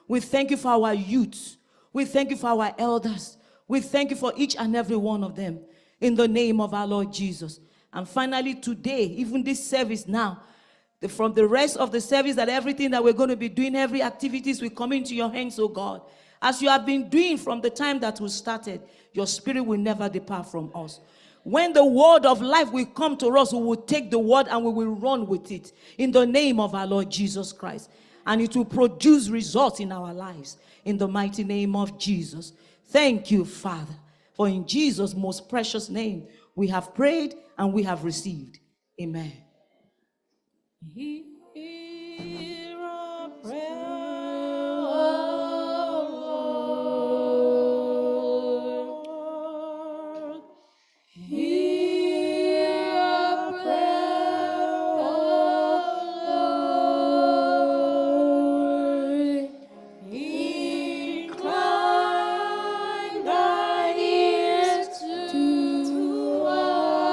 We thank you for our youth. We thank you for our elders. We thank you for each and every one of them in the name of our Lord Jesus. And finally today, even this service now, from the rest of the service, that everything that we're going to be doing, every activities will come into your hands, oh God. As you have been doing from the time that we started, your spirit will never depart from us. When the word of life will come to us, we will take the word and we will run with it in the name of our Lord Jesus Christ. And it will produce results in our lives in the mighty name of Jesus. Thank you, Father, for in Jesus' most precious name we have prayed and we have received. Amen. Hear our prayer, Lord. Hear our prayer, Lord. Incline thine ears to us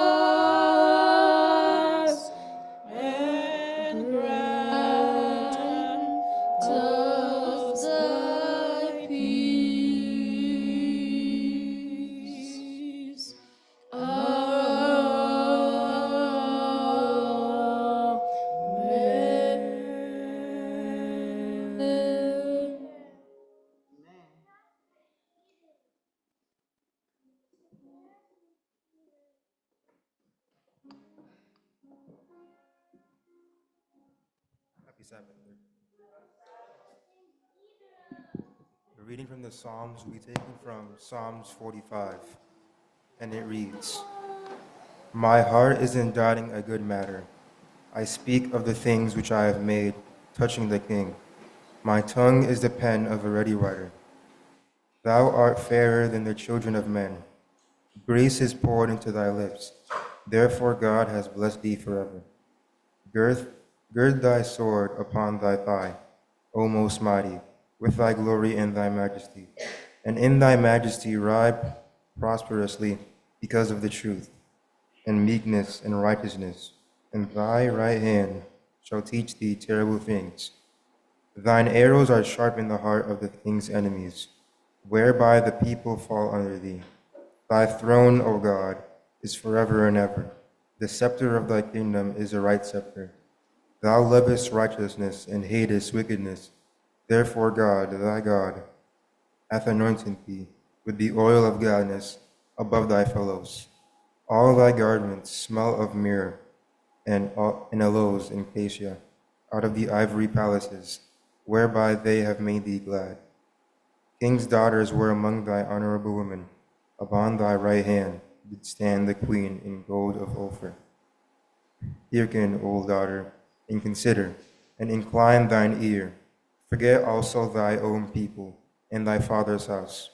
and grant us thy peace. Amen. Happy Sabbath. The reading from the Psalms will be taken from Psalms 45, and it reads, My heart is inditing a good matter. I speak of the things which I have made, touching the king. My tongue is the pen of a ready writer. Thou art fairer than the children of men. Grace is poured into thy lips. Therefore God has blessed thee forever. Gird thy sword upon thy thigh, O most mighty, with thy glory and thy majesty. And in thy majesty ride prosperously because of the truth, and meekness and righteousness. And thy right hand shall teach thee terrible things. Thine arrows are sharp in the heart of the king's enemies, whereby the people fall under thee. Thy throne, O God, is forever and ever. The scepter of thy kingdom is a right scepter. Thou lovest righteousness and hatest wickedness. Therefore God, thy God, hath anointed thee with the oil of gladness above thy fellows. All thy garments smell of myrrh and aloes and cassia, out of the ivory palaces, whereby they have made thee glad. King's daughters were among thy honorable women. Upon thy right hand did stand the queen in gold of Ophir. Hearken, O daughter, and consider, and incline thine ear. Forget also thy own people and thy father's house.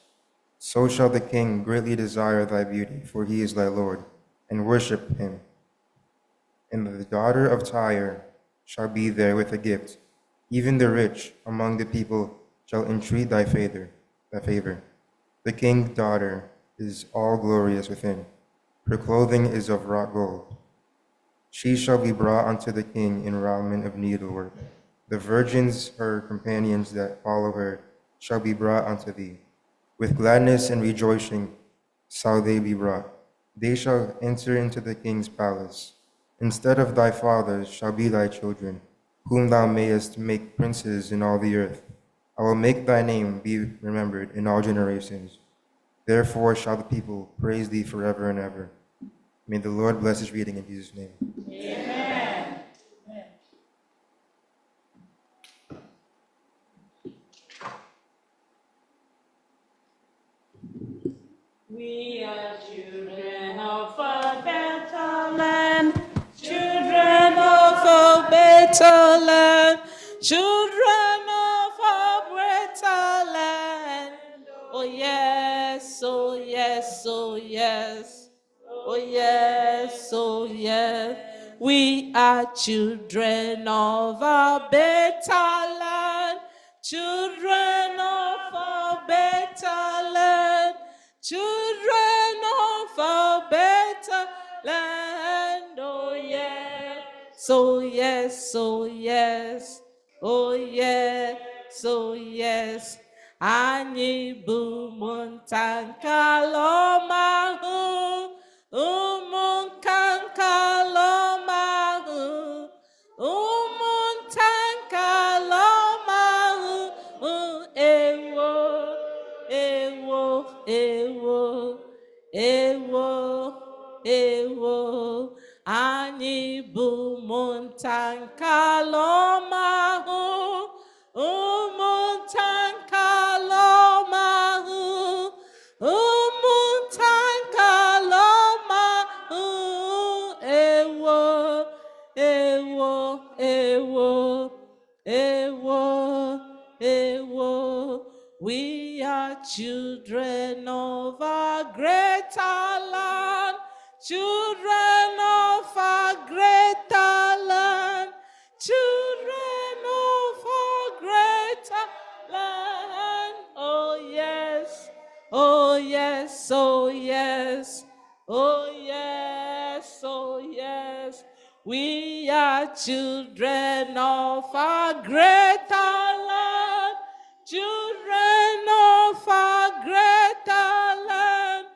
So shall the king greatly desire thy beauty, for he is thy Lord, and worship him. And the daughter of Tyre shall be there with a gift. Even the rich among the people shall entreat thy favor. The king's daughter is all glorious within. Her clothing is of wrought gold. She shall be brought unto the king in raiment of needlework. The virgins, her companions that follow her, shall be brought unto thee. With gladness and rejoicing shall they be brought. They shall enter into the king's palace. Instead of thy fathers shall be thy children, whom thou mayest make princes in all the earth. I will make thy name be remembered in all generations. Therefore shall the people praise thee forever and ever. May the Lord bless his reading in Jesus' name. Amen. We are children of a better land, children of a better land, children of a greater land. Oh yes, oh yes, oh yes. Oh yes, oh yes. We are children of a better land, children of a better land, children of a better land. Oh yes, oh yes, oh yes. Oh yes, oh yes. Anyị bụ ụmụnta nke ala ọma ahụ, ụmụnka nke ala ọma ahụ, ụmụnta nke ala ọma ahụ. Ewo, ewo, ewo, ewo, Ewo, Ewo, we are children of our greater land, children of our greater land, children of our greater land. Oh yes, oh yes, oh yes, oh yes, oh yes. We are children of our greater land, children of our greater land,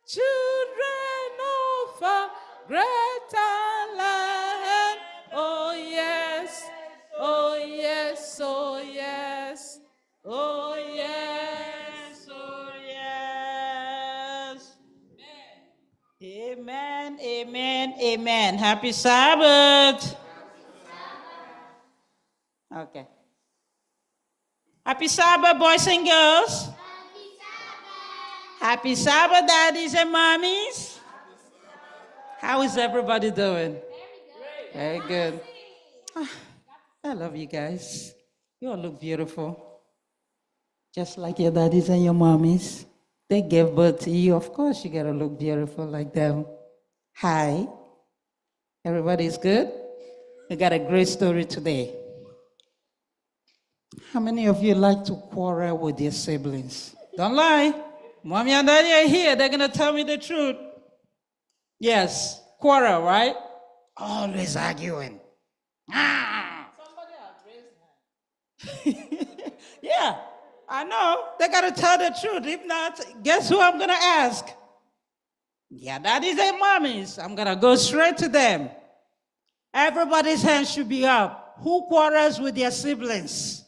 children of our greater land. Oh yes, oh yes, oh yes, oh yes, oh yes. Amen, amen, amen. Happy Sabbath. Okay. Happy Sabbath, boys and girls. Happy Sabbath, daddies and mommies. How is everybody doing? Very good. I love you guys. You all look beautiful. Just like your daddies and your mommies. They gave birth to you. Of course, you gotta look beautiful like them. Hi. Everybody's good? We got a great story today. How many of you like to quarrel with your siblings? Don't lie. Mommy and daddy are here. They're going to tell me the truth. Yes, quarrel, right? Always arguing. Somebody has raised hand. Yeah, I know. They got to tell the truth. If not, guess who I'm going to ask? Yeah, daddies and mommies. I'm going to go straight to them. Everybody's hand should be up. Who quarrels with their siblings?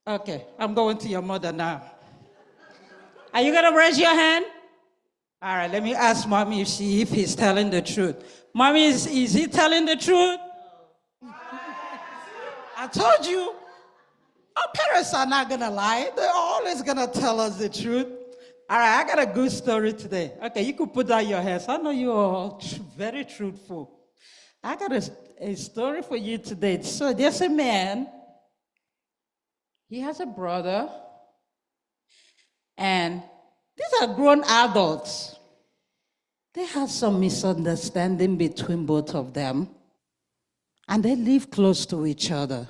Okay, I'm going to your mother now. Are you going to raise your hand? All right, let me ask mommy if he's telling the truth. Mommy, is he telling the truth? I told you, our parents are not going to lie. They're always going to tell us the truth. All right, I got a good story today. Okay, you could put down your hands. I know you are all very truthful. I got a story for you today. So there's a man. He has a brother. And these are grown adults. They have some misunderstanding between both of them. And they live close to each other.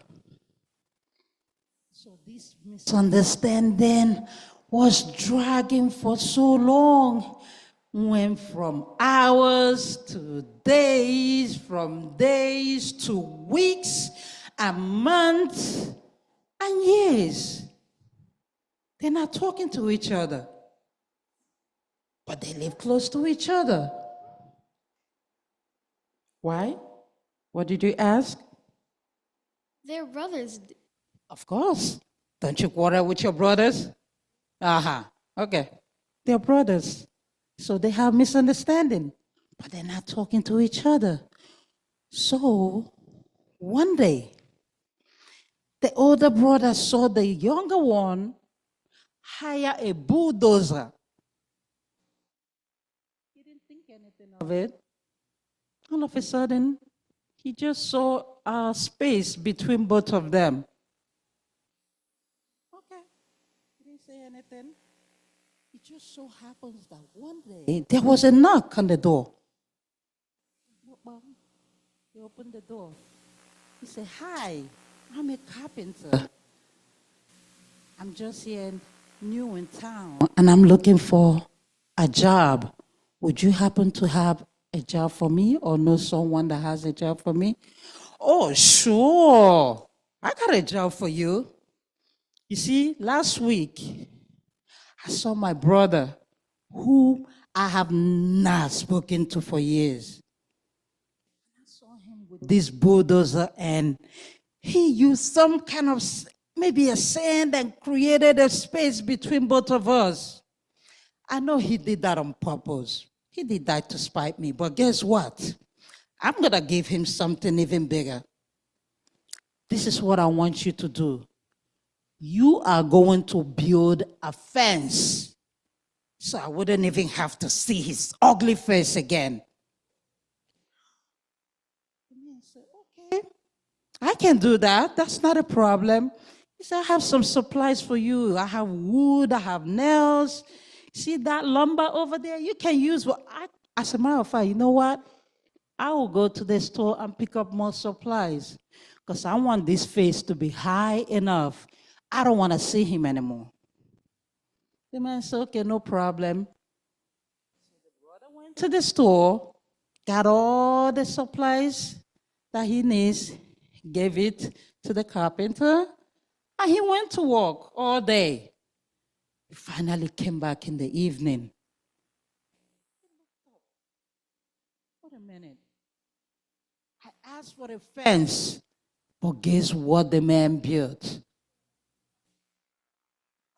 So this misunderstanding was dragging for so long. Went from hours to days, from days to weeks, and months, and years. They're not talking to each other, but they live close to each other. Why? What did you ask? They're brothers. Of course. Don't you quarrel with your brothers? Okay. They're brothers. So they have misunderstanding, but they're not talking to each other. So one day, the older brother saw the younger one hire a bulldozer. He didn't think anything of it. All of a sudden, he just saw a space between both of them. Okay, he didn't say anything. It just so happens that one day there was a knock on the door. He opened the door. He said, "Hi, I'm a carpenter. I'm just here new in town and I'm looking for a job. Would you happen to have a job for me or know someone that has a job for me?" "Oh, sure. I got a job for you. You see, last week, I saw my brother, who I have not spoken to for years. I saw him with this bulldozer, and he used some kind of, maybe a sand, and created a space between both of us. I know he did that on purpose. He did that to spite me, but guess what? I'm going to give him something even bigger. This is what I want you to do. You are going to build a fence so I wouldn't even have to see his ugly face again." said, okay, I can do that. That's not a problem. He said, I have some supplies for you. I have wood, I have nails. See that lumber over there? You can use what as a matter of fact, you know what? I will go to the store and pick up more supplies because I want this face to be high enough. I don't want to see him anymore. The man said, okay, no problem. The brother went to the store, got all the supplies that he needs, gave it to the carpenter, and he went to work all day. He finally came back in the evening. Wait a minute. I asked for a fence, but guess what the man built?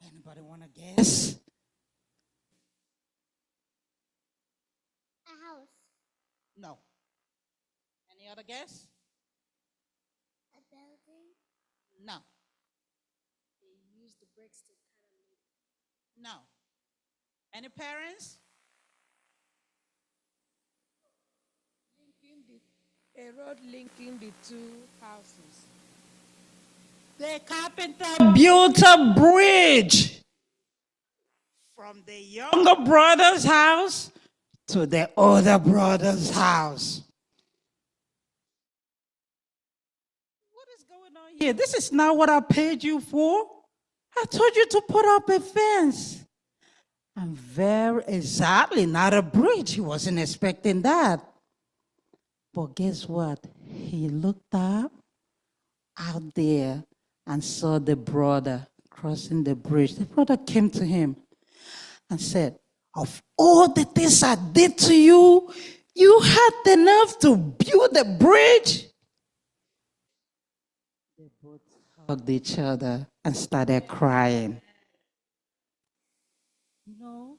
Anybody want to guess? A house. No. Any other guess? A building. No. They use the bricks to kind of make. No. Any parents? A road linking the two houses. The carpenter built a bridge from the younger brother's house to the older brother's house. What is going on here? This is not what I paid you for. I told you to put up a fence. And very exactly, not a bridge. He wasn't expecting that. But guess what? He looked up out there and saw the brother crossing the bridge. The brother came to him and said, of all the things I did to you, you had the nerve to build a bridge? They both hugged each other and started crying. You know,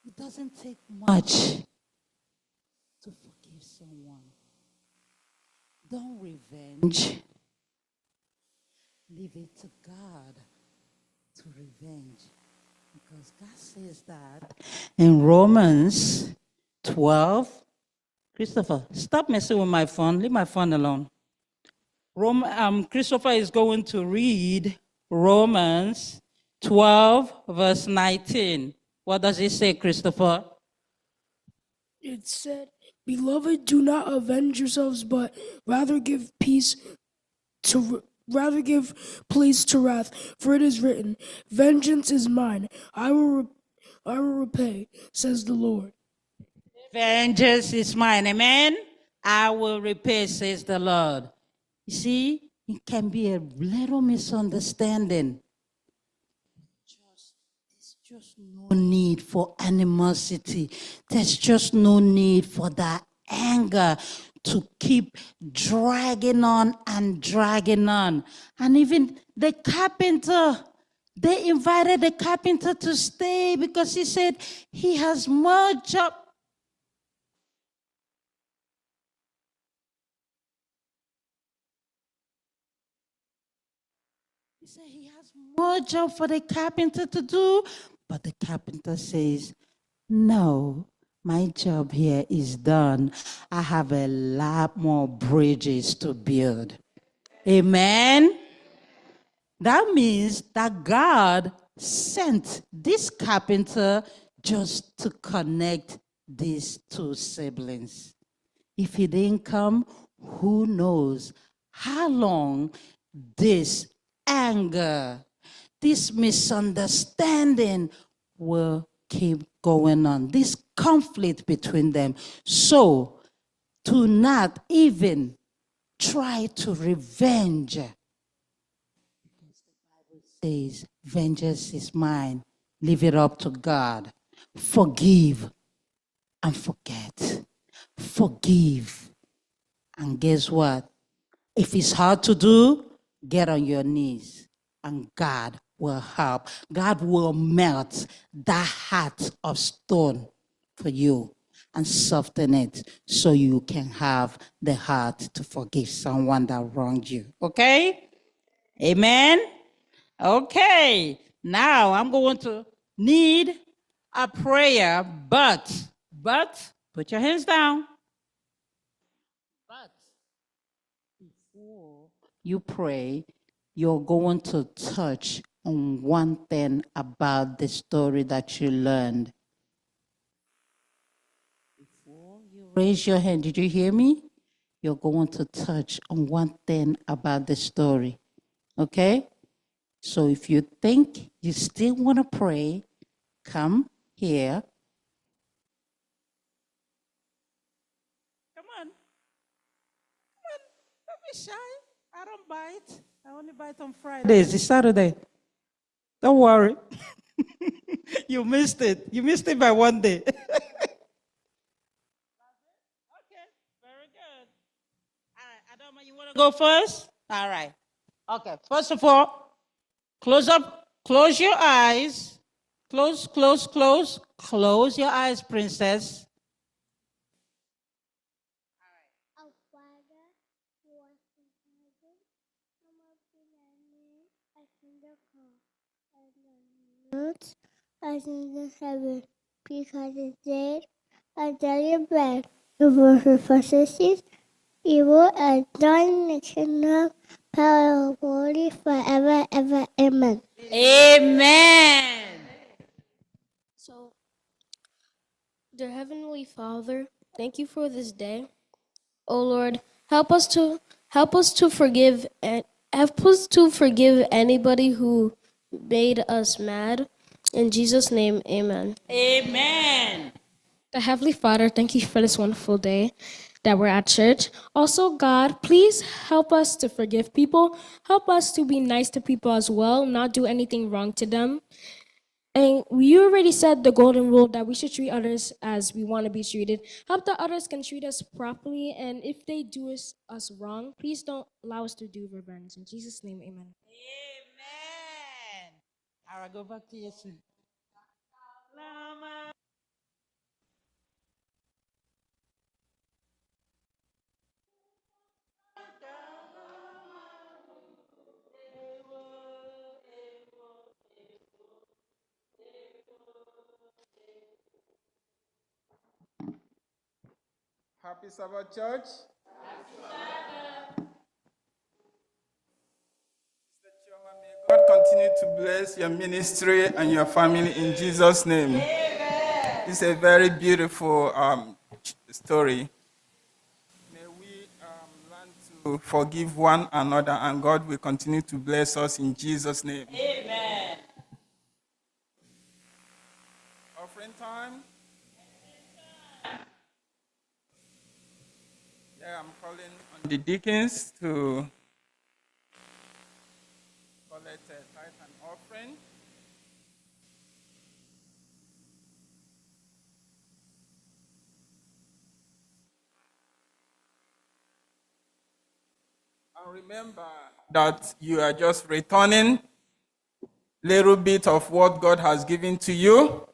it doesn't take much to forgive someone. Don't revenge. Leave it to God to revenge. Because God says that in Romans 12. Christopher, stop messing with my phone. Leave my phone alone. Christopher is going to read Romans 12, verse 19. What does it say, Christopher? It said, "Beloved, do not avenge yourselves, but rather give place to wrath. For it is written, vengeance is mine, I will repay, says the Lord." Vengeance is mine, amen? I will repay, says the Lord. You see, it can be a little misunderstanding. There's just no need for animosity. There's just no need for that anger to keep dragging on and dragging on. And even the carpenter, they invited the carpenter to stay because he said he has more job. He said he has more job for the carpenter to do, but the carpenter says, no, my job here is done. I have a lot more bridges to build. Amen? That means that God sent this carpenter just to connect these two siblings. If he didn't come, who knows how long this anger, this misunderstanding will keep going on, this conflict between them. So, do not even try to revenge. Because the Bible says, vengeance is mine. Leave it up to God. Forgive and forget. Forgive. And guess what? If it's hard to do, get on your knees and God will help. God will melt that heart of stone for you and soften it so you can have the heart to forgive someone that wronged you. Okay? Amen? Okay. Now I'm going to need a prayer, but, put your hands down. But before you pray, you're going to touch on one thing about the story that you learned. Before you raise your hand, did you hear me? You're going to touch on one thing about the story. Okay? So if you think you still want to pray, come here. Come on. Come on. Don't be shy. I don't bite. I only bite on Fridays. It's Saturday. Don't worry. You missed it. You missed it by one day. Okay, very good. All right, Adama, you want to go first? All right. Okay, first of all, close your eyes. Close your eyes, princess. Our Father, who art in heaven, hallowed be thy name, as in the earth, as in the heaven. Because it's dead, I daily bread. The worship possesses evil and done the kingdom, power and glory forever, ever. Amen. Amen. So, dear Heavenly Father, thank you for this day. Oh Lord, help us to forgive and help us to forgive anybody who made us mad. In Jesus' name, amen. Amen. The Heavenly Father, thank you for this wonderful day that we're at church. Also, God, please help us to forgive people. Help us to be nice to people as well, not do anything wrong to them. And you already said the golden rule that we should treat others as we want to be treated. Help that others can treat us properly, and if they do us wrong, please don't allow us to do revenge. In Jesus' name, amen. Amen. All right, go back to your seat. Happy Sabbath, church. God continue to bless your ministry and your family in Jesus' name. Amen. It's a very beautiful story. May we learn to forgive one another, and God will continue to bless us in Jesus' name. Amen. Offering time. Yeah, I'm calling on the deacons to collect tithe and offering. And remember that you are just returning little bit of what God has given to you.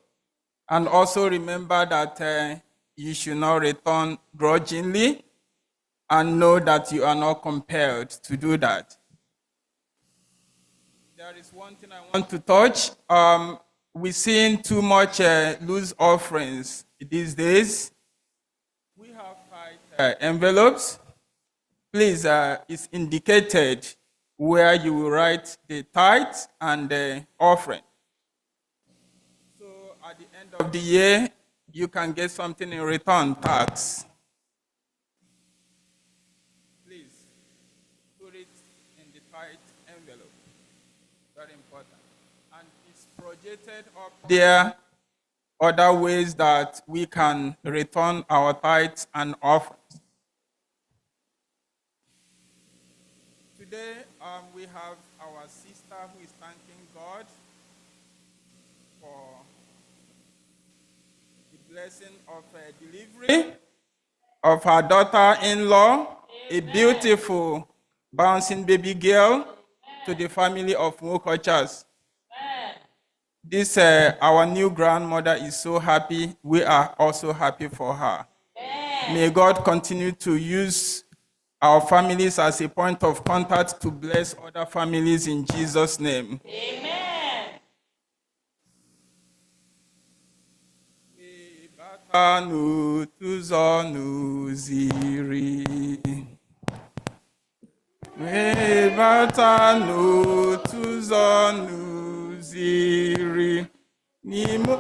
And also remember that you should not return grudgingly, and know that you are not compelled to do that. There is one thing I want to touch. We're seeing too much loose offerings these days. We have envelopes. Please, it's indicated where you will write the tithe and the offering. So at the end of the year, you can get something in return tax. Please put it in the tithe envelope. Very important. And it's projected up there other ways that we can return our tithes and offerings. Today, we have our sister who is thanking God for the blessing of delivery of her daughter-in-law, a beautiful bouncing baby girl, to the family of Mokochas. This, our new grandmother is so happy. We are also happy for her. May God continue to use our families as a point of contact to bless other families in Jesus' name. Amen. Anu tuzonu ziri. webata n'otu ụzọ n'uziri n'ime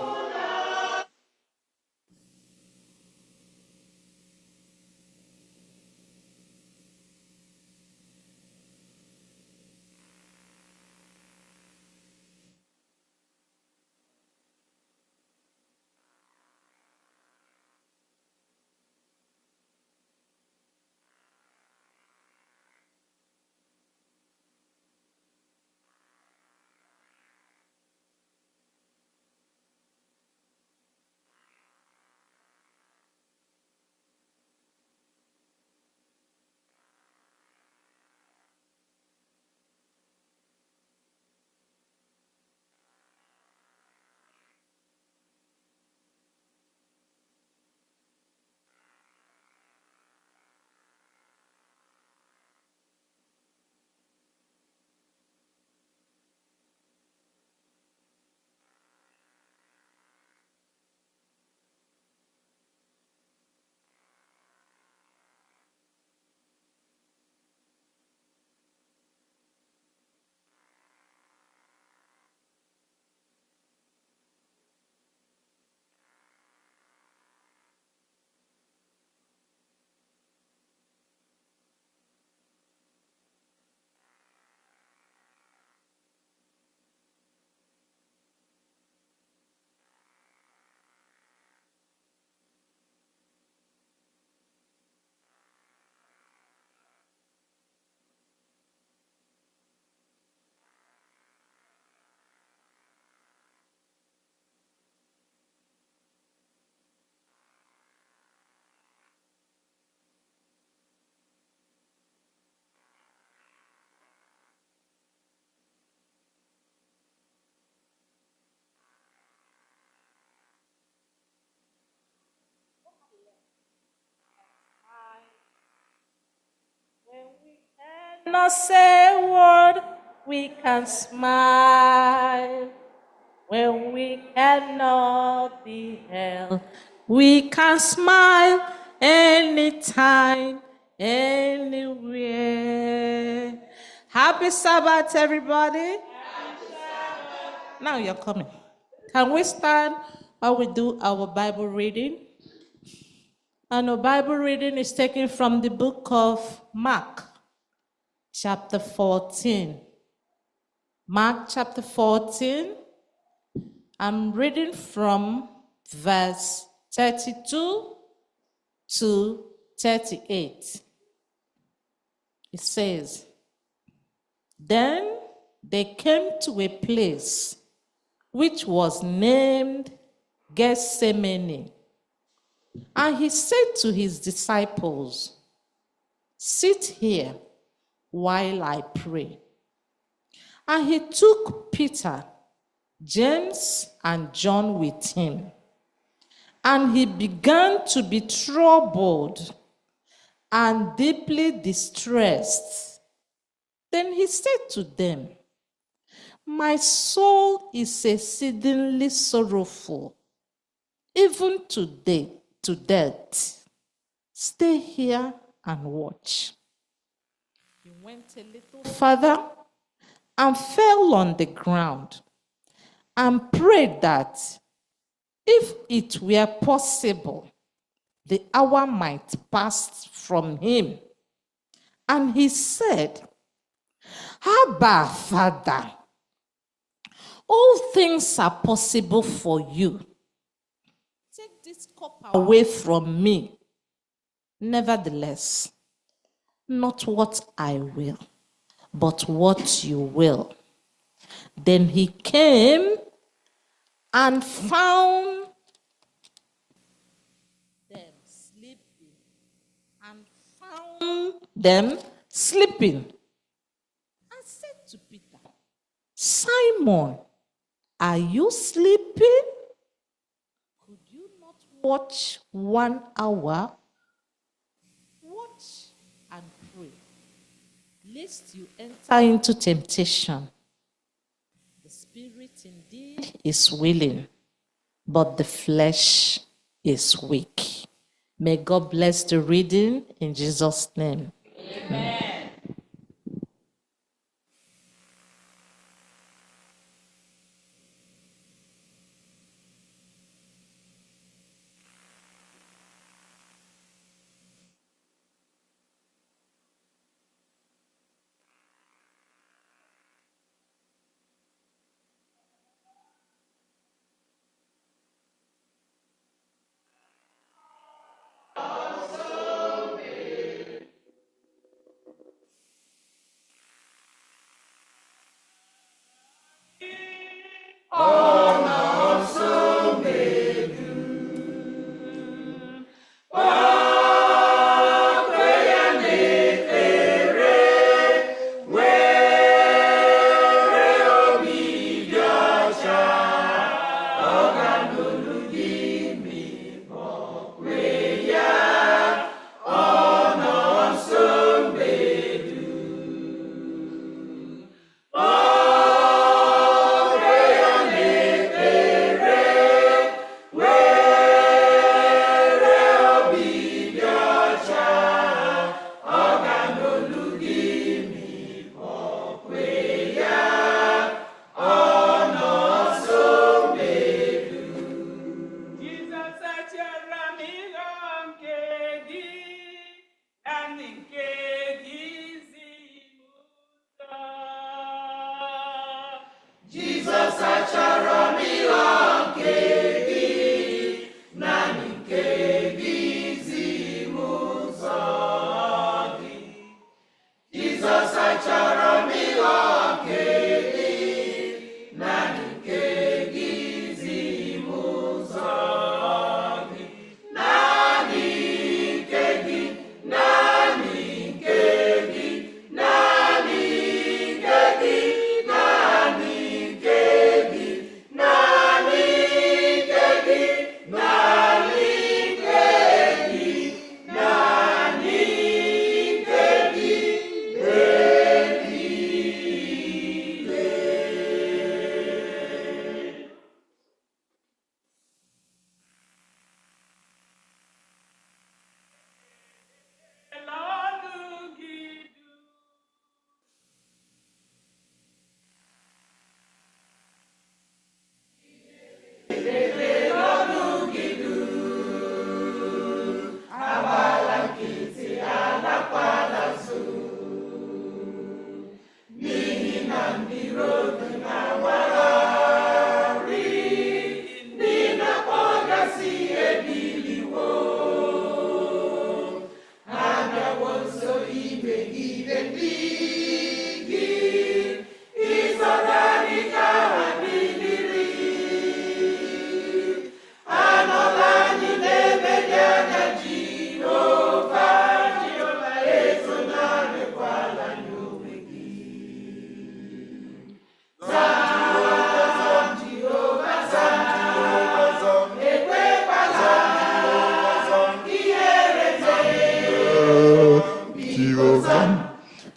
not say a word, we can smile. When we cannot be held, we can smile anytime, anywhere. Happy Sabbath, everybody. Now you're coming. Can we stand while we do our Bible reading? And our Bible reading is taken from the book of Mark, chapter 14. Mark chapter 14. I'm reading from verse 32 to 38. It says, "Then they came to a place which was named Gethsemane. And he said to his disciples, 'Sit here while I pray.' And he took Peter, James, and John with him. And he began to be troubled and deeply distressed. Then he said to them, 'My soul is exceedingly sorrowful, even to death. Stay here and watch.' He went a little further and fell on the ground and prayed that if it were possible, the hour might pass from him. And he said, 'Abba, Father, all things are possible for you. Take this cup away from me. Nevertheless, not what I will, but what you will.' Then he came and found them sleeping, and said to Peter, 'Simon, are you sleeping? Could you not watch 1 hour? Watch and pray, lest you enter into temptation. The spirit indeed is willing, but the flesh is weak.' May God bless the reading in Jesus' name. Amen.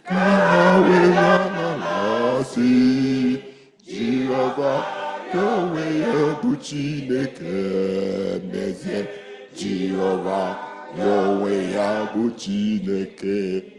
Yahweh Yamalasi, Jehovah, Yahweh Yabu Chineke, Nezie, Jehovah, Yahweh Yabu Chineke.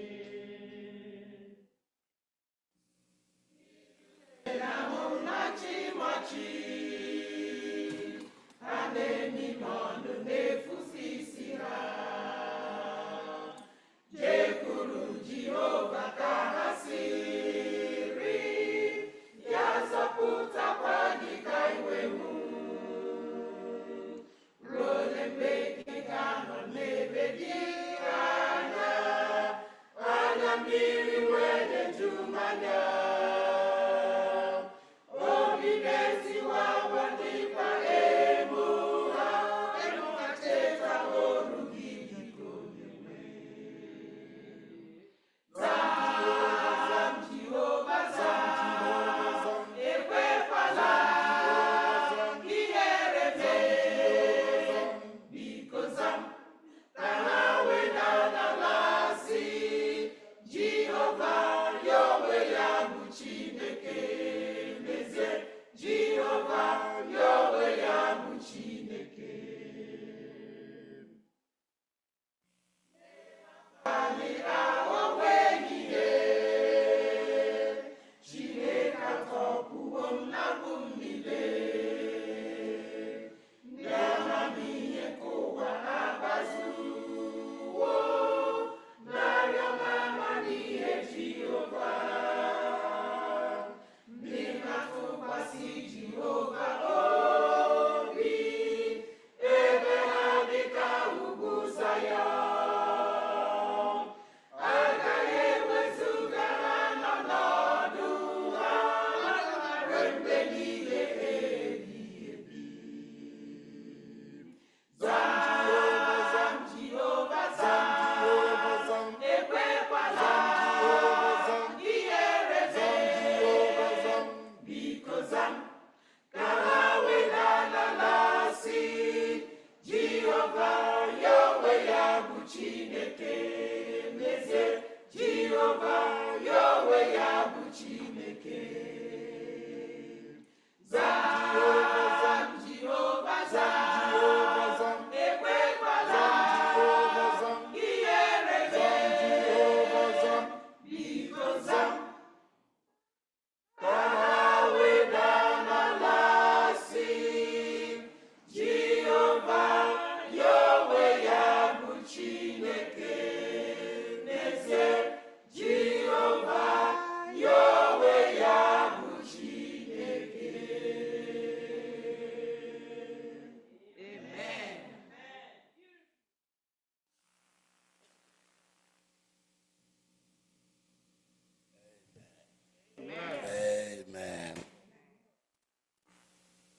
Amen.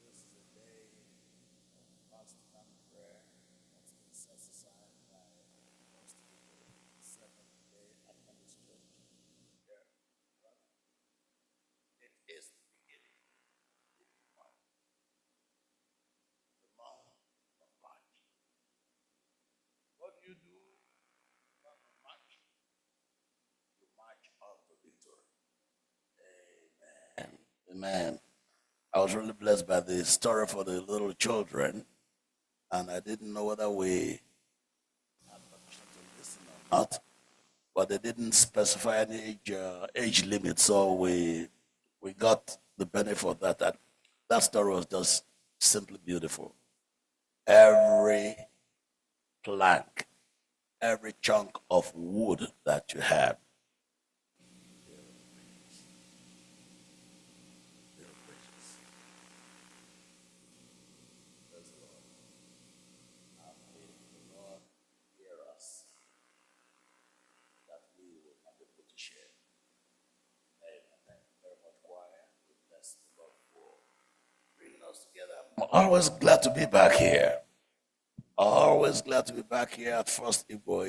This is a day of fasting and prayer that's been set aside by us to the seventh day administration. Yeah. It is the beginning of the month of March. What do you do in the month of March? You march on to victory. Amen. Amen. I was really blessed by the story for the little children, and I didn't know whether we had permission to listen or not, but they didn't specify any age limit, so we got the benefit of that. That story was just simply beautiful. Every plank, every chunk of wood that you have, that we will not be able to share. Amen. Thank you very much, choir. We bless the Lord for bringing us together. I'm always glad to be back here. Always glad to be back here at First Igbo.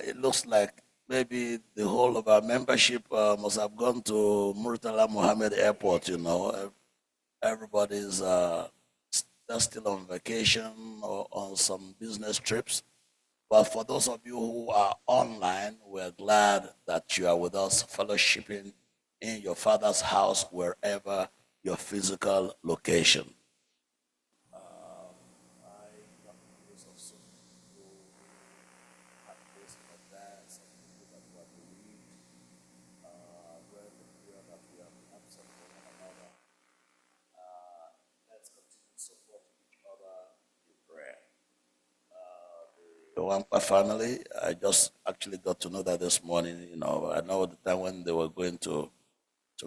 It looks like maybe the whole of our membership must have gone to Murtala Mohammed Airport. Everybody's they're still on vacation or on some business trips. But for those of you who are online, we're glad that you are with us, fellowshipping in your Father's house, wherever your physical location. The Wampa family, I just actually got to know that this morning. You know, I know the time when they were going to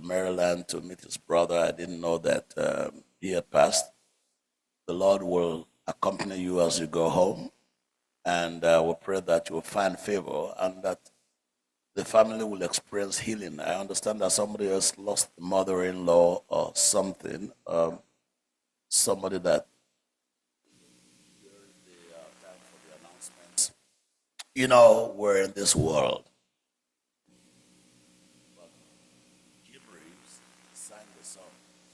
Maryland to meet his brother, I didn't know that he had passed. The Lord will accompany you as you go home, and we pray that you will find favor and that the family will experience healing. I understand that somebody else lost a mother-in-law or something, somebody that you know, we're in this world. But Hebrews sang the song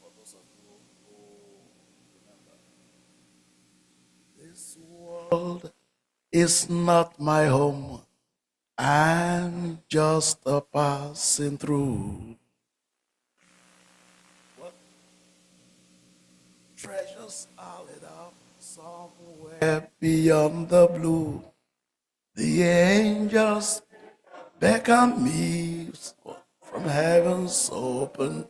for those of you who remember. This world is not my home. I'm just a passing through. What treasures are laid up somewhere beyond the blue. The angels beckon me from heaven's open,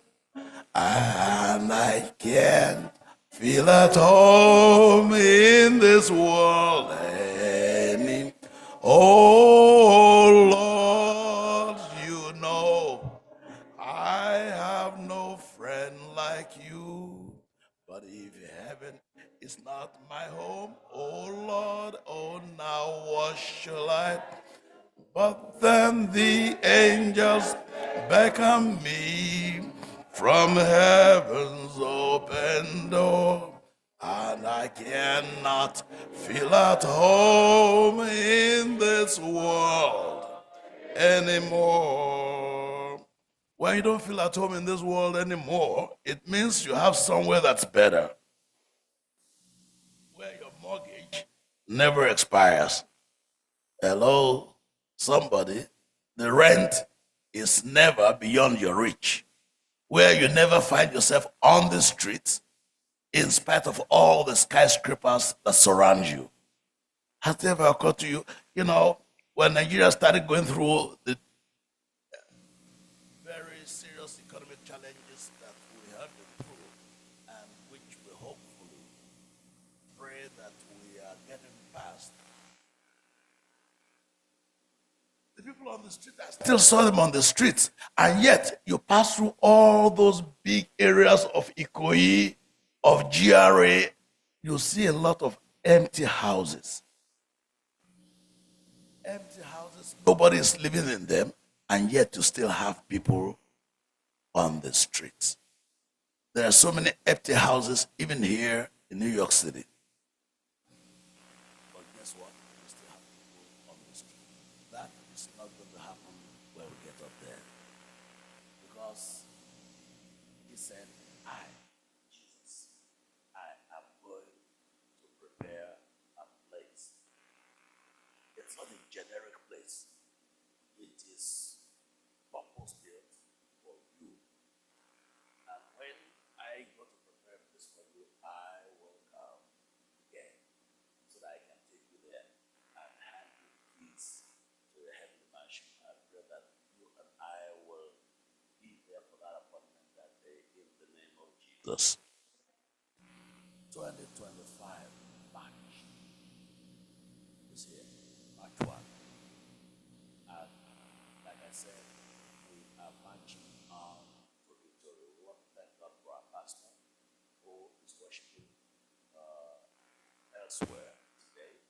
and I can't feel at home in this world any. Oh Lord, you know I have no friend like you. But if heaven is not my home, oh Lord, oh now what shall I? But then the angels beckon me from heaven's open door, and I cannot feel at home in this world anymore. When you don't feel at home in this world anymore, it means you have somewhere that's better, where your mortgage never expires. Hello, somebody. The rent is never beyond your reach, where you never find yourself on the streets in spite of all the skyscrapers that surround you. Has it ever occurred to you, you know, when Nigeria started going through the very serious economic challenges that we have been through, and which we hopefully pray that we are getting past. The people on the street, I still saw them on the streets, and yet you pass through all those big areas of Ikoyi, of GRA, you see a lot of empty houses. Empty houses, nobody is living in them, and yet you still have people on the streets. There are so many empty houses, even here in New York City. But guess what? We still have people on the street. That is not going to happen when we get up there. Because he said, Jesus, I am going to prepare a place. It's not a generic place. It is purpose-built for you. And when I go to prepare a place for you, I will come again so that I can take you there and hand you keys to the heavenly mansion. I pray that you and I will be there for that appointment that day in the name of Jesus. 2025 March is here, March 1. And like I said, we are marching on to victory. We want to thank God for our pastor who is worshiping elsewhere today.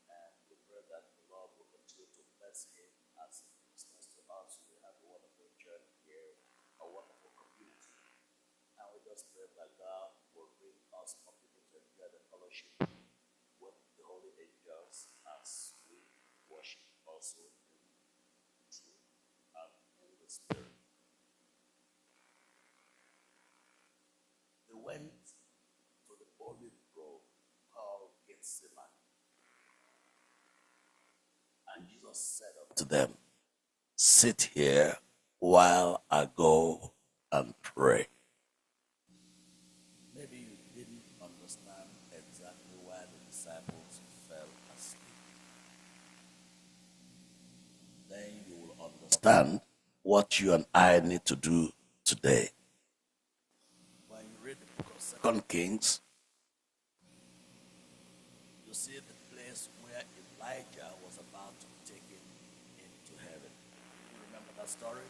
And we pray that the Lord will continue to bless him as he ministers to us. We have a wonderful church here, a wonderful community. And we just pray that God will bring us more people to enjoy the fellowship with the holy angels as we worship also in truth and in the spirit. They went to the olive grove called said to them, sit here while I go and pray. Maybe you didn't understand exactly why the disciples fell asleep. Then you will understand what you and I need to do today. When you read the book of 2 Kings, you see the place where Elijah was about to be taken into heaven. You remember that story?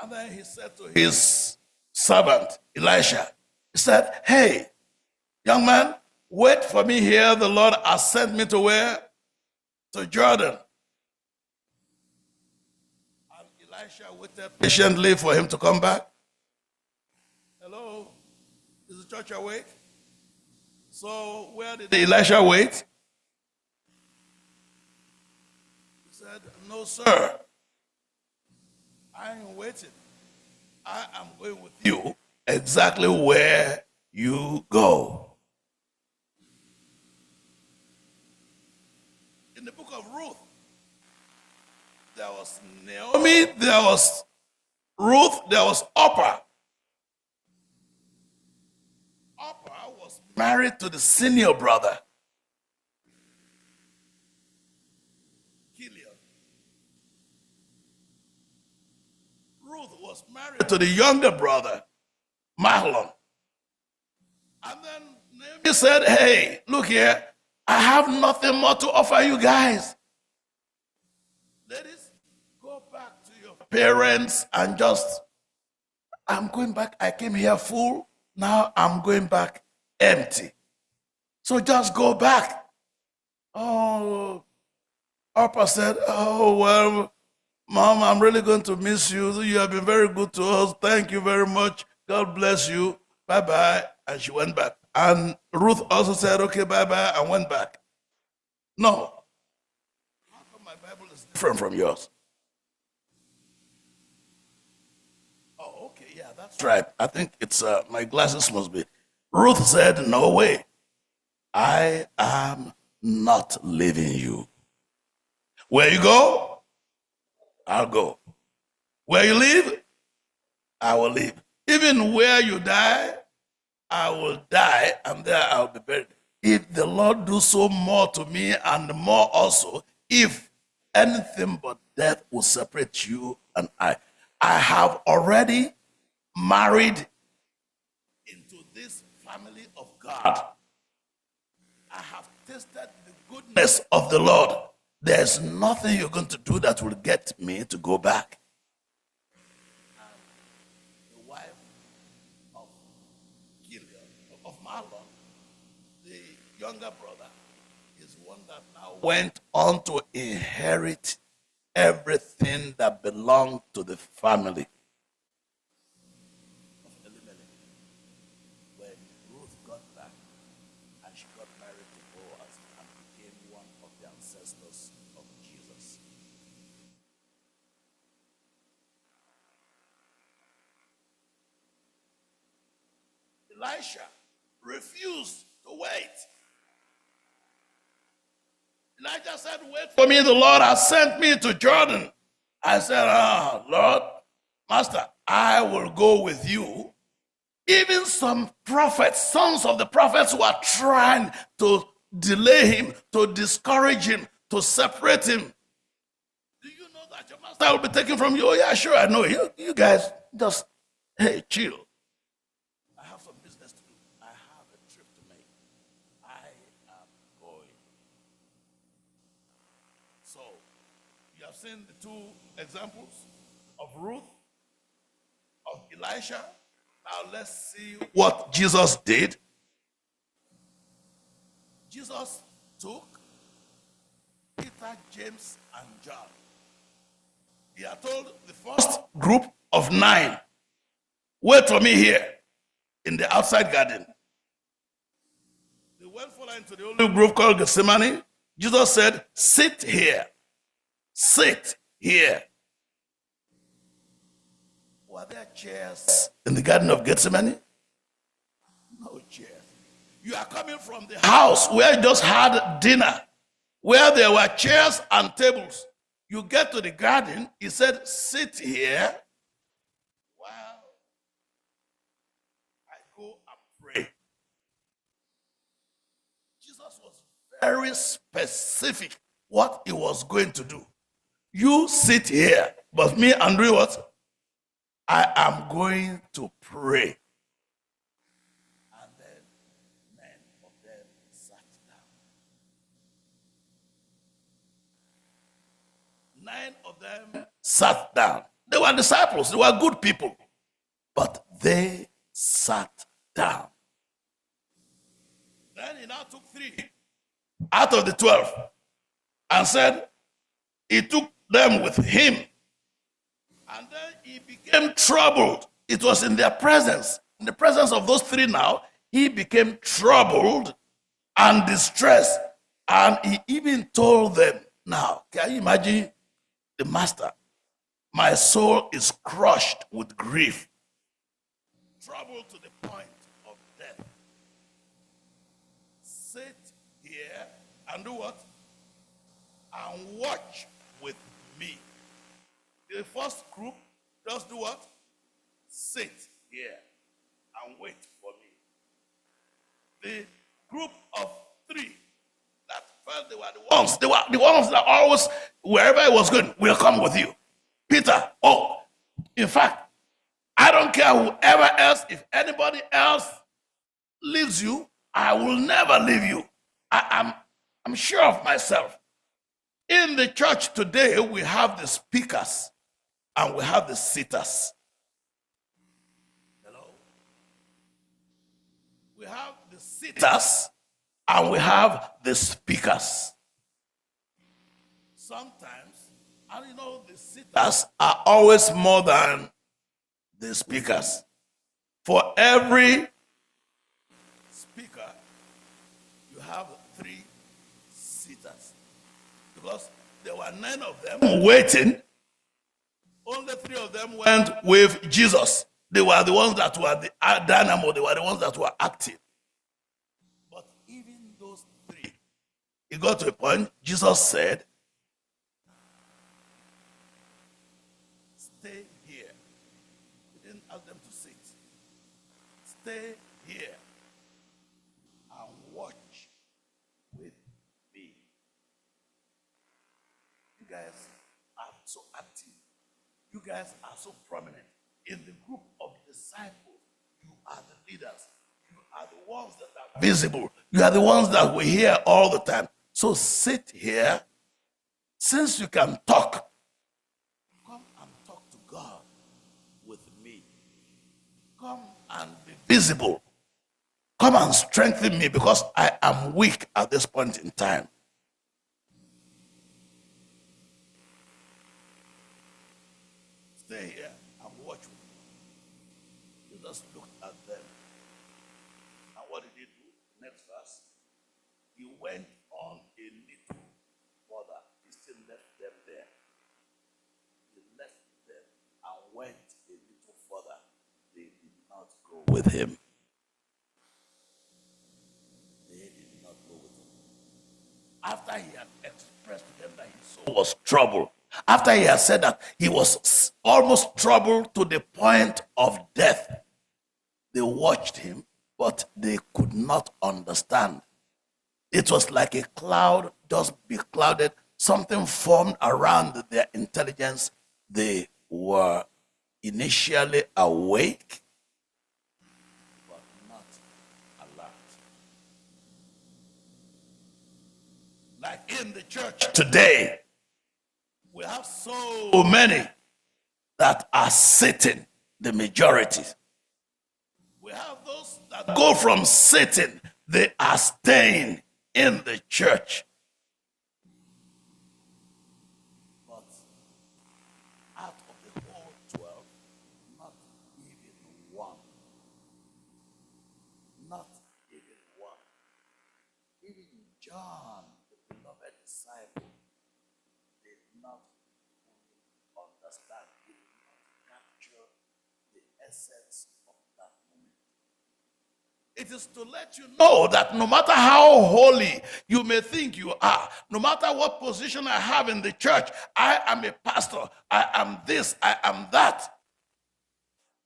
And then he said to his servant, Elisha, he said, hey, young man, wait for me here. The Lord has sent me to where? To Jordan. And Elisha waited patiently for him to come back. Hello? Is the church awake? So where did Elisha wait? He said, no, sir. I ain't waiting. I am going with you exactly where you go. In the book of Ruth, there was Naomi, there was Ruth, there was Orpah. Orpah was married to the senior brother, Ruth was married to the younger brother, Mahlon. And then Naomi said, hey, look here, I have nothing more to offer you guys. Ladies, go back to your parents and I'm going back. I came here full. Now I'm going back empty. So just go back. Oh, Orpah said, oh, well, Mom, I'm really going to miss you. You have been very good to us. Thank you very much. God bless you. Bye-bye. And she went back. And Ruth also said, okay, bye-bye, and went back. No. How come my Bible is different from yours? Oh, okay, yeah, that's right. I think it's, my glasses must be. Ruth said, no way. I am not leaving you. Where you go, I'll go. Where you live, I will live. Even where you die, I will die, and there I'll be buried. If the Lord do so more to me, and more also, if anything but death will separate you and I have already married into this family of God. I have tasted the goodness of the Lord. There's nothing you're going to do that will get me to go back. And the wife of Gilead, of Mahlon, the younger brother, is one that now went on to inherit everything that belonged to the family of Elimelech. When Ruth got back, and she got married to Boaz and became one of the ancestors of Jesus. Elisha refused to wait. Elijah said, wait for me, the Lord has sent me to Jordan. I said, Lord, Master, I will go with you. Even some prophets, sons of the prophets who are trying to delay him, to discourage him, to separate him. Do you know that your master will be taken from you? Oh, yeah, sure, I know. You guys just, hey, chill. I have some business to do. I have a trip to make. I am going. So, you have seen the two examples of Ruth, of Elisha. Now let's see what Jesus did. Jesus took Peter, James, and John. He had told the first group of 9, wait for me here in the outside garden. They went for into the only group called Gethsemane. Jesus said, sit here. Sit here. Were there chairs in the Garden of Gethsemane? No chairs. You are coming from the house where you just had dinner where there were chairs and tables. You get to the garden, he said, sit here while I go and pray. Jesus was very specific what he was going to do. You sit here, but me, Andrew, what? I am going to pray. And then 9 of them sat down. 9 of them sat down. They were disciples, they were good people, but they sat down. Then he now took 3 out of the 12 and said, he took them with him. And then he became troubled. It was in their presence, in the presence of those 3 now, he became troubled and distressed. And he even told them, now, can you imagine the master? My soul is crushed with grief, troubled to the point of death. Sit here and do what? And watch with me. The first group just do what? Sit here and wait for me. The group of 3 that felt they were the ones that always, wherever I was going, will come with you. Peter, in fact, I don't care whoever else, if anybody else leaves you, I will never leave you. I'm sure of myself. In the church today, we have the speakers and we have the sitters. Hello? We have the sitters and we have the speakers. Sometimes, and you know, the sitters are always more than the speakers. For every speaker, you have 3 sitters. Because there were 9 of them waiting. Only 3 of them went with Jesus. They were the ones that were the dynamo. They were the ones that were active. But even those 3, it got to a point, Jesus said, stay here. He didn't ask them to sit. Stay here and watch with me. You guys are so active. You guys are so prominent. In the group of disciples, you are the leaders. You are the ones that are visible. You are the ones that we hear all the time. So sit here. Since you can talk, come and talk to God with me. Come and be visible. Come and strengthen me because I am weak at this point in time. Stay here and watch with me. You just looked at them. And what did he do? Next verse. He went on a little further. He still left them there. He left them and went a little further. They did not go with him. They did not go with him. After he had expressed to them that his soul was troubled, after he had said that he was almost troubled to the point of death, they watched him, but they could not understand. It was like a cloud just beclouded. Something formed around their intelligence. They were initially awake, but not alert. Like in the church today, we have so many that are sitting, the majority. We have those that go from sitting, they are staying in the church. But out of the whole 12, not even one. Not even one. Even John, the beloved disciple, did not understand, did not capture the essence of that moment. It is to let you know that no matter how holy you may think you are, no matter what position I have in the church, I am a pastor, I am this, I am that.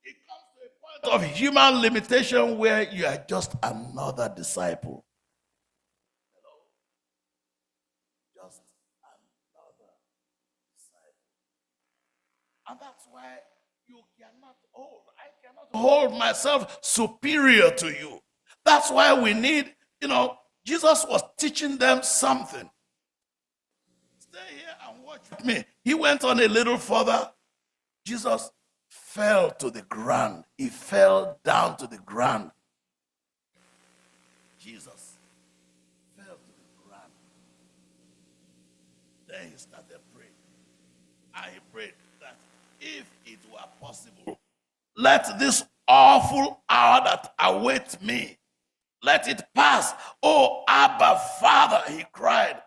It comes to a point of human limitation where you are just another disciple. Hello? Just another disciple. And that's why you cannot hold, I cannot hold myself superior to you. That's why we need, Jesus was teaching them something. Stay here and watch with me. He went on a little further. Jesus fell to the ground. He fell down to the ground. Jesus fell to the ground. Then he started praying. And he prayed that if it were possible, let this awful hour that awaits me, let it pass. Oh, Abba, Father, he cried.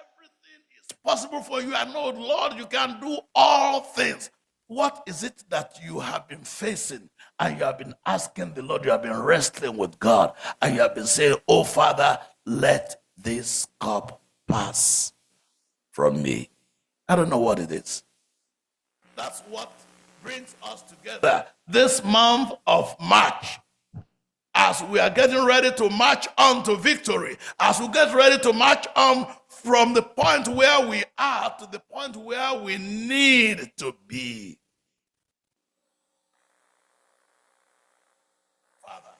Everything is possible for you. I know, Lord, you can do all things. What is it that you have been facing and you have been asking the Lord, you have been wrestling with God, and you have been saying, oh, Father, let this cup pass from me? I don't know what it is. That's what brings us together this month of March. As we are getting ready to march on to victory, as we get ready to march on from the point where we are to the point where we need to be. Father,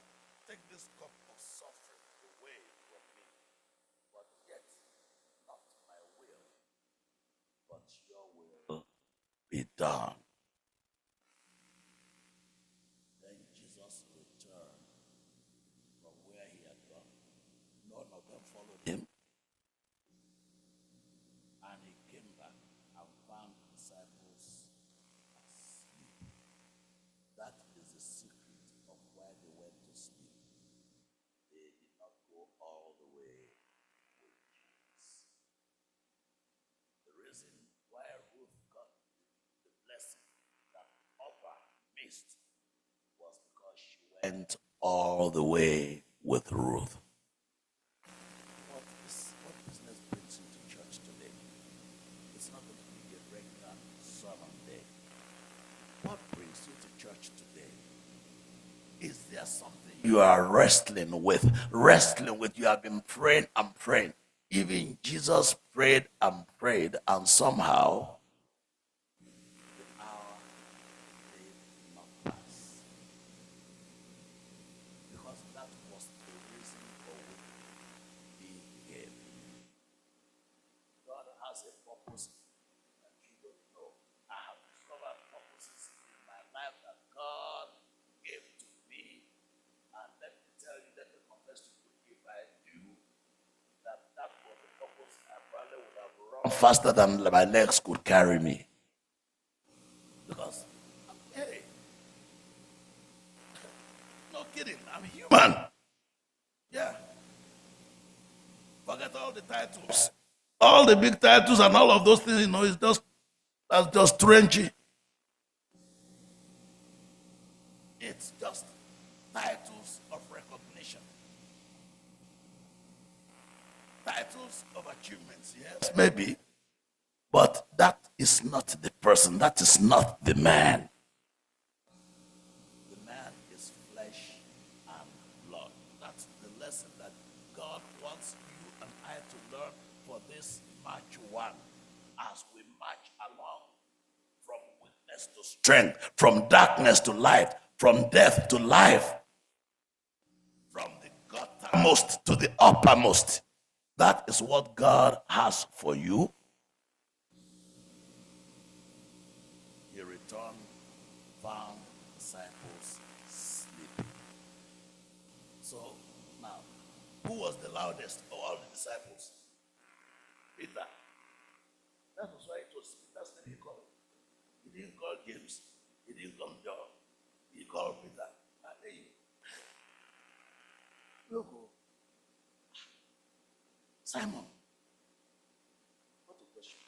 take this cup of suffering away from me, but yet not my will, but your will be done. Then Jesus returned from where he had gone. None of them followed him. And he came back and found the disciples asleep. That is the secret of why they went to sleep. They did not go all the way with Jesus. The reason why Ruth got the blessing that Oprah missed was because she went all the way with Ruth. What business brings you to church today? It's not going to be a regular sermon day. What brings you to church today? Is there something you are wrestling with? You have been praying and praying. Even Jesus prayed, and somehow the hour did not pass. Because that was the reason for which he came. God has a purpose that you don't know. I have discovered purposes in my life that God gave to me. And let me tell you, let me confess to you, if I knew that that was the purpose, I probably would have run faster than my legs could carry me. Because, hey, no kidding, I'm human. Yeah. Forget all the titles. All the big titles and all of those things, that's just trendy. It's just titles of recognition. Titles of achievements, yes, maybe. But that is not the person. That is not the man. The man is flesh and blood. That's the lesson that God wants you and I to learn for this March 1, as we march along from weakness to strength, from darkness to light, from death to life, from the guttermost to the uppermost. That is what God has for you. He returned, found disciples sleeping. So now, who was the loudest of all the disciples? Peter. That was why it was Peter's name he called. He didn't call James. He didn't call John. He called Peter. And hey, look, Simon. What a question.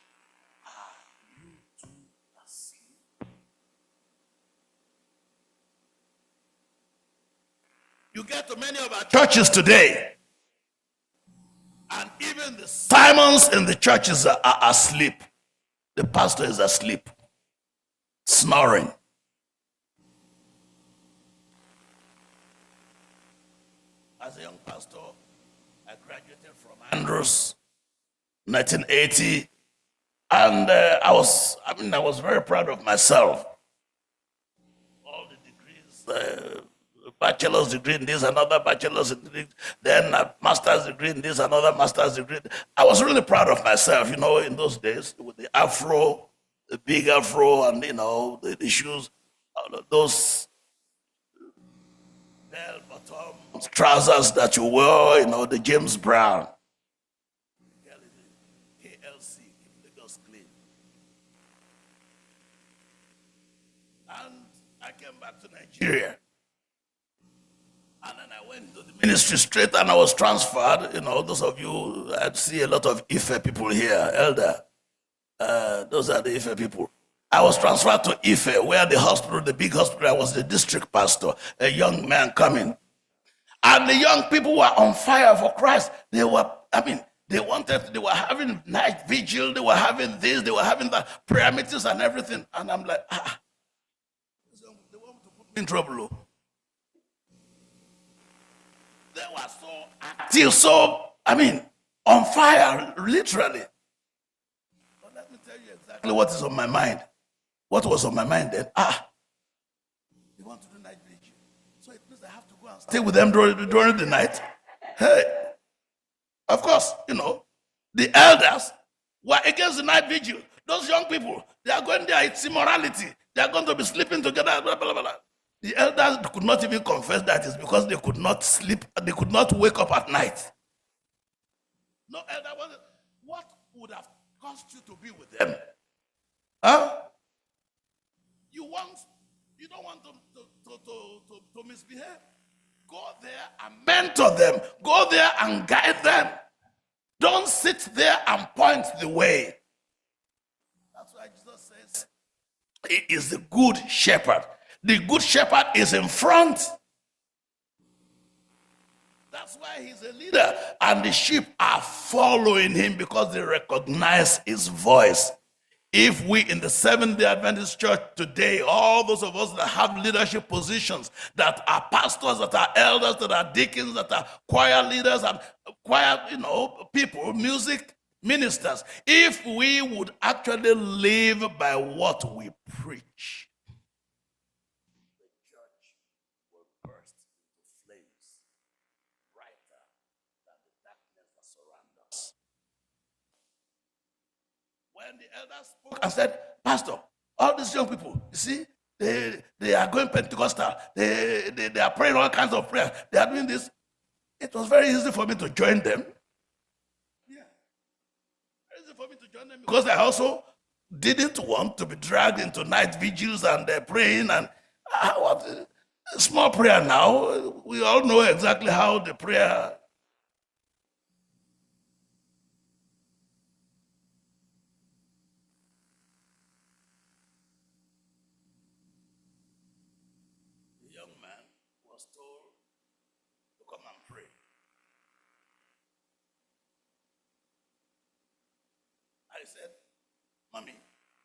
Are you too asleep? You get to many of our churches today, and even the Simons in the churches are asleep. The pastor is asleep, snoring. As a young pastor, I graduated from Andrews, 1980, and I was very proud of myself. All the degrees, bachelor's degree in this, another bachelor's degree, then a master's degree in this, another master's degree. I was really proud of myself, in those days with the afro, the big afro, and the shoes, those bell-bottom trousers that you wear, the James Brown. KLC, keep Lagos clean. And I came back to Nigeria. And then I went to the ministry straight and I was transferred. Those of you, I see a lot of Ife people here, elder. Those are the Ife people. I was transferred to Ife, where the big hospital, I was the district pastor, a young man coming. And the young people were on fire for Christ. They were having night vigil, they were having this, they were having that, prayer meetings and everything. And I'm like, they want to put me in trouble. They were on fire, literally. But let me tell you exactly what is on my mind. What was on my mind then? They want to do night vigil. So it means I have to go and stay with them during the night. Hey, of course, the elders were against the night vigil. Those young people, they are going there, it's immorality. They are going to be sleeping together, blah, blah, blah, blah. The elders could not even confess that it's because they could not sleep, they could not wake up at night. No elder, what would have caused you to be with them? Huh? You don't want to misbehave. Go there and mentor them. Go there and guide them. Don't sit there and point the way. That's why Jesus says he is the good shepherd. The good shepherd is in front. That's why he's a leader. And the sheep are following him because they recognize his voice. If we in the Seventh-day Adventist Church today, all those of us that have leadership positions, that are pastors, that are elders, that are deacons, that are choir leaders and choir, people, music ministers, if we would actually live by what we preach, when the elders spoke and said, Pastor, all these young people, you see, they are going Pentecostal. They are praying all kinds of prayer. They are doing this. It was very easy for me to join them. Yeah. Very easy for me to join them because I also didn't want to be dragged into night vigils and praying and small prayer now. We all know exactly how the prayer. I said, Mommy,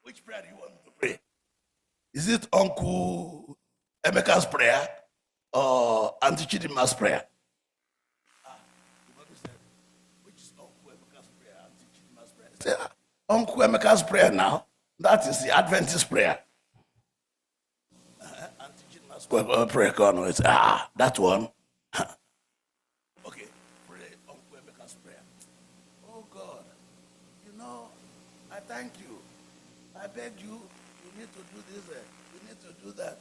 which prayer do you want me to pray? Is it Uncle Emeka's prayer or Auntie Chidima's prayer? The mother said, which is Uncle Emeka's prayer, Auntie Chidima's prayer? I said, Uncle Emeka's prayer now, that is the Adventist prayer. Auntie Chidima's prayer, Colonel, it's, that one. Okay, pray Uncle Emeka's prayer. Oh God, I thank you. I beg you, you need to do this, you need to do that.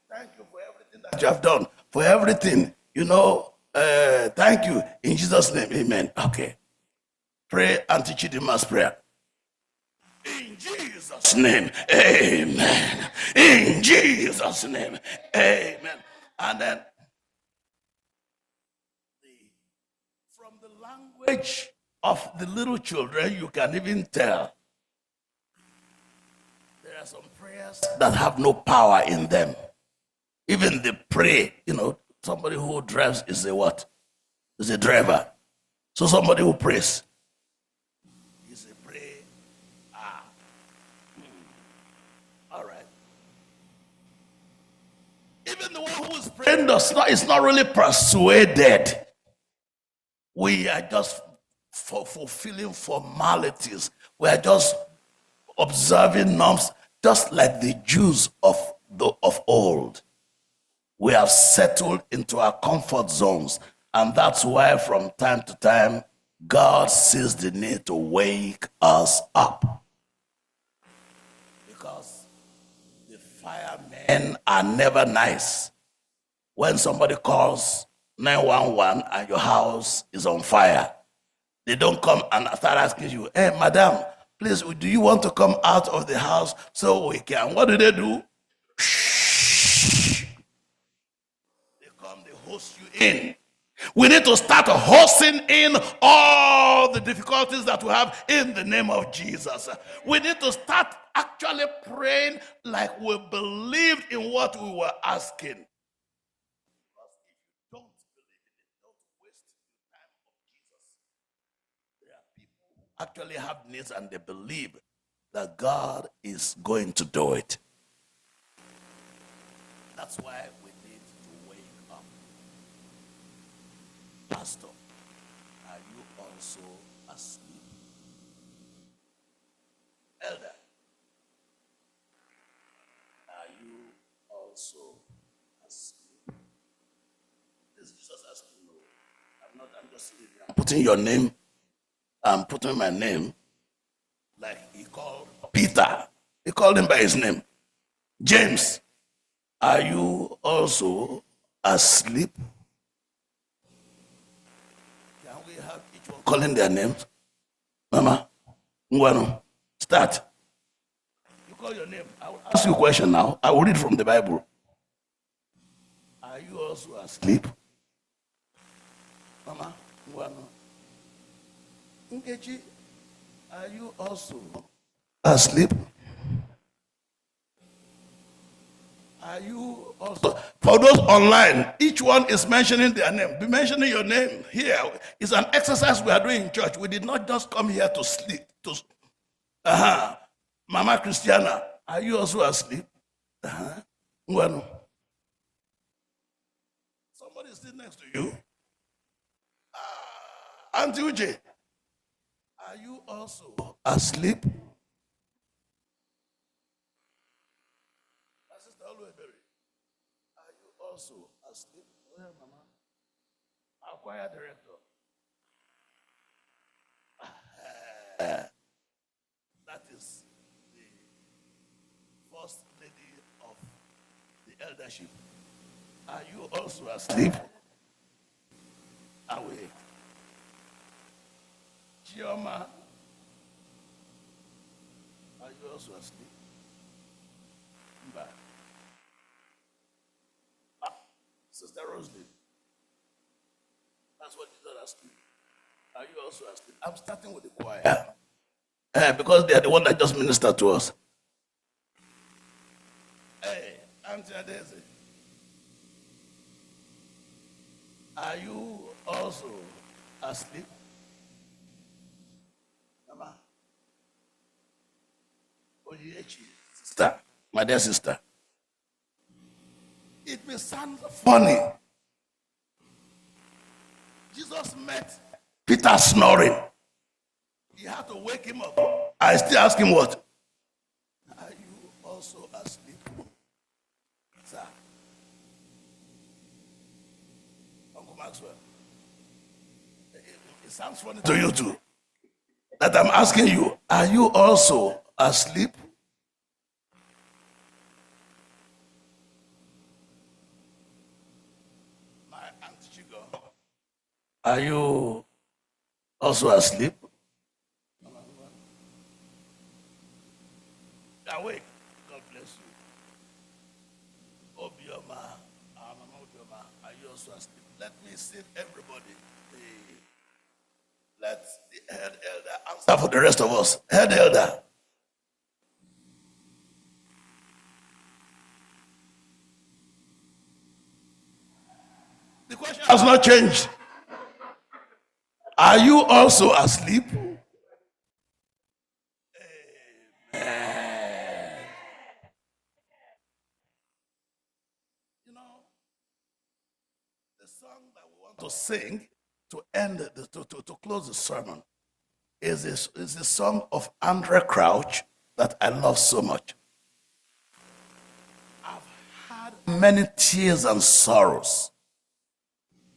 Thank you for everything that you have done, for everything, thank you. In Jesus' name, amen. Okay. Pray Auntie Chidima's prayer. In Jesus' name, amen. In Jesus' name, amen. And then, from the language of the little children, you can even tell there are some prayers that have no power in them. Even they pray, somebody who drives is a what? Is a driver. So somebody who prays is a pray. All right. Even the one who is praying is not really persuaded. We are just fulfilling formalities. We are just observing norms, just like the Jews of old. We have settled into our comfort zones, and that's why from time to time God sees the need to wake us up, because the firemen are never nice. When somebody calls 911 and your house is on fire, they don't come and start asking you, "Hey, madam, please, do you want to come out of the house so we can?" What do? They come, they host you in. We need to start hosting in all the difficulties that we have in the name of Jesus. We need to start actually praying like we believed in what we were asking. Actually have needs and they believe that God is going to do it. That's why we need to wake up. Pastor, are you also asleep? Elder, are you also asleep? This is just asking. No, I'm just putting your name. I'm putting my name, like he called Peter. He called him by his name. James, are you also asleep? Can we have each one calling their names? Mama, Ngwano, start. You call your name. I will ask you a question now. I will read from the Bible. Are you also asleep? Mama, Ngwano. Nkechi, are you also asleep? Are you also? For those online, each one is mentioning their name. Be mentioning your name here. It's an exercise we are doing in church. We did not just come here to sleep. Mama Christiana, are you also asleep? Somebody is sitting next to you. Auntie Uche, are you also asleep? My sister Oluebere, are you also asleep? Where, Mama? Our choir director. That is the first lady of the eldership. Are you also asleep? Awake. Chioma, are you also asleep? Bye. Sister Rosalie, that's what Jesus asked me. Are you also asleep? I'm starting with the choir. Because they are the one that just ministered to us. Hey, Auntie Adeze, are you also asleep? Mama. Oyechi, sister, my dear sister. It may sound funny. Jesus met Peter snoring. He had to wake him up. I still ask him what? Are you also asleep? Sir. Uncle Maxwell. It sounds funny to you too. That I'm asking you, are you also asleep? My Aunt Chigo, are you also asleep? Awake. God bless you. Obioma, Mama Obioma, are you also asleep? Let me see everybody. Let the head elder answer for the rest of us. Head elder. has not changed. Are you also asleep? Amen. You know, the song that we want to sing to end to close the sermon is the song of Andre Crouch that I love so much. I've had many tears and sorrows.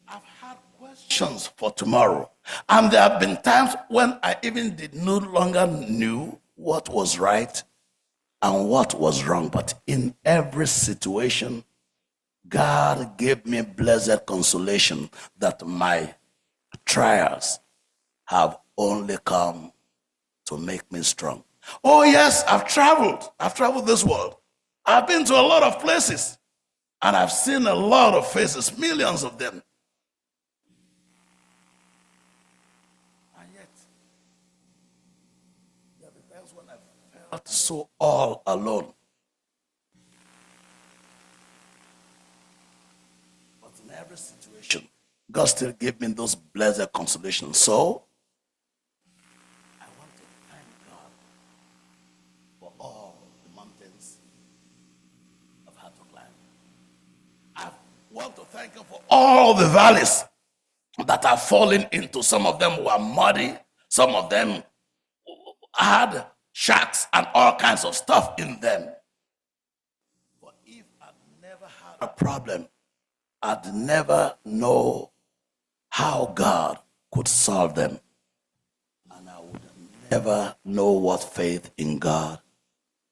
I've had questions for tomorrow. And there have been times when I even did no longer knew what was right and what was wrong. But in every situation, God gave me blessed consolation that my trials have only come to make me strong. Oh yes, I've traveled this world. I've been to a lot of places and I've seen a lot of faces, millions of them. And yet, there are times when I felt so all alone. But in every situation, God still gave me those blessed consolations. So, I want to thank God for all the mountains I've had to climb. I want to thank Him for all the valleys that are falling into. Some of them were muddy, some of them had sharks and all kinds of stuff in them. But if I'd never had a problem, I'd never know how God could solve them. And I would never know what faith in God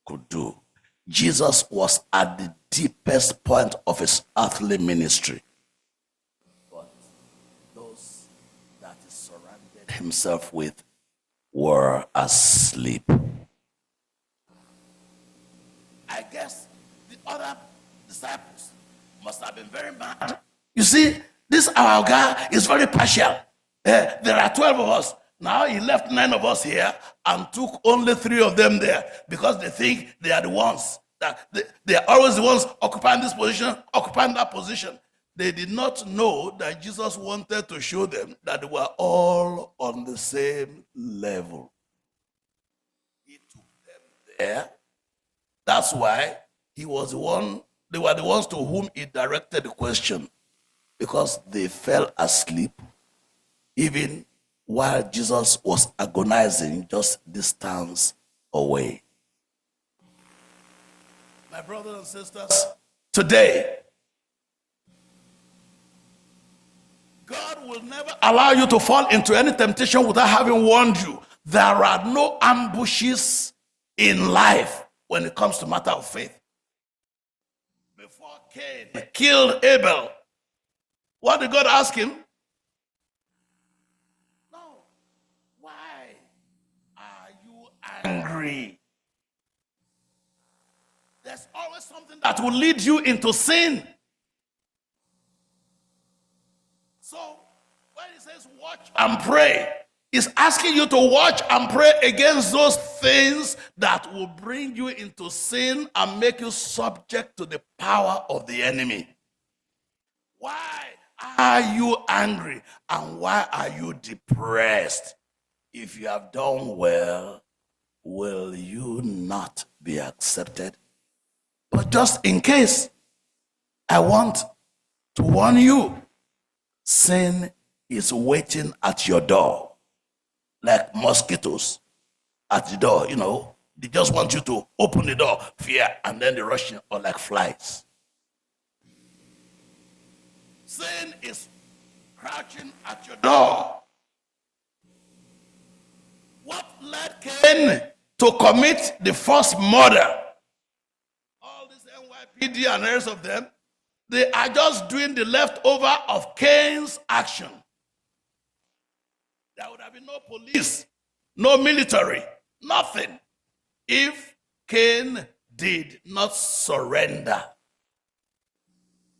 could do. Jesus was at the deepest point of his earthly ministry. But those that he surrounded himself with were asleep. I guess the other disciples must have been very mad. You see, this our guy is very partial. There are 12 of us. Now he left 9 of us here and took only 3 of them there because they think they are the ones. That they are always the ones occupying this position, occupying that position. They did not know that Jesus wanted to show them that they were all on the same level. He took them there. That's why he was the one, they were the ones to whom he directed the question, because they fell asleep even while Jesus was agonizing just distance away. My brothers and sisters, today, God will never allow you to fall into any temptation without having warned you. There are no ambushes in life when it comes to matter of faith. Before Cain killed Abel, what did God ask him? No. Why are you angry? There's always something that will lead you into sin. So when he says watch and pray, he's asking you to watch and pray against those things that will bring you into sin and make you subject to the power of the enemy. Why are you angry and why are you depressed? If you have done well, will you not be accepted? But just in case, I want to warn you, sin is waiting at your door like mosquitoes at the door. You know, they just want you to open the door, fear, and then they rush in, or like flies. Sin is crouching at your door. What led Cain to commit the first murder? All this NYPD and the rest of them, they are just doing the leftover of Cain's action. There would have been no police, no military, nothing, if Cain did not surrender.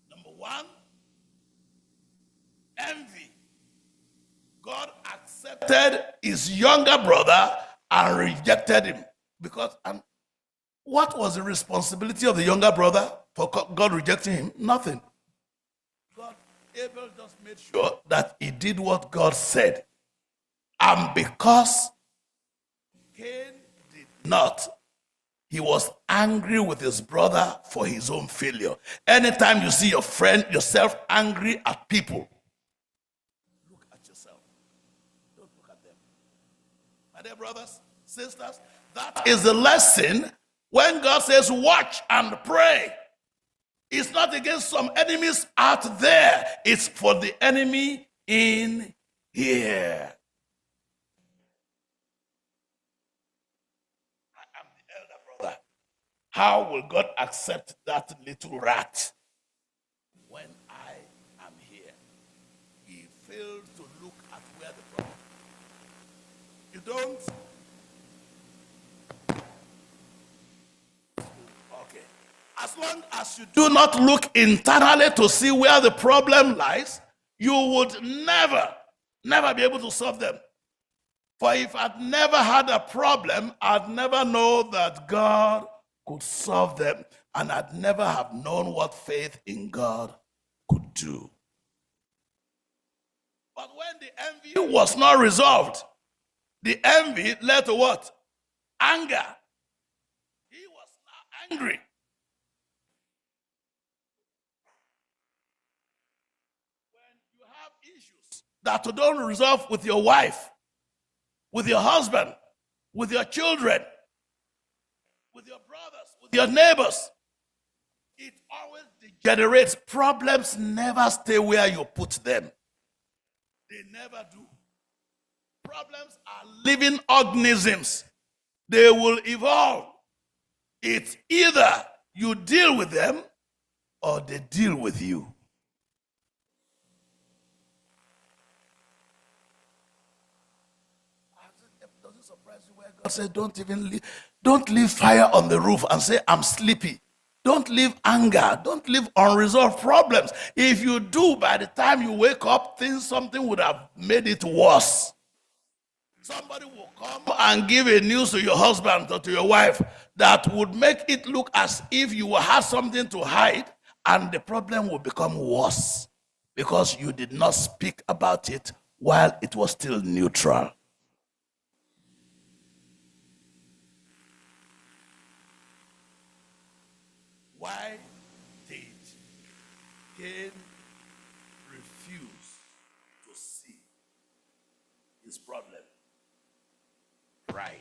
Number one, envy. God accepted his younger brother and rejected him. Because, and what was the responsibility of the younger brother for God rejecting him? Nothing. God, Abel just made sure that he did what God said. And because Cain did not, he was angry with his brother for his own failure. Anytime you see your friend, yourself angry at people, look at yourself. Don't look at them. My dear brothers, sisters, that is the lesson when God says, watch and pray. It's not against some enemies out there. It's for the enemy in here. I am the elder brother. How will God accept that little rat when I am here? He failed to look at where the problem. You don't? Okay. As long as you do not look internally to see where the problem lies, you would never be able to solve them. For if I'd never had a problem, I'd never know that God could solve them, and I'd never have known what faith in God could do. But when the envy was not resolved, the envy led to what? Anger. He was now angry. When you have issues that you don't resolve with your wife, with your husband, with your children, with your brothers, with your neighbors, it always degenerates. Problems never stay where you put them. They never do. Problems are living organisms. They will evolve. It's either you deal with them or they deal with you. Does it surprise you where God said, don't leave fire on the roof and say, I'm sleepy. Don't leave anger. Don't leave unresolved problems. If you do, by the time you wake up, something would have made it worse. Somebody will come and give a news to your husband or to your wife that would make it look as if you had something to hide, and the problem will become worse because you did not speak about it while it was still neutral. Why did Cain refuse to see his problem? Pride.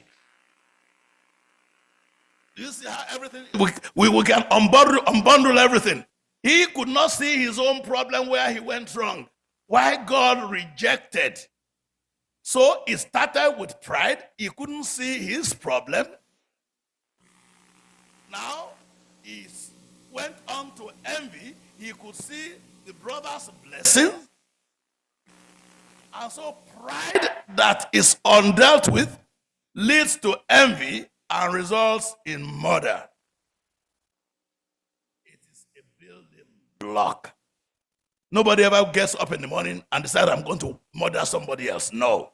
Do you see how everything we can unbundle everything? He could not see his own problem where he went wrong. Why God rejected. So it started with pride. He couldn't see his problem. Now he went on to envy. He could see the brother's blessing. And so pride that is undealt with leads to envy and results in murder. It is a building block. Nobody ever gets up in the morning and decides, I'm going to murder somebody else. No.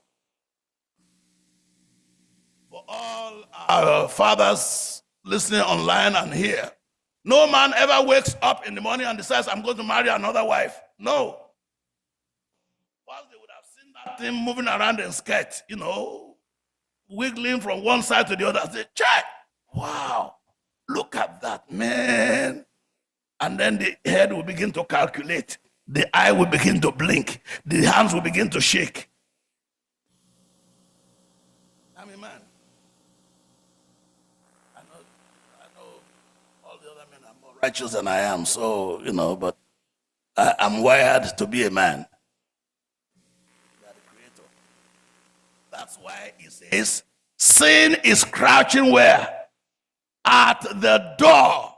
For all our fathers listening online and here, no man ever wakes up in the morning and decides, I'm going to marry another wife. No. First, they would have seen that thing moving around in skirt, wiggling from one side to the other. Say, check. Wow. Look at that, man. And then the head will begin to calculate. The eye will begin to blink. The hands will begin to shake. I'm a man. I know all the other men are more righteous than I am, so, but I'm wired to be a man. You are the creator. That's why he says, sin is crouching where? At the door.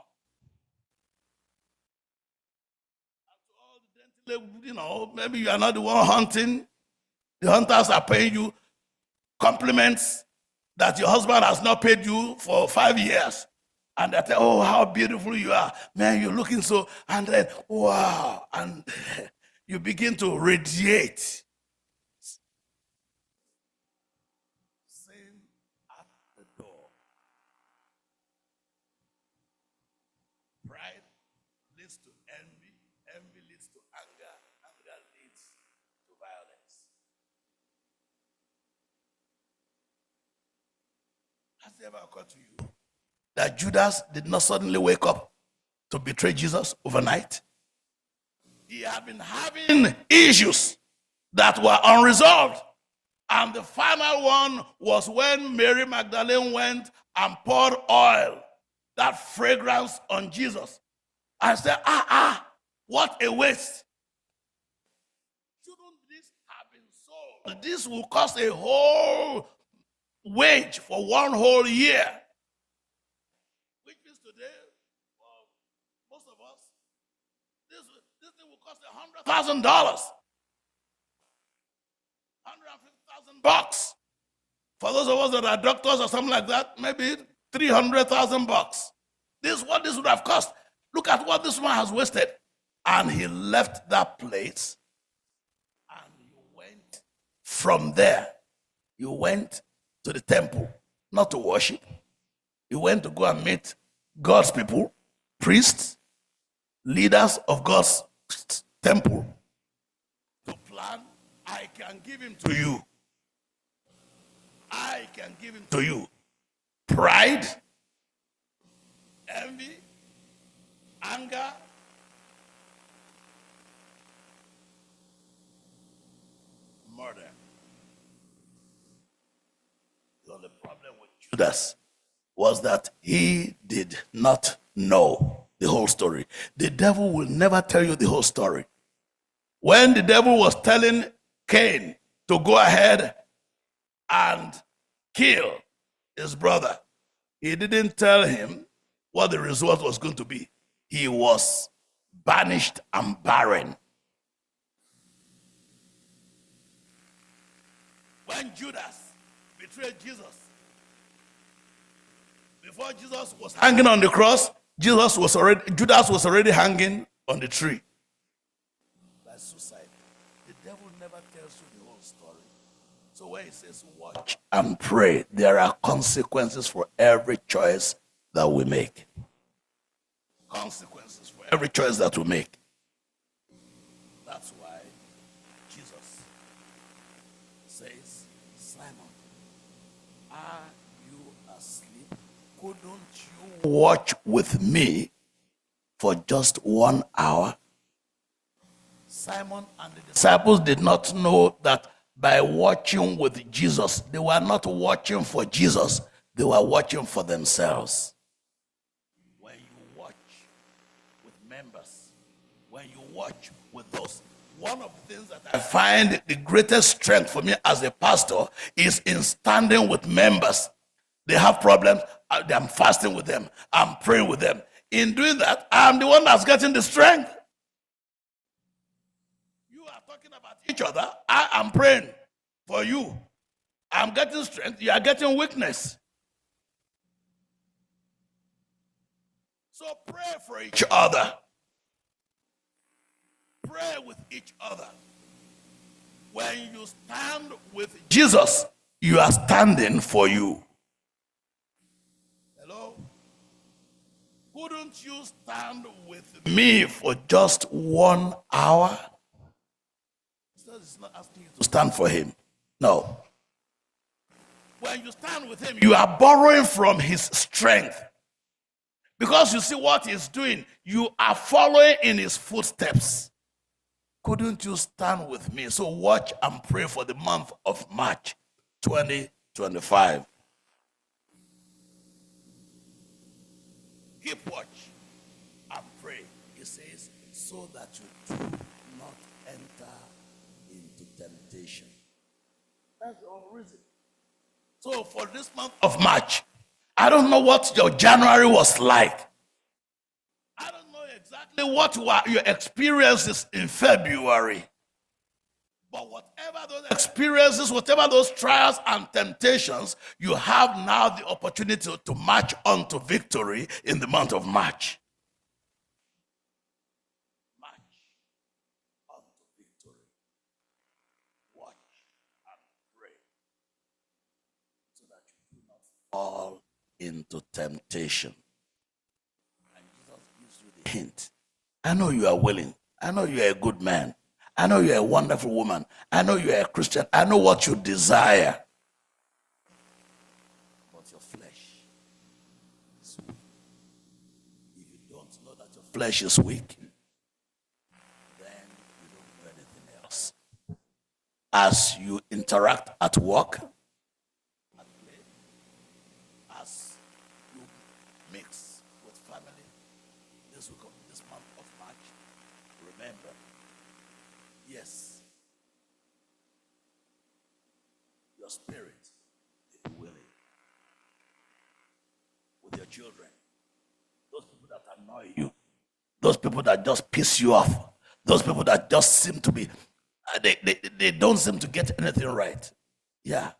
Maybe you are not the one hunting. The hunters are paying you compliments that your husband has not paid you for 5 years. And they say, oh, how beautiful you are. Man, you're looking so, and then, wow. And you begin to radiate. Sin at the door. Pride leads to envy. Envy leads to anger. And it ever occurred to you that Judas did not suddenly wake up to betray Jesus overnight? He had been having issues that were unresolved. And the final one was when Mary Magdalene went and poured oil, that fragrance, on Jesus. I said, what a waste. Shouldn't this have been sold? This will cost a whole wage for one whole year. Which means today, for most of us, this thing will cost $100,000. $150,000. For those of us that are doctors or something like that, maybe $300,000. This is what this would have cost. Look at what this man has wasted. And he left that place, and you went from there. You went to the temple, not to worship. You went to go and meet God's people, priests, leaders of God's temple, to plan. I can give him to you. I can give him to you. Pride, envy, anger, murder. The only problem with Judas was that he did not know the whole story. The devil will never tell you the whole story. When the devil was telling Cain to go ahead and kill his brother, he didn't tell him what the result was going to be. He was banished and barren. When Judas betrayed Jesus, before Jesus was hanging on the cross, Judas was already hanging on the tree. That's suicide. The devil never tells you the whole story. So when he says watch and pray, there are consequences for every choice that we make. Consequences for every choice that we make. That's why Jesus says, Simon, are you asleep? Couldn't you watch with me for just 1 hour? Simon and the disciples did not know that by watching with Jesus, they were not watching for Jesus, they were watching for themselves. When you watch with members, when you watch with those, one of the things that I find the greatest strength for me as a pastor is in standing with members. They have problems, I'm fasting with them, I'm praying with them. In doing that, I'm the one that's getting the strength. You are talking about each other, I am praying for you. I'm getting strength, you are getting weakness. So pray for each other. Pray with each other. When you stand with Jesus, you are standing for you. Hello? Couldn't you stand with me for just 1 hour? It's not asking you to stand for him. No. When you stand with him, you are borrowing from his strength. Because you see what he's doing, you are following in his footsteps. Couldn't you stand with me? So watch and pray for the month of March 2025. Keep watch and pray. He says, so that you do not enter into temptation. That's the only reason. So for this month of March, I don't know what your January was like. I don't know exactly what were your experiences in February. But whatever those experiences, whatever those trials and temptations, you have now the opportunity to march on to victory in the month of March. March on to victory. Watch and pray so that you do not fall into temptation. And Jesus gives you the hint. I know you are willing. I know you are a good man. I know you are a wonderful woman. I know you are a Christian. I know what you desire. But But your flesh is weak. If you don't know that your flesh is weak, then you don't know anything else. As you interact at work, at play, as you mix with family, this month of March, remember, yes, your spirit is willing. With your children, those people that annoy you, those people that just piss you off, those people that just seem to be, they don't seem to get anything right. Yeah,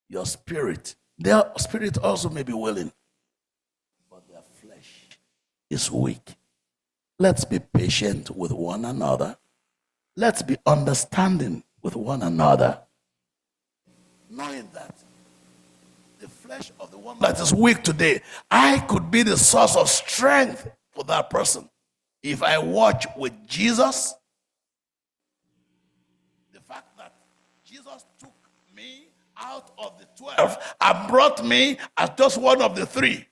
your spirit, their spirit also may be willing, but their flesh is weak. Let's be patient with one another. Let's be understanding with one another, knowing that the flesh of the one that is weak today, I could be the source of strength for that person. If I watch with Jesus, the fact that Jesus took me out of the 12 and brought me as just one of the 3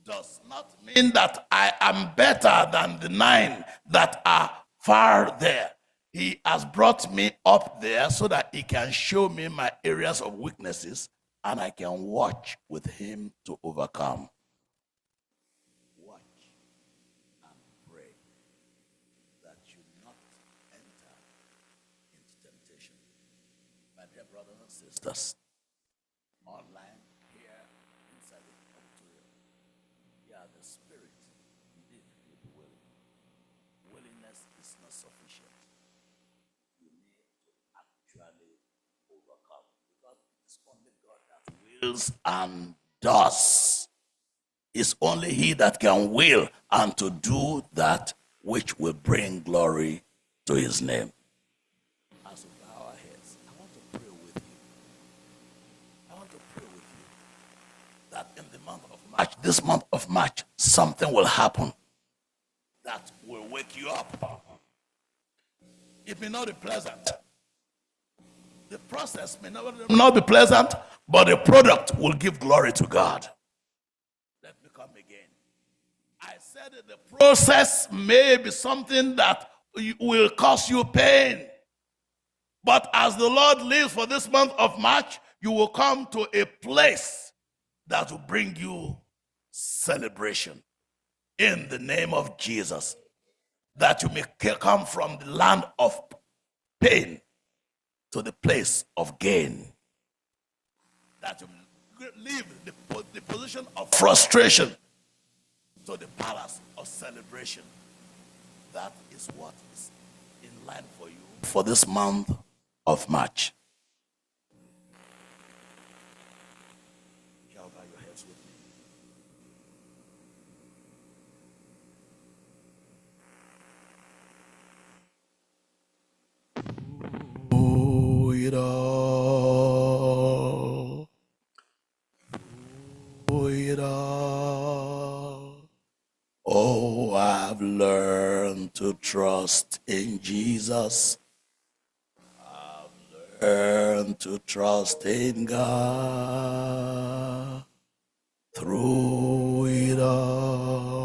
does not mean that I am better than the 9 that are far there. He has brought me up there so that he can show me my areas of weaknesses and I can watch with him to overcome. Watch and pray that you not enter into temptation. My dear brothers and sisters, online, here, inside the auditorium, yeah, the spirit indeed will be willing. Willingness is not sufficient. You need to actually overcome, because it's only God that wills and does. It's only He that can will and to do that which will bring glory to His name. As we bow our heads, I want to pray with you. I want to pray with you that in the month of March, this month of March, something will happen that will wake you up. It may not be pleasant. The process may not be pleasant, but the product will give glory to God. Let me come again. I said that the process may be something that will cause you pain. But as the Lord lives for this month of March, you will come to a place that will bring you celebration in the name of Jesus. That you may come from the land of pain to the place of gain. That you leave the position of frustration to the palace of celebration. That is what is in line for you for this month of March. Shall bow your heads with me. Oh, it all. Oh, it all. Oh, I've learned to trust in Jesus. I've learned to trust in God through it all.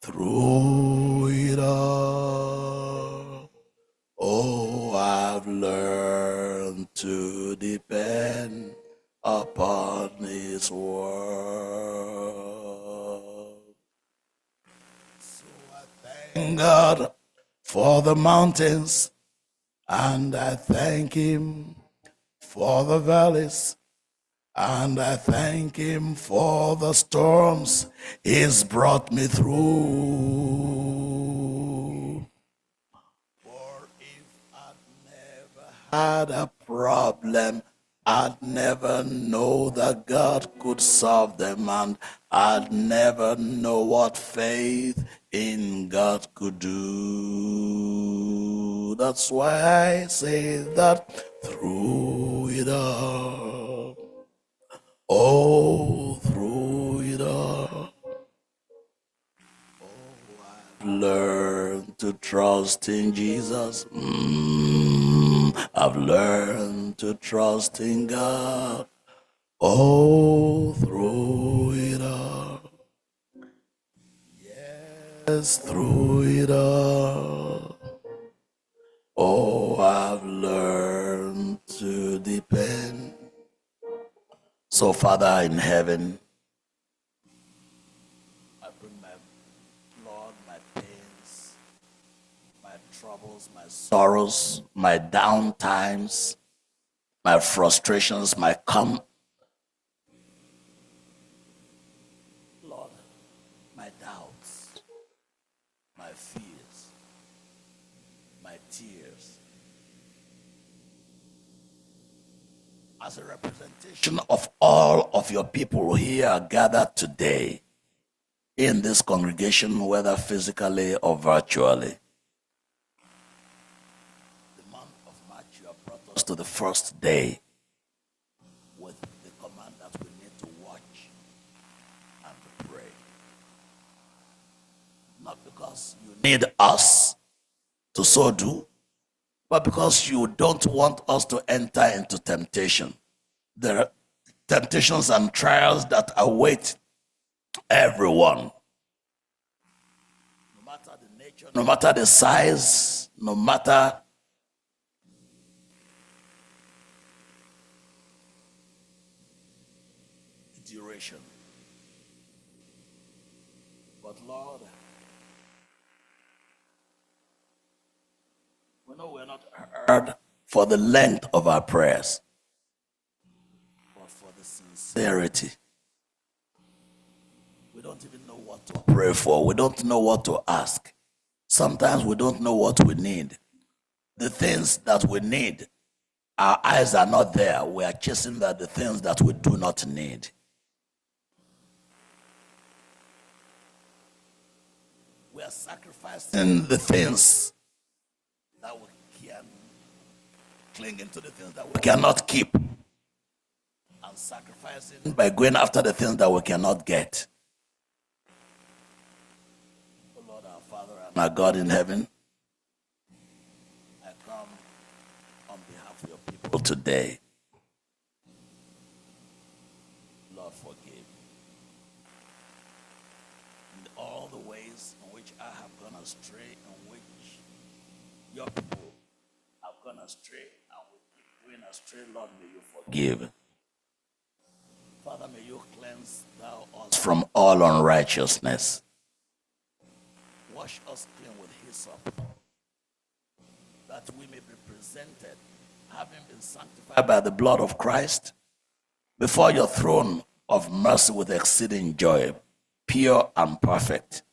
Through it all. Oh, I've learned to depend upon His word. So I thank God for the mountains, and I thank Him for the valleys, and I thank Him for the storms He's brought me through. For if I'd never had a problem, I'd never know that God could solve them, and I'd never know what faith in God could do. That's why I say that through it all, oh, through it all, I've learned to trust in Jesus. I've learned to trust in God all through it all. Yes, through it all. Oh, I've learned to depend. So, Father in heaven, I bring my pains, my troubles, my sorrows, my down times, my frustrations, Lord, my doubts, my fears, my tears, as a representation of all of your people here gathered today in this congregation, whether physically or virtually. The month of March, you have brought us to the first day with the command that we need to watch and to pray. Not because you need us to so do, but because you don't want us to enter into temptation. There are temptations and trials that await everyone. No matter the nature, no matter the size, no matter the duration. But Lord, we know we're not heard for the length of our prayers, but for the sincerity. We don't even know what to pray for. We don't know what to ask. Sometimes we don't know what we need. The things that we need, our eyes are not there. We are chasing the things that we do not need. We are sacrificing the things that we can, clinging to the things that we cannot keep, and sacrificing by going after the things that we cannot get. Oh Lord, our Father and our God in heaven, I come on behalf of your people today. Lord, forgive in all the ways in which I have gone astray, in which your people have gone astray, and we keep going astray. Lord, may you forgive. Father, may you cleanse thou us from all unrighteousness. Wash us clean with hyssop, that we may be presented, having been sanctified by the blood of Christ, before your throne of mercy with exceeding joy, pure and perfect.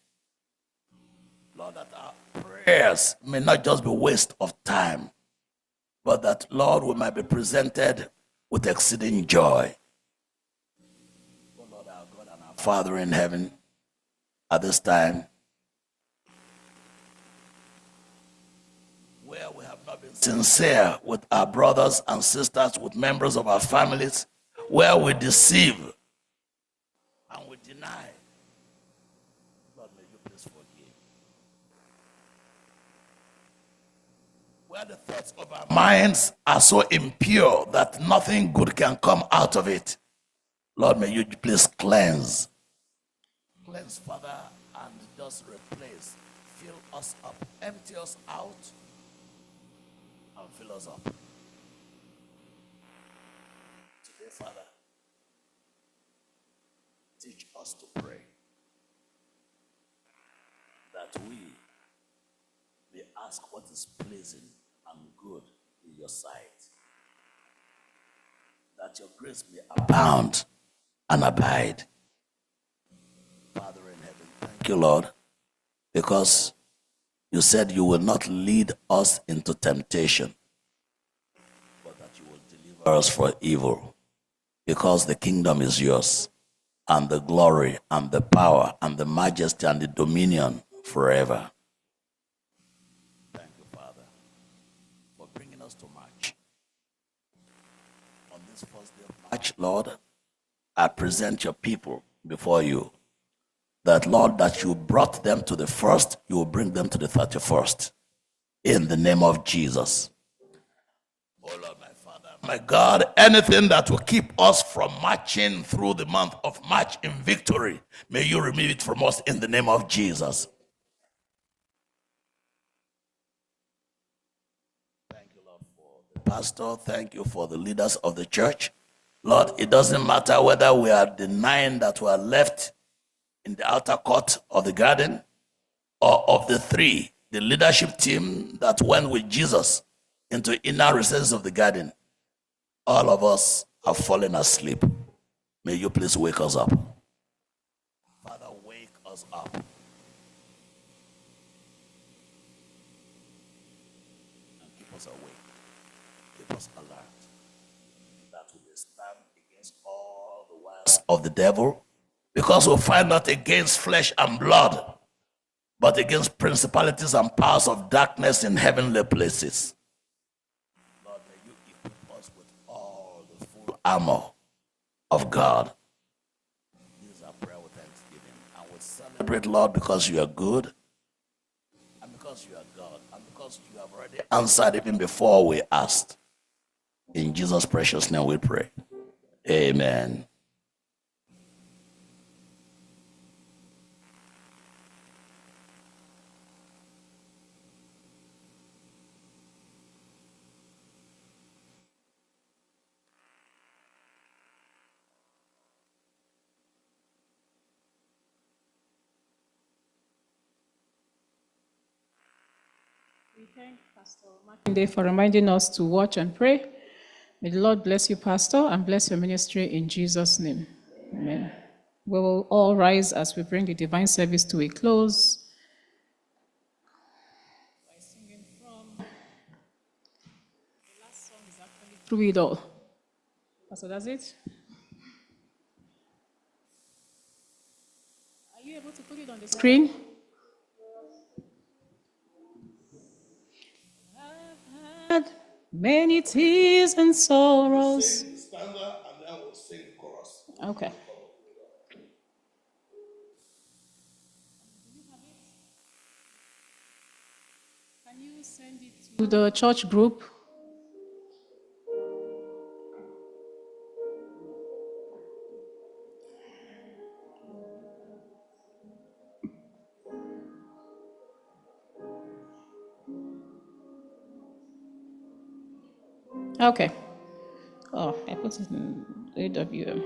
Lord, that our prayers may not just be waste of time, but that, Lord, we might be presented with exceeding joy. Oh Lord, our God and our Father in heaven, at this time, where we have not been sincere with our brothers and sisters, with members of our families, where we deceive and we deny, Lord, may you please forgive. Where the thoughts of our minds are so impure that nothing good can come out of it, Lord, may you please cleanse. Cleanse, Father, and just replace. Fill us up. Empty us out and fill us up. Today, Father, teach us to pray, that we may ask what is pleasing and good in your sight, that your grace may abound and abide. Father in heaven, thank you, Lord, because you said you will not lead us into temptation, but that you will deliver us from evil, because the kingdom is yours, and the glory, and the power, and the majesty, and the dominion forever. Thank you, Father, for bringing us to March. On this first day of March, Lord, I present your people before you, that, Lord, that you brought them to the first, you will bring them to the 31st. In the name of Jesus. Oh Lord, my Father, My God, anything that will keep us from marching through the month of March in victory, may you remove it from us in the name of Jesus. Thank you, Lord, for the pastor. Thank you for the leaders of the church. Lord, it doesn't matter whether we are the 9 that were left in the outer court of the garden, or of the 3, the leadership team that went with Jesus into inner recesses of the garden. All of us have fallen asleep. May you please wake us up. Father, wake us up. And keep us awake. Keep us alert. That we may stand against all the wiles of the devil, because we fight not against flesh and blood, but against principalities and powers of darkness in heavenly places. Lord, may you equip us with all the full armor of God. This is our prayer with thanksgiving. And we celebrate, Lord, because you are good, and because you are God, and because you have already answered even before we asked. In Jesus' precious name we pray. Amen. We thank Pastor Martin for reminding us to watch and pray. May the Lord bless you, Pastor, and bless your ministry in Jesus' name. Amen. We will all rise as we bring the divine service to a close by singing from the last song is actually Through It All. Pastor, that's it? Are you able to put it on the screen? I've had many tears and sorrows. Sing stanza and then we'll sing chorus. Okay. Can you send it to the church group? Okay. Oh, I put it in AWM.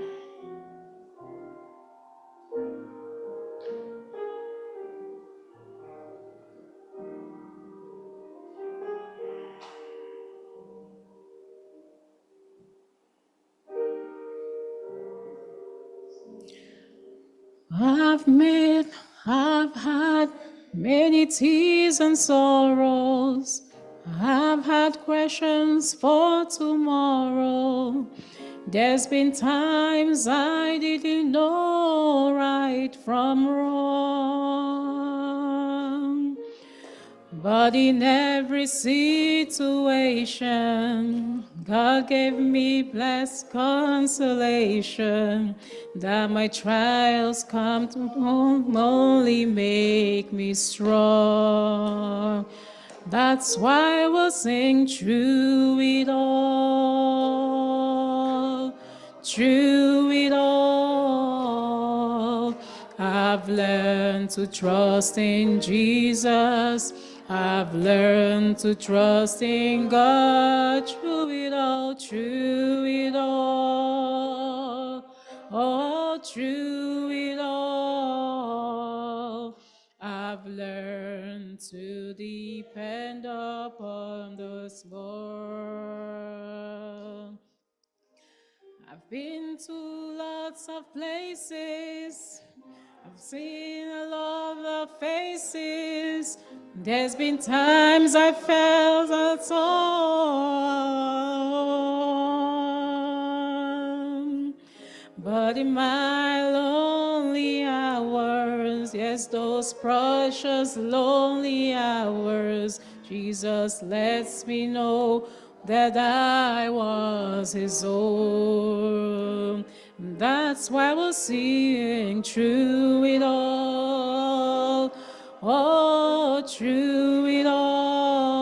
I've had many tears and sorrows. I've had questions for tomorrow. There's been times I didn't know right from wrong. But in every situation, God gave me blessed consolation that my trials come to only make me strong. That's why I will sing through it all, through it all. I've learned to trust in Jesus. I've learned to trust in God through it all, through it all, oh, through it all. I've learned to depend upon the Lord. I've been to lots of places. I've seen a lot of faces. There's been times I felt alone. But in my lonely hours, yes, those precious lonely hours, Jesus lets me know that I was his own. That's why we'll sing through it all, oh, through it all.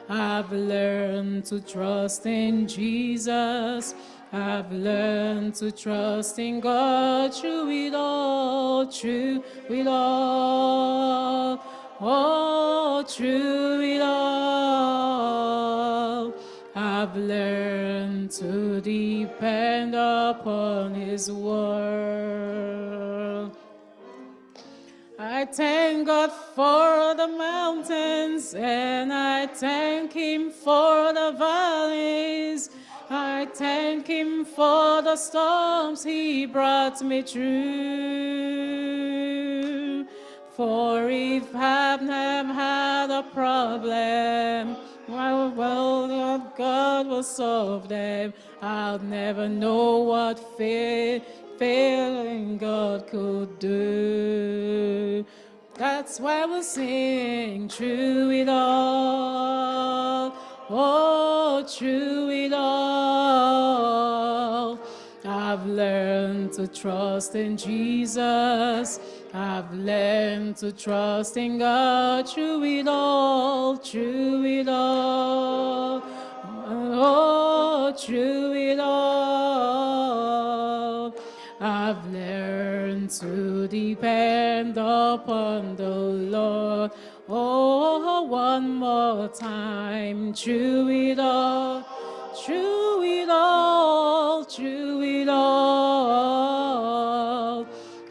I've learned learned to trust in Jesus. I've learned to trust in God through it all, through it all. Oh, through it all. I've learned to depend upon His word. I thank God for the mountains, and I thank Him for the valleys. I thank Him for the storms He brought me through. For if I've never had a problem, well, God will solve them. I'll never know what failing God could do. That's why we'll sing through it all. Oh, through it all. I've learned to trust in Jesus. I've learned to trust in God through it all, through it all. Oh, through it all. I've learned to depend upon the Lord. Oh, one more time, through it all, through it all, through it all.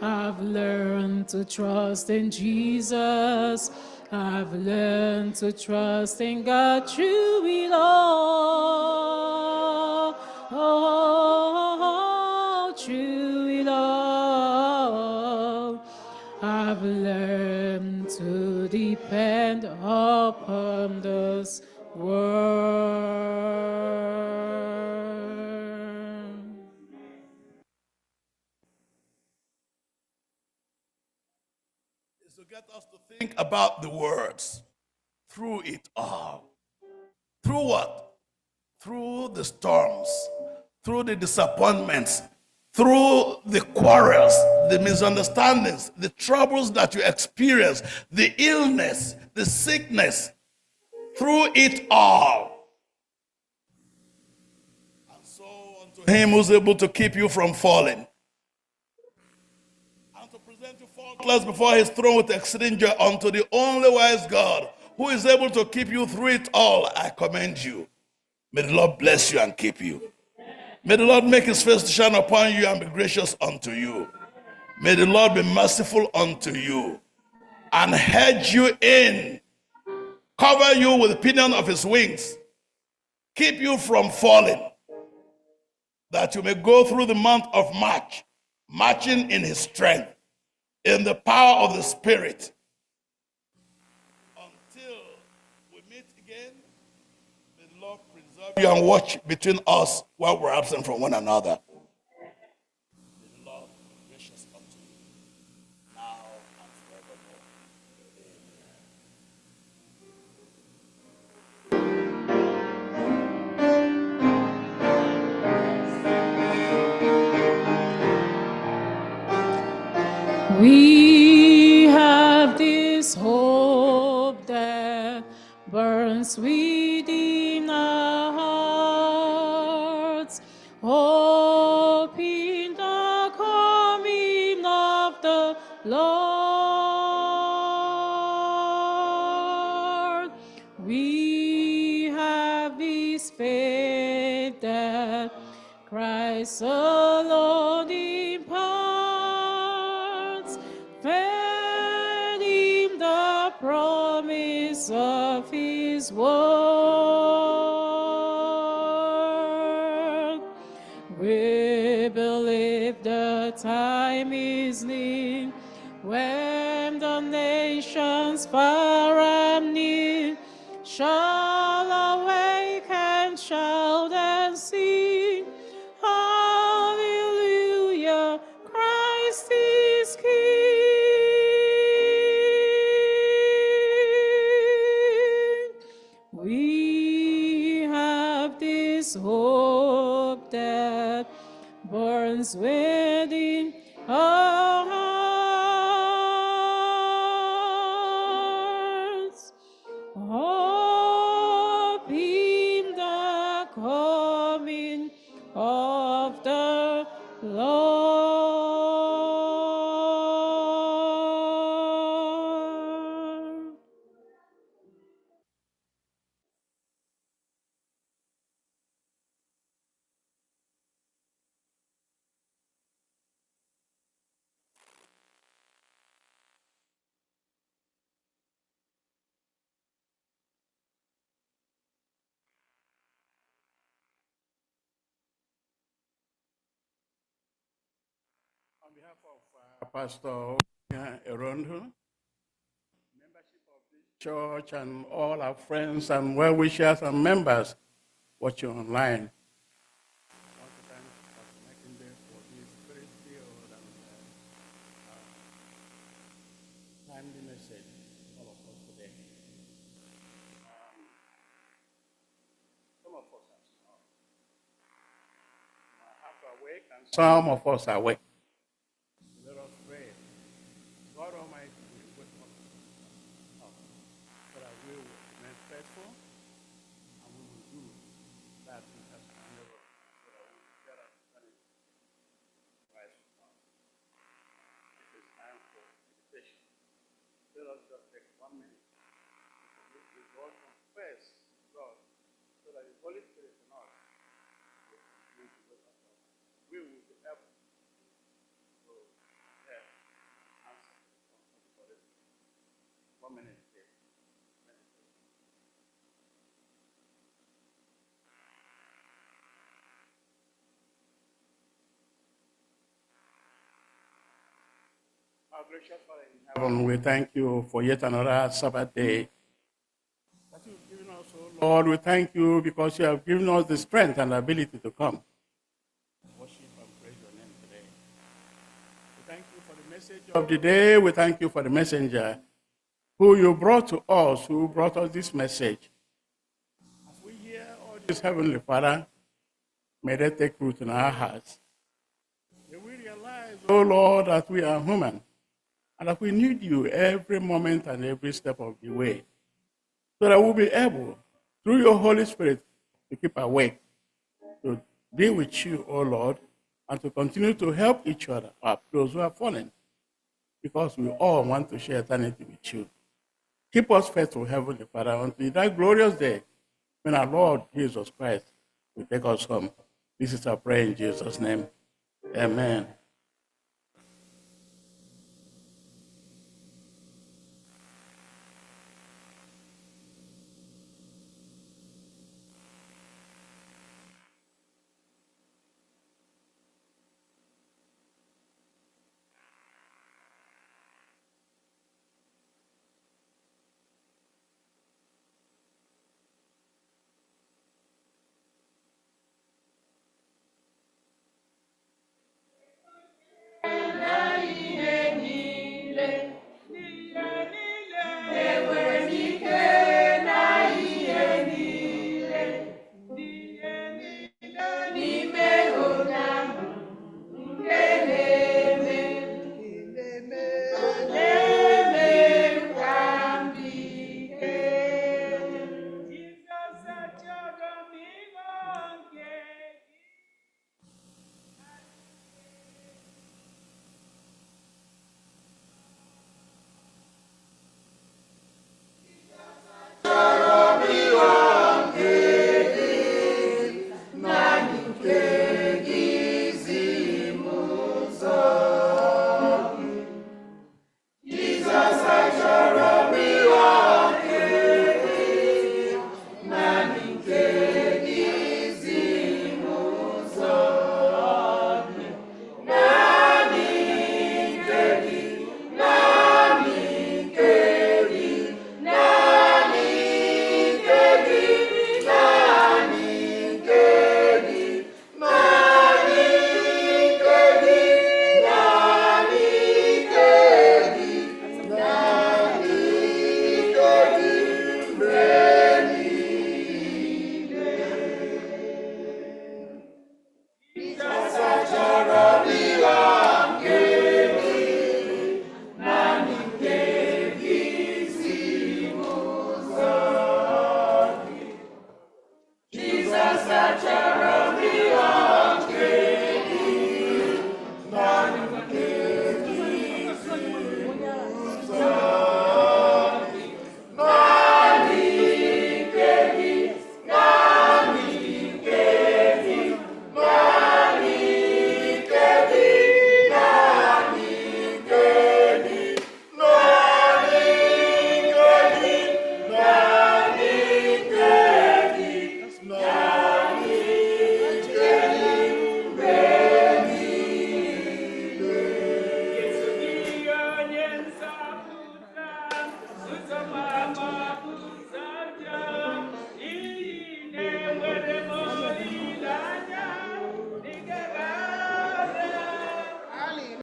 I've learned to trust in Jesus. I've learned to trust in God through it all. Oh, through it all. I've learned to depend upon this word. Is to get us to think about the words through it all. Through what? Through the storms, through the disappointments, through the quarrels, the misunderstandings, the troubles that you experience, the illness, the sickness, through it all. And so unto Him who's able to keep you from falling, and to present you faultless before His throne with exceeding joy, unto the only wise God, who is able to keep you through it all, I commend you. May the Lord bless you and keep you. May the Lord make His face to shine upon you and be gracious unto you. May the Lord be merciful unto you and hedge you in, cover you with the pinion of His wings, keep you from falling, that you may go through the month of March, marching in His strength, in the power of the Spirit. Until we meet again, may the Lord preserve you and watch between us while we're absent from one another. May the Lord be gracious unto you, now and forevermore. We have this hope that burns within our hearts, hope in the coming of the Lord. We have this faith that Christ alone imparts, fed in the promise of His word. We believe the time is near when the nations far and near shall awake and shout and sing, Hallelujah, Christ is King. We have this hope that burns within our hearts, hope in the of the Lord. On behalf of Pastor Erondu, membership of this church, and all our friends and well-wishers and members watching online, I want to thank Pastor Makinde for this very skilled and timely message to all of us today. Some of us are small. Half awake, and some of us are awake. Let us pray. God Almighty will wake us up so that we will remain faithful and we will do that which has commanded us so that we will get understanding Christ from God. It is time for meditation. Let us just take 1 minute to God confess God so that the Holy Spirit in us will continue to wake us up. We will be able to answer for this. 1 minute. Our gracious Father in heaven, we thank you for yet another Sabbath day that you've given us, oh Lord. We thank you because you have given us the strength and ability to come worship and praise your name today. We thank you for the message of the day. We thank you for the messenger who you brought to us, who brought us this message. As we hear all this, Heavenly Father, may they take root in our hearts. May we realize, oh Lord, that we are human and that we need you every moment and every step of the way, so that we'll be able, through your Holy Spirit, to keep awake, to be with you, oh Lord, and to continue to help each other, those who are fallen, because we all want to share eternity with you. Keep us faithful, Heavenly Father, until that glorious day when our Lord Jesus Christ will take us home. This is our prayer in Jesus' name. Amen. N'ime